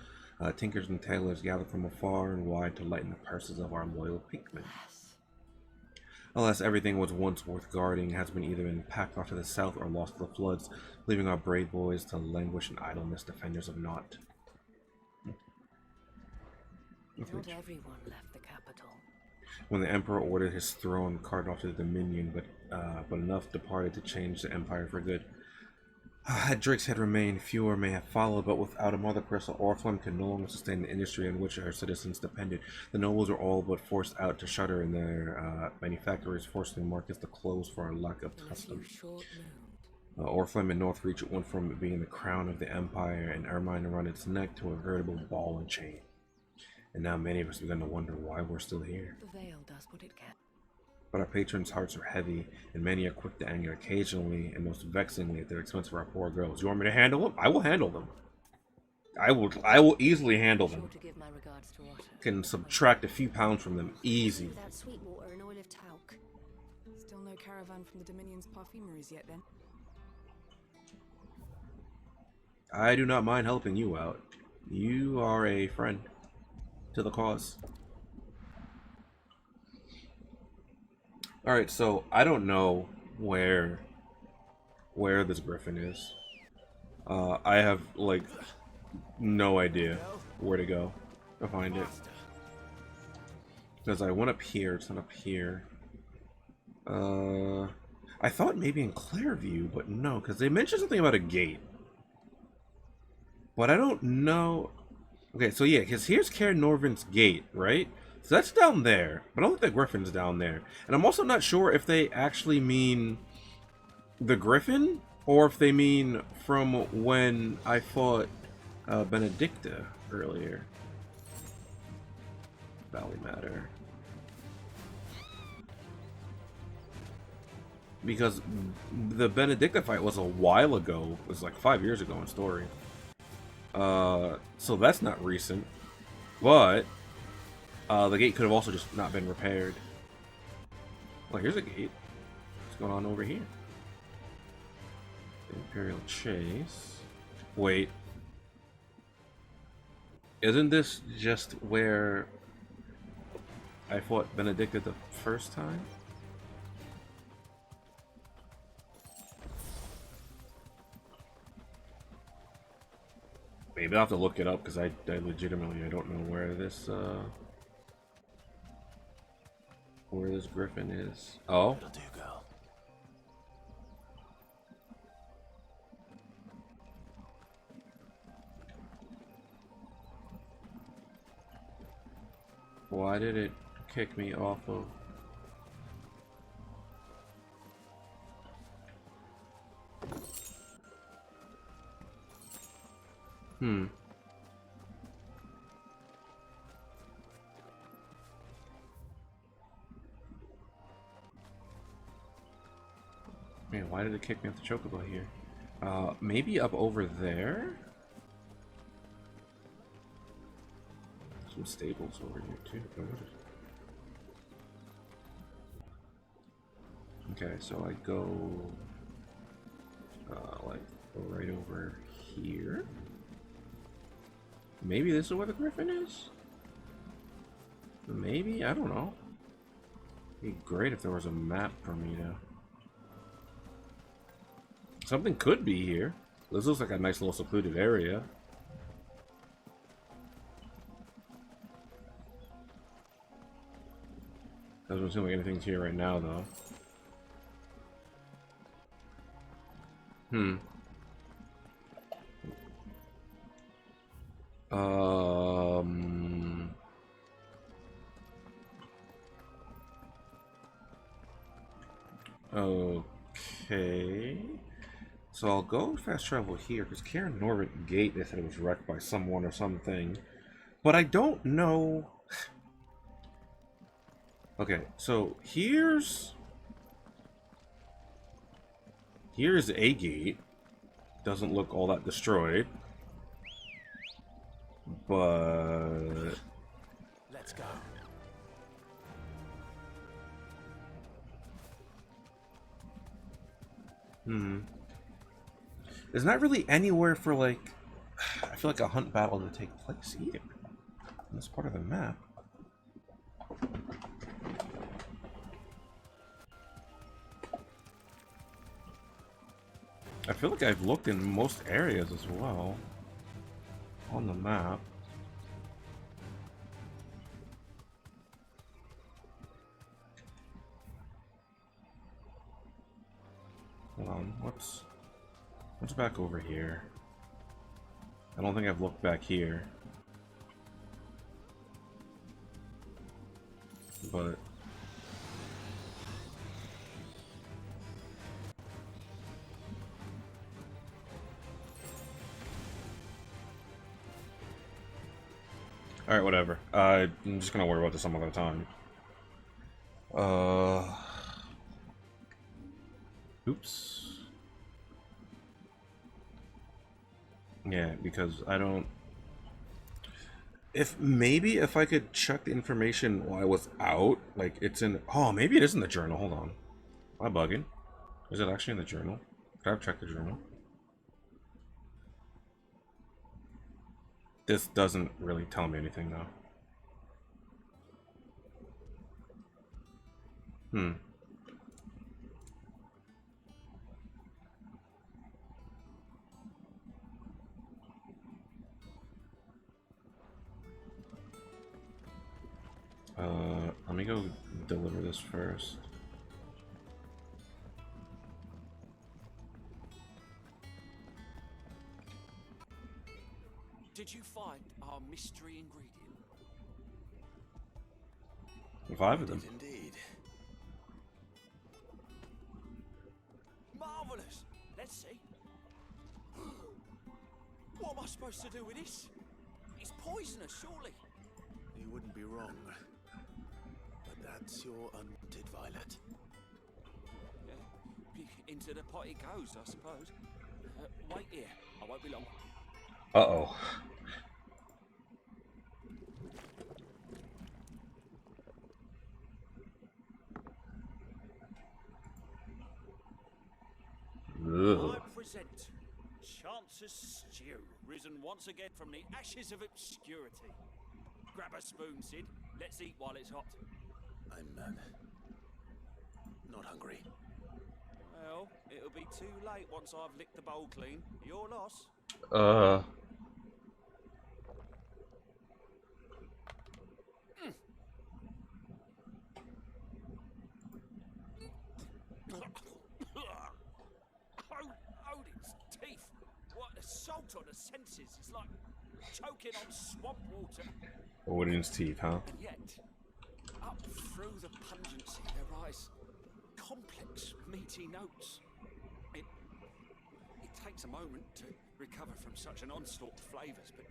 tinkers and tailors gather from afar and wide to lighten the purses of our loyal pinkmen. Alas, everything was once worth guarding has been either been packed off to the south or lost to the floods, leaving our brave boys to languish in idleness, defenders of naught. Not everyone left the capital. When the Emperor ordered his throne carted off to the Dominion, but enough departed to change the Empire for good. Had Drake's had remained, fewer may have followed, but without a mother crystal, Orphan could no longer sustain the industry on which her citizens depended. The nobles were all but forced out to shutter, and their manufacturers forcing markets to close for a lack of custom. Orphan and Northreach went from being the crown of the Empire and ermine around its neck to a veritable ball and chain. And now many of us begin to wonder why we're still here. The Veil does what it can. But our patrons' hearts are heavy, and many are quick to anger occasionally, and most vexingly at the expense of our poor girls. You want me to handle them? I will handle them. I will easily handle them. Sure to give my regards to Otter. Can subtract a few pounds from them easy. Without sweet water and oil of talc. Still no caravan from the Dominion's perfumeries yet, then? I do not mind helping you out. You are a friend to the cause. Alright, so I don't know where this griffin is. I have, like, no idea where to go to find it. Because I went up here, it's not up here. I thought maybe in Clairview, but no, because they mentioned something about a gate. But I don't know. Okay, so yeah, because here's Caer Norvin's gate, right? So that's down there, but I don't think the griffin's down there. And I'm also not sure if they actually mean the griffin, or if they mean from when I fought Benedicta earlier. Valley Matter. Because the Benedicta fight was a while ago. It was like 5 years ago in story. So that's not recent. But the gate could have also just not been repaired. Well, here's a gate. What's going on over here? Imperial Chase. Wait. Isn't this just where I fought Benedicta the first time? Maybe I'll have to look it up because I legitimately I don't know where this griffin is. Oh. It'll do, girl. Why did it kick me off of? Man, why did it kick me off the chocobo here? Maybe up over there? Some stables over here too. Okay, so I go like right over here. Maybe this is where the griffin is? Maybe? I don't know. It'd be great if there was a map for me to... Something could be here. This looks like a nice little secluded area. Doesn't seem like anything's here right now, though. Okay. So I'll go fast travel here, because Caer Norvin Gate, they said it was wrecked by someone or something. But I don't know... Okay, so here's a gate. Doesn't look all that destroyed. But... Let's go. There's not really anywhere for, like... I feel like a hunt battle to take place either. In this part of the map. I feel like I've looked in most areas as well. On the map. Hold on, what's back over here? I don't think I've looked back here. But... Alright, whatever. I'm just gonna worry about this some other time. Oops. Yeah, because I don't If I could check the information while I was out, like it's in. Oh, maybe it is in the journal. Hold on. Am I bugging? Is it actually in the journal? Could I have checked the journal? This doesn't really tell me anything though. Hmm. Let me go deliver this first. Did you find our mystery ingredient? 5 of them. Indeed. Marvelous. Let's see. What am I supposed to do with this? It's poisonous, surely. You wouldn't be wrong. But that's your unwanted violet. Yeah. Into the pot it goes, I suppose. Wait here. I won't be long. Uh-oh. I present Chance's stew, risen once again from the ashes of obscurity. Grab a spoon, Sid. Let's eat while it's hot. I'm not hungry. Well, it'll be too late once I've licked the bowl clean. Your loss. Oh, its teeth. What assault on the senses. It's like choking on swamp water. Odin's teeth, huh? And yet, up through the pungency there rise complex, meaty notes. It takes a moment to recover from such an onslaught of flavours, but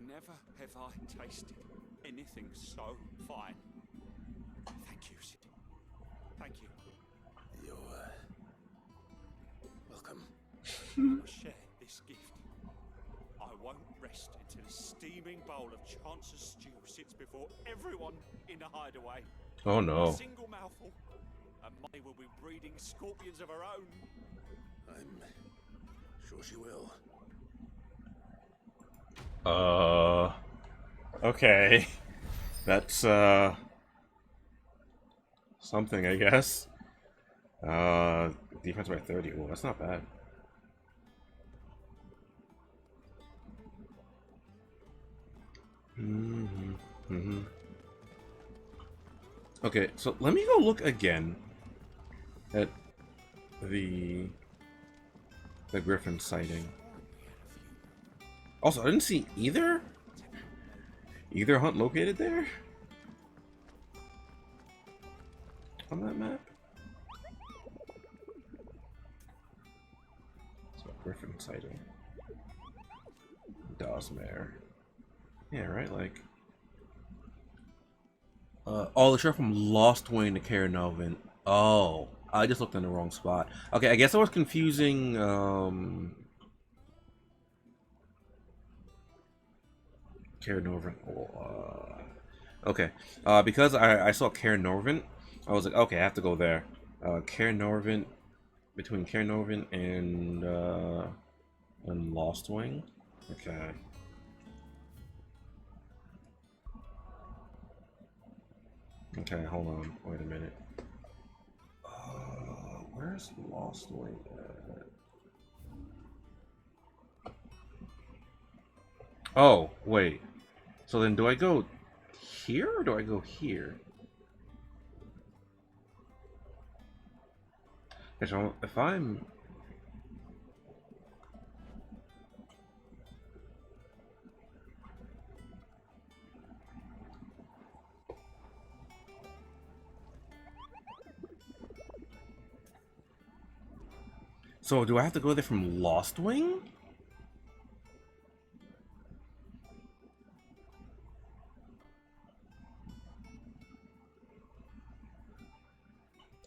never have I tasted anything so fine. Thank you, Sid. Thank you. You're welcome. I share this gift. I won't rest until a steaming bowl of Chance's stew sits before everyone in the hideaway. Oh no. A single mouthful, and Molly will be breeding scorpions of her own. I'm sure she will. Okay. That's something, I guess. Defense by 30. Well, that's not bad. Okay, so let me go look again at the Griffin sighting. Also, I didn't see either hunt located there on that map. So Griffin sighting. Dawsmare. Yeah, right, like oh, the sheriff from Lost Wayne to Cairnovin. Oh, I just looked in the wrong spot. Okay, I guess I was confusing Cairnovin. Okay, because I saw Cairnovin, I was like, okay, I have to go there. Cairnovin, between Cairnovin and Lost Wing. Okay. Okay, hold on. Wait a minute. Where's Lost Wing at? Oh, wait. So then do I go here or do I go here? Okay, so if I'm... So do I have to go there from Lost Wing?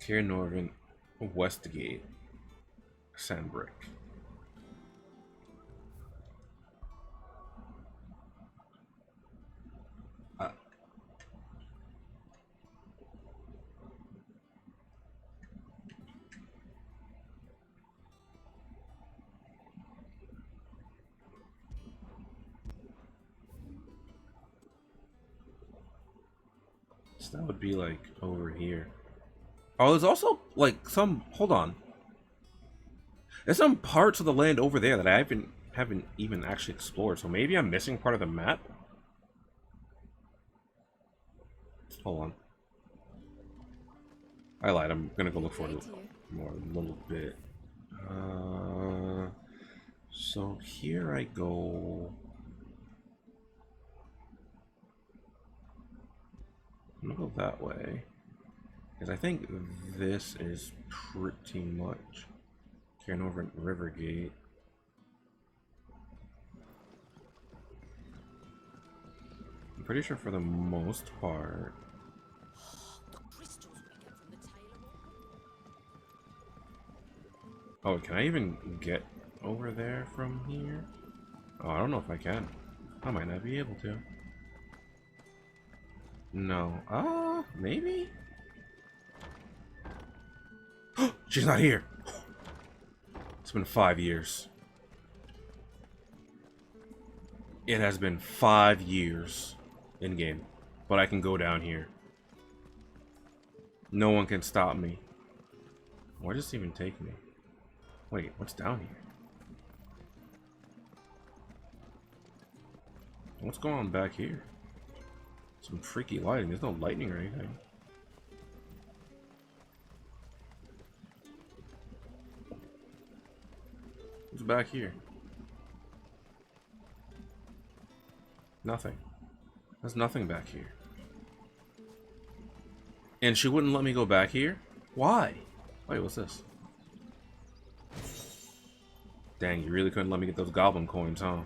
Cairnovin, Westgate, Sandbrick. That would be like over here. Oh, there's also like some. Hold on. There's some parts of the land over there that I haven't even actually explored. So maybe I'm missing part of the map. Hold on. I lied. I'm gonna go look for it more a little bit. So here I go. I'm gonna go that way, because I think this is pretty much carrying over at Rivergate. I'm pretty sure for the most part. Oh, can I even get over there from here? Oh, I don't know if I can. I might not be able to. No. Maybe? She's not here! It's been 5 years. It has been 5 years in-game. But I can go down here. No one can stop me. Where does this even take me? Wait, what's down here? What's going on back here? Some freaky lighting. There's no lightning or anything. What's back here? Nothing. There's nothing back here. And she wouldn't let me go back here? Why? Wait, what's this? Dang, you really couldn't let me get those goblin coins, huh?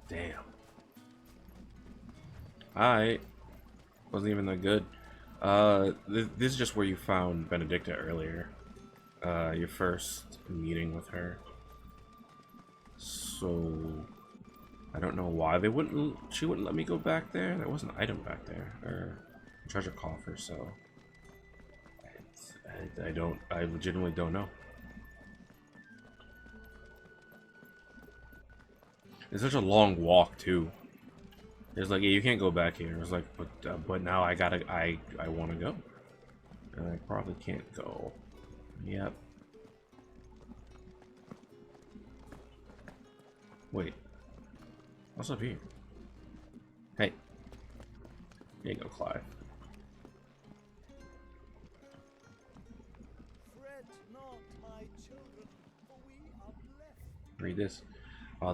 Damn. Alright. Wasn't even that good. This is just where you found Benedicta earlier. Your first meeting with her. So I don't know why she wouldn't let me go back there. There was an item back there. Or a treasure coffer, so I legitimately don't know. It's such a long walk too. It's like, yeah, you can't go back here. It's like, but now I want to go, and I probably can't go. Yep. Wait. What's up here? Hey. There you go, Clive. Fret not, my children, for we are blessed. Read this.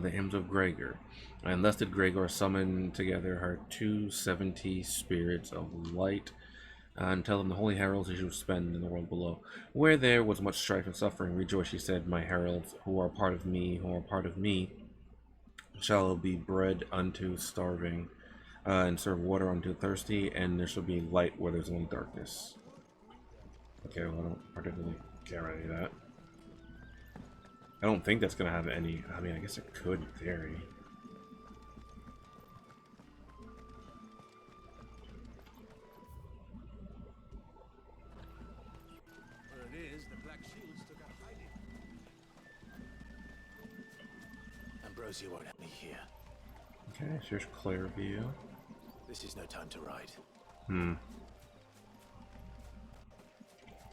The hymns of Gregor. And thus did Gregor summon together her 270 spirits of light, and tell them the holy heralds he should spend in the world below. Where there was much strife and suffering, rejoice, he said, my heralds, who are part of me, shall be bread unto starving, and serve water unto thirsty, and there shall be light where there's only darkness. Okay, well, I don't particularly care about any of that. I don't think that's going to have any... I mean, I guess it could, in theory. Where it is, the Black Shields took a hiding. Ambrosia won't have me here. Okay, so here's clear view. This is no time to ride.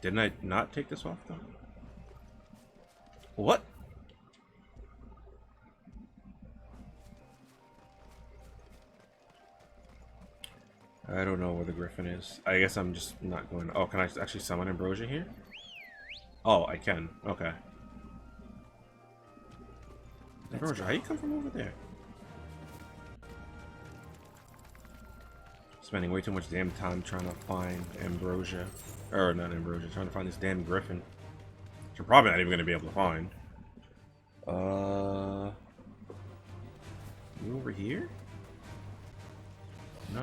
Didn't I not take this off, though? What? I don't know where the griffin is. I guess I'm just not going... Oh, can I actually summon Ambrosia here? Oh, I can. Okay. Ambrosia, how you come from over there? Spending way too much damn time trying to find Ambrosia. Or, not Ambrosia. Trying to find this damn griffin. Which I'm probably not even going to be able to find. You over here? No.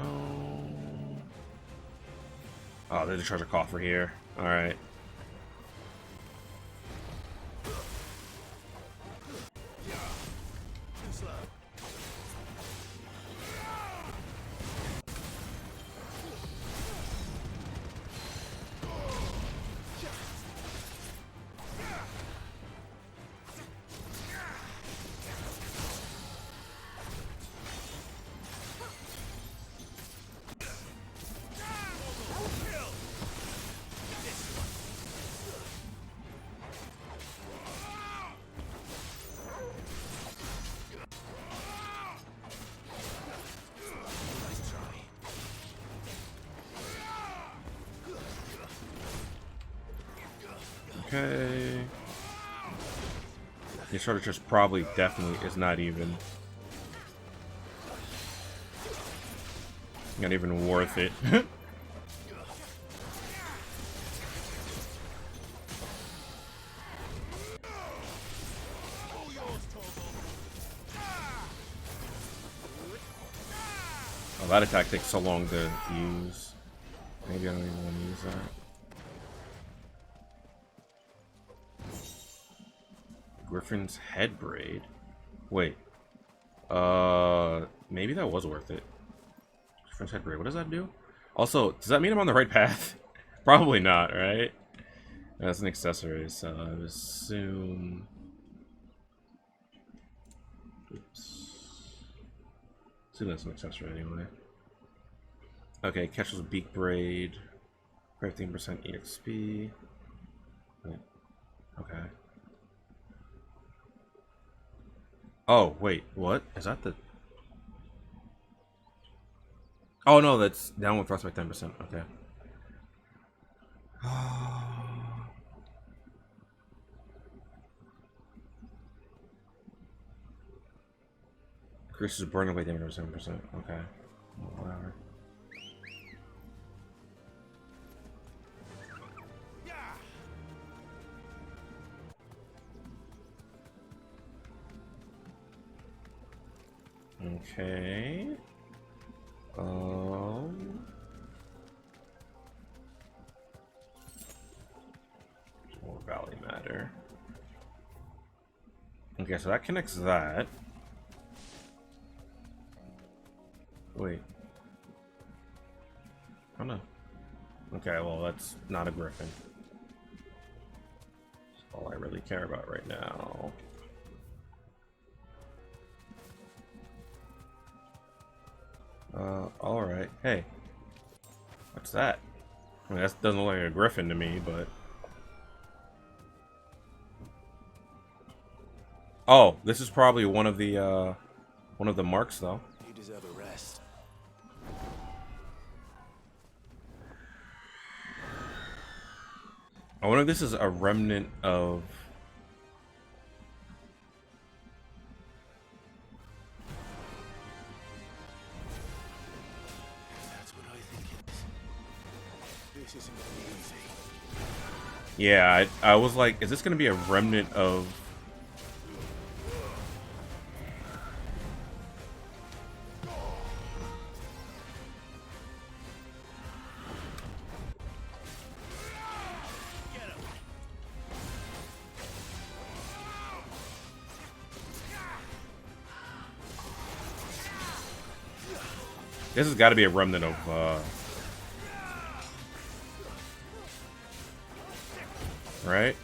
Oh, there's a treasure coffer here. Alright. Okay. Your shortage just probably definitely is not even. Not even worth it. Oh, that attack takes so long to use. Maybe I don't even want to use that. Griffin's head braid. Wait. Maybe that was worth it. Griffin's head braid. What does that do? Also, does that mean I'm on the right path? Probably not, right? That's an accessory, so I would assume. Oops. Assume that's an accessory anyway. Okay, Ketchell's beak braid. 15% EXP. Wait. Okay. Oh, wait, what? Is that the... Oh, no, that's downward thrust by 10%. Okay. Increases burn away damage by 7%. Okay. Whatever. Okay. More Valley Matter. Okay, so that connects that. Wait. Oh no. Okay, well that's not a griffin. That's all I really care about right now. Alright. Hey. What's that? I mean, that doesn't look like a griffin to me, but... Oh, this is probably one of the marks, though. You deserve a rest. I wonder if this is a remnant of... This isn't gonna be easy. Yeah, I was like, is this going to be a remnant of... This has got to be a remnant of, right?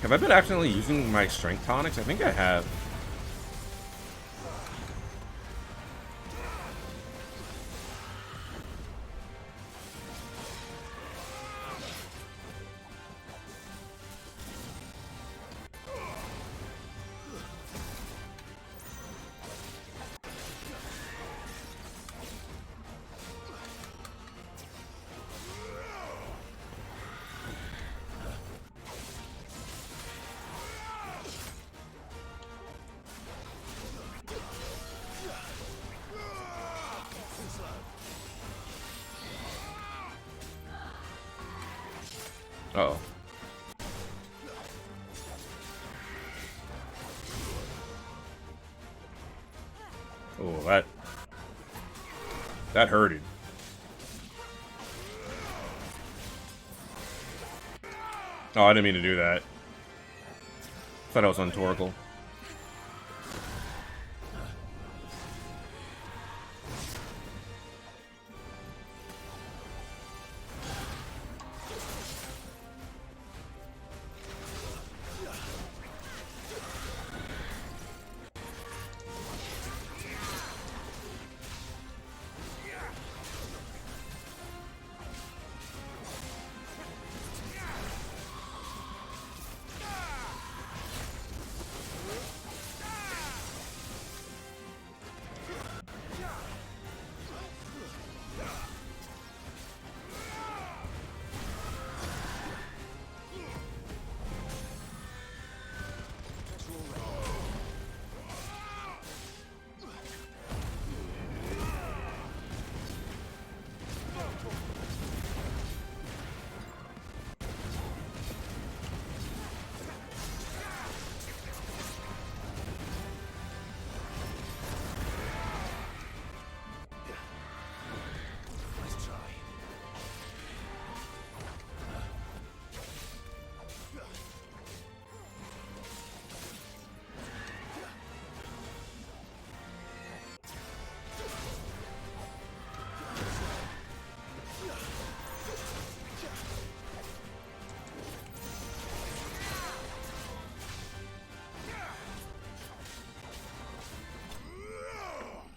Have I been accidentally using my strength tonics? I think I have. Uh-oh. Oh, that hurted. Oh, I didn't mean to do that. Thought I was on Torgal.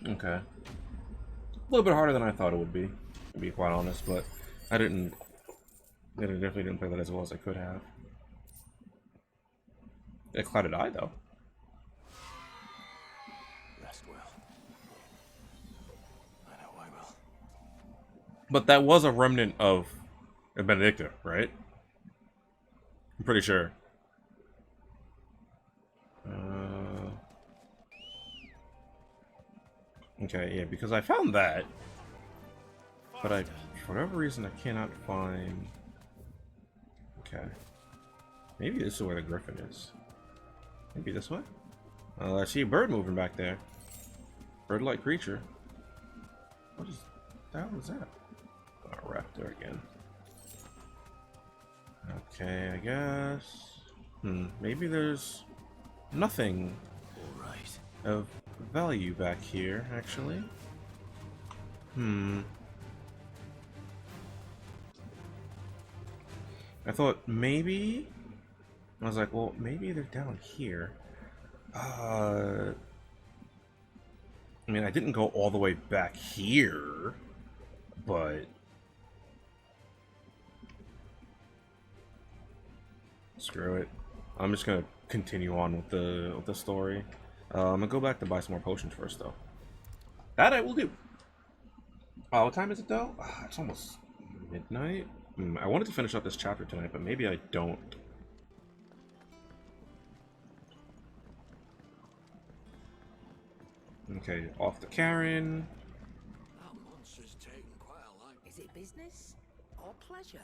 Okay. A little bit harder than I thought it would be, to be quite honest, but I definitely didn't play that as well as I could have. A clouded eye, though. Rest well. I know I will. But that was a remnant of a Benedicta, right? I'm pretty sure. Okay, yeah, because I found that, but for whatever reason, I cannot find. Okay, maybe this is where the griffin is. Maybe this way. Oh, I see a bird moving back there. Bird-like creature. What the hell is that? Oh, raptor again. Okay, I guess. Maybe there's nothing of value back here, actually. I thought maybe... I was like, well, maybe they're down here. I mean, I didn't go all the way back here, but... Screw it. I'm just gonna continue on with the story. I'm gonna go back to buy some more potions first, though. That I will do. What time is it, though? It's almost midnight. I wanted to finish up this chapter tonight, but maybe I don't. Okay, off to Karen. That monster's taking quite a life. Is it business or pleasure?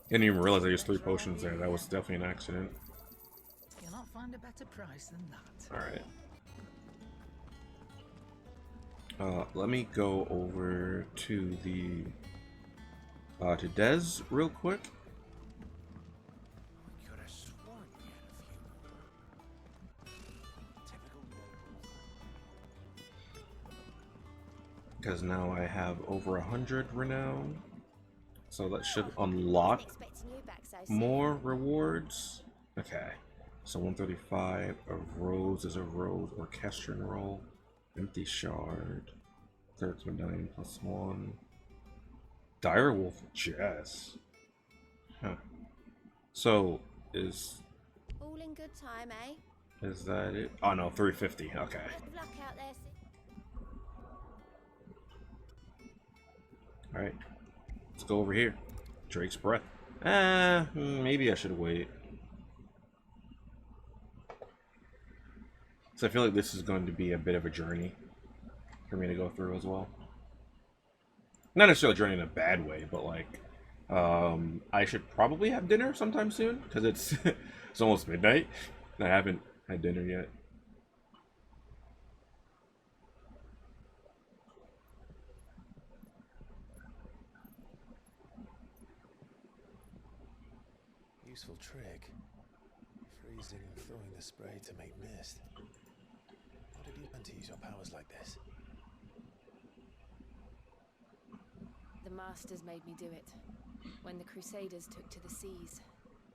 Didn't even realize I used 3 potions there. That was definitely an accident. You'll not find a better price than that. Alright. Let me go over to the to Des real quick. Because now I have over 100 renown, so that should unlock more rewards. Okay, so 135. A rose is a rose. Orchestrion roll. Empty shard. Cleric's medallion +1. Direwolf Jess. Huh. So is all in good time, eh? Is that it? Oh no, 350. Okay. Good luck out there. Alright, let's go over here. Drake's Breath. Maybe I should wait. So I feel like this is going to be a bit of a journey for me to go through as well. Not necessarily a journey in a bad way, but like, I should probably have dinner sometime soon, because it's, it's almost midnight, and I haven't had dinner yet. Useful trick. Freezing and throwing the spray to make mist. How did you learn to use your powers like this? The masters made me do it when the Crusaders took to the seas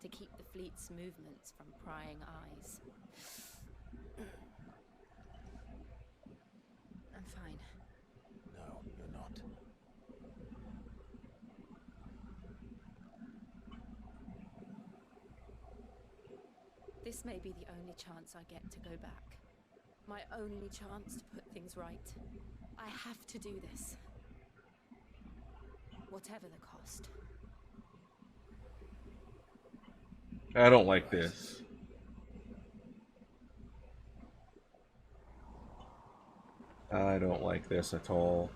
to keep the fleet's movements from prying eyes. I'm fine. No, you're not. This may be the only chance I get to go back. My only chance to put things right. I have to do this. Whatever the cost. I don't like this. I don't like this at all.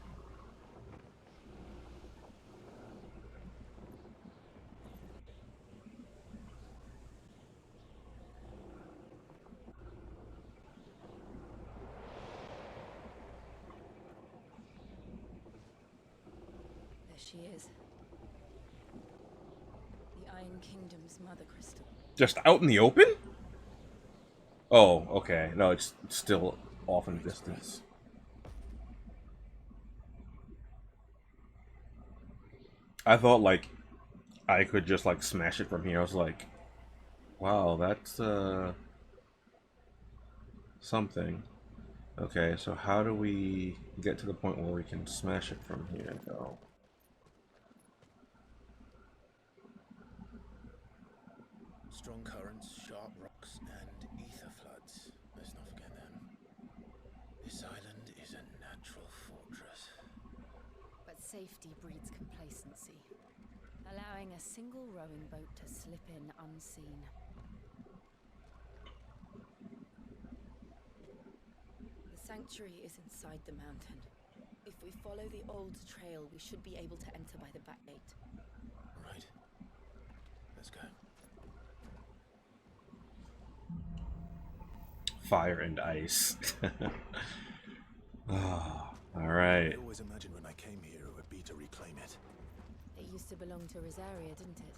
She is. The Iron Kingdom's mother crystal. Just out in the open? Oh, okay. No, it's still off in the distance. I thought, like, I could just like smash it from here. I was like, wow, that's something. Okay, so how do we get to the point where we can smash it from here, though? Strong currents, sharp rocks, and ether floods. Let's not forget them. This island is a natural fortress. But safety breeds complacency, allowing a single rowing boat to slip in unseen. The sanctuary is inside the mountain. If we follow the old trail, we should be able to enter by the back gate. Right. Let's go. Fire and ice. Oh, alright. I always imagined when I came here it would be to reclaim it. It used to belong to Rosaria, didn't it?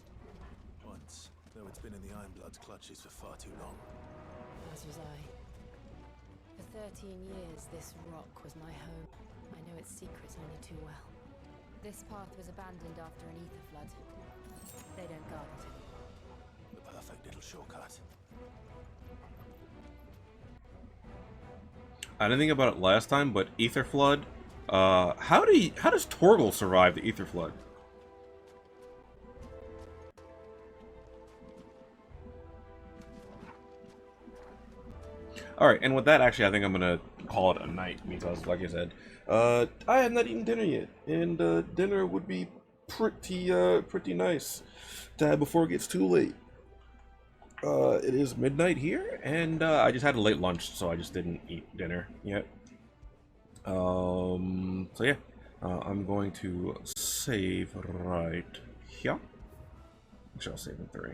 Once, though it's been in the Ironblood's clutches for far too long. As was I. For 13 years, this rock was my home. I know its secrets only too well. This path was abandoned after an ether flood. They don't guard it anymore. The perfect little shortcut. I didn't think about it last time, but ether flood. How does Torgal survive the ether flood? Alright, and with that, actually, I think I'm gonna call it a night, because, like I said, I have not eaten dinner yet, and dinner would be pretty nice to have before it gets too late. It is midnight here, and I just had a late lunch, so I just didn't eat dinner yet. So yeah, I'm going to save right here. Actually, I'll save in 3.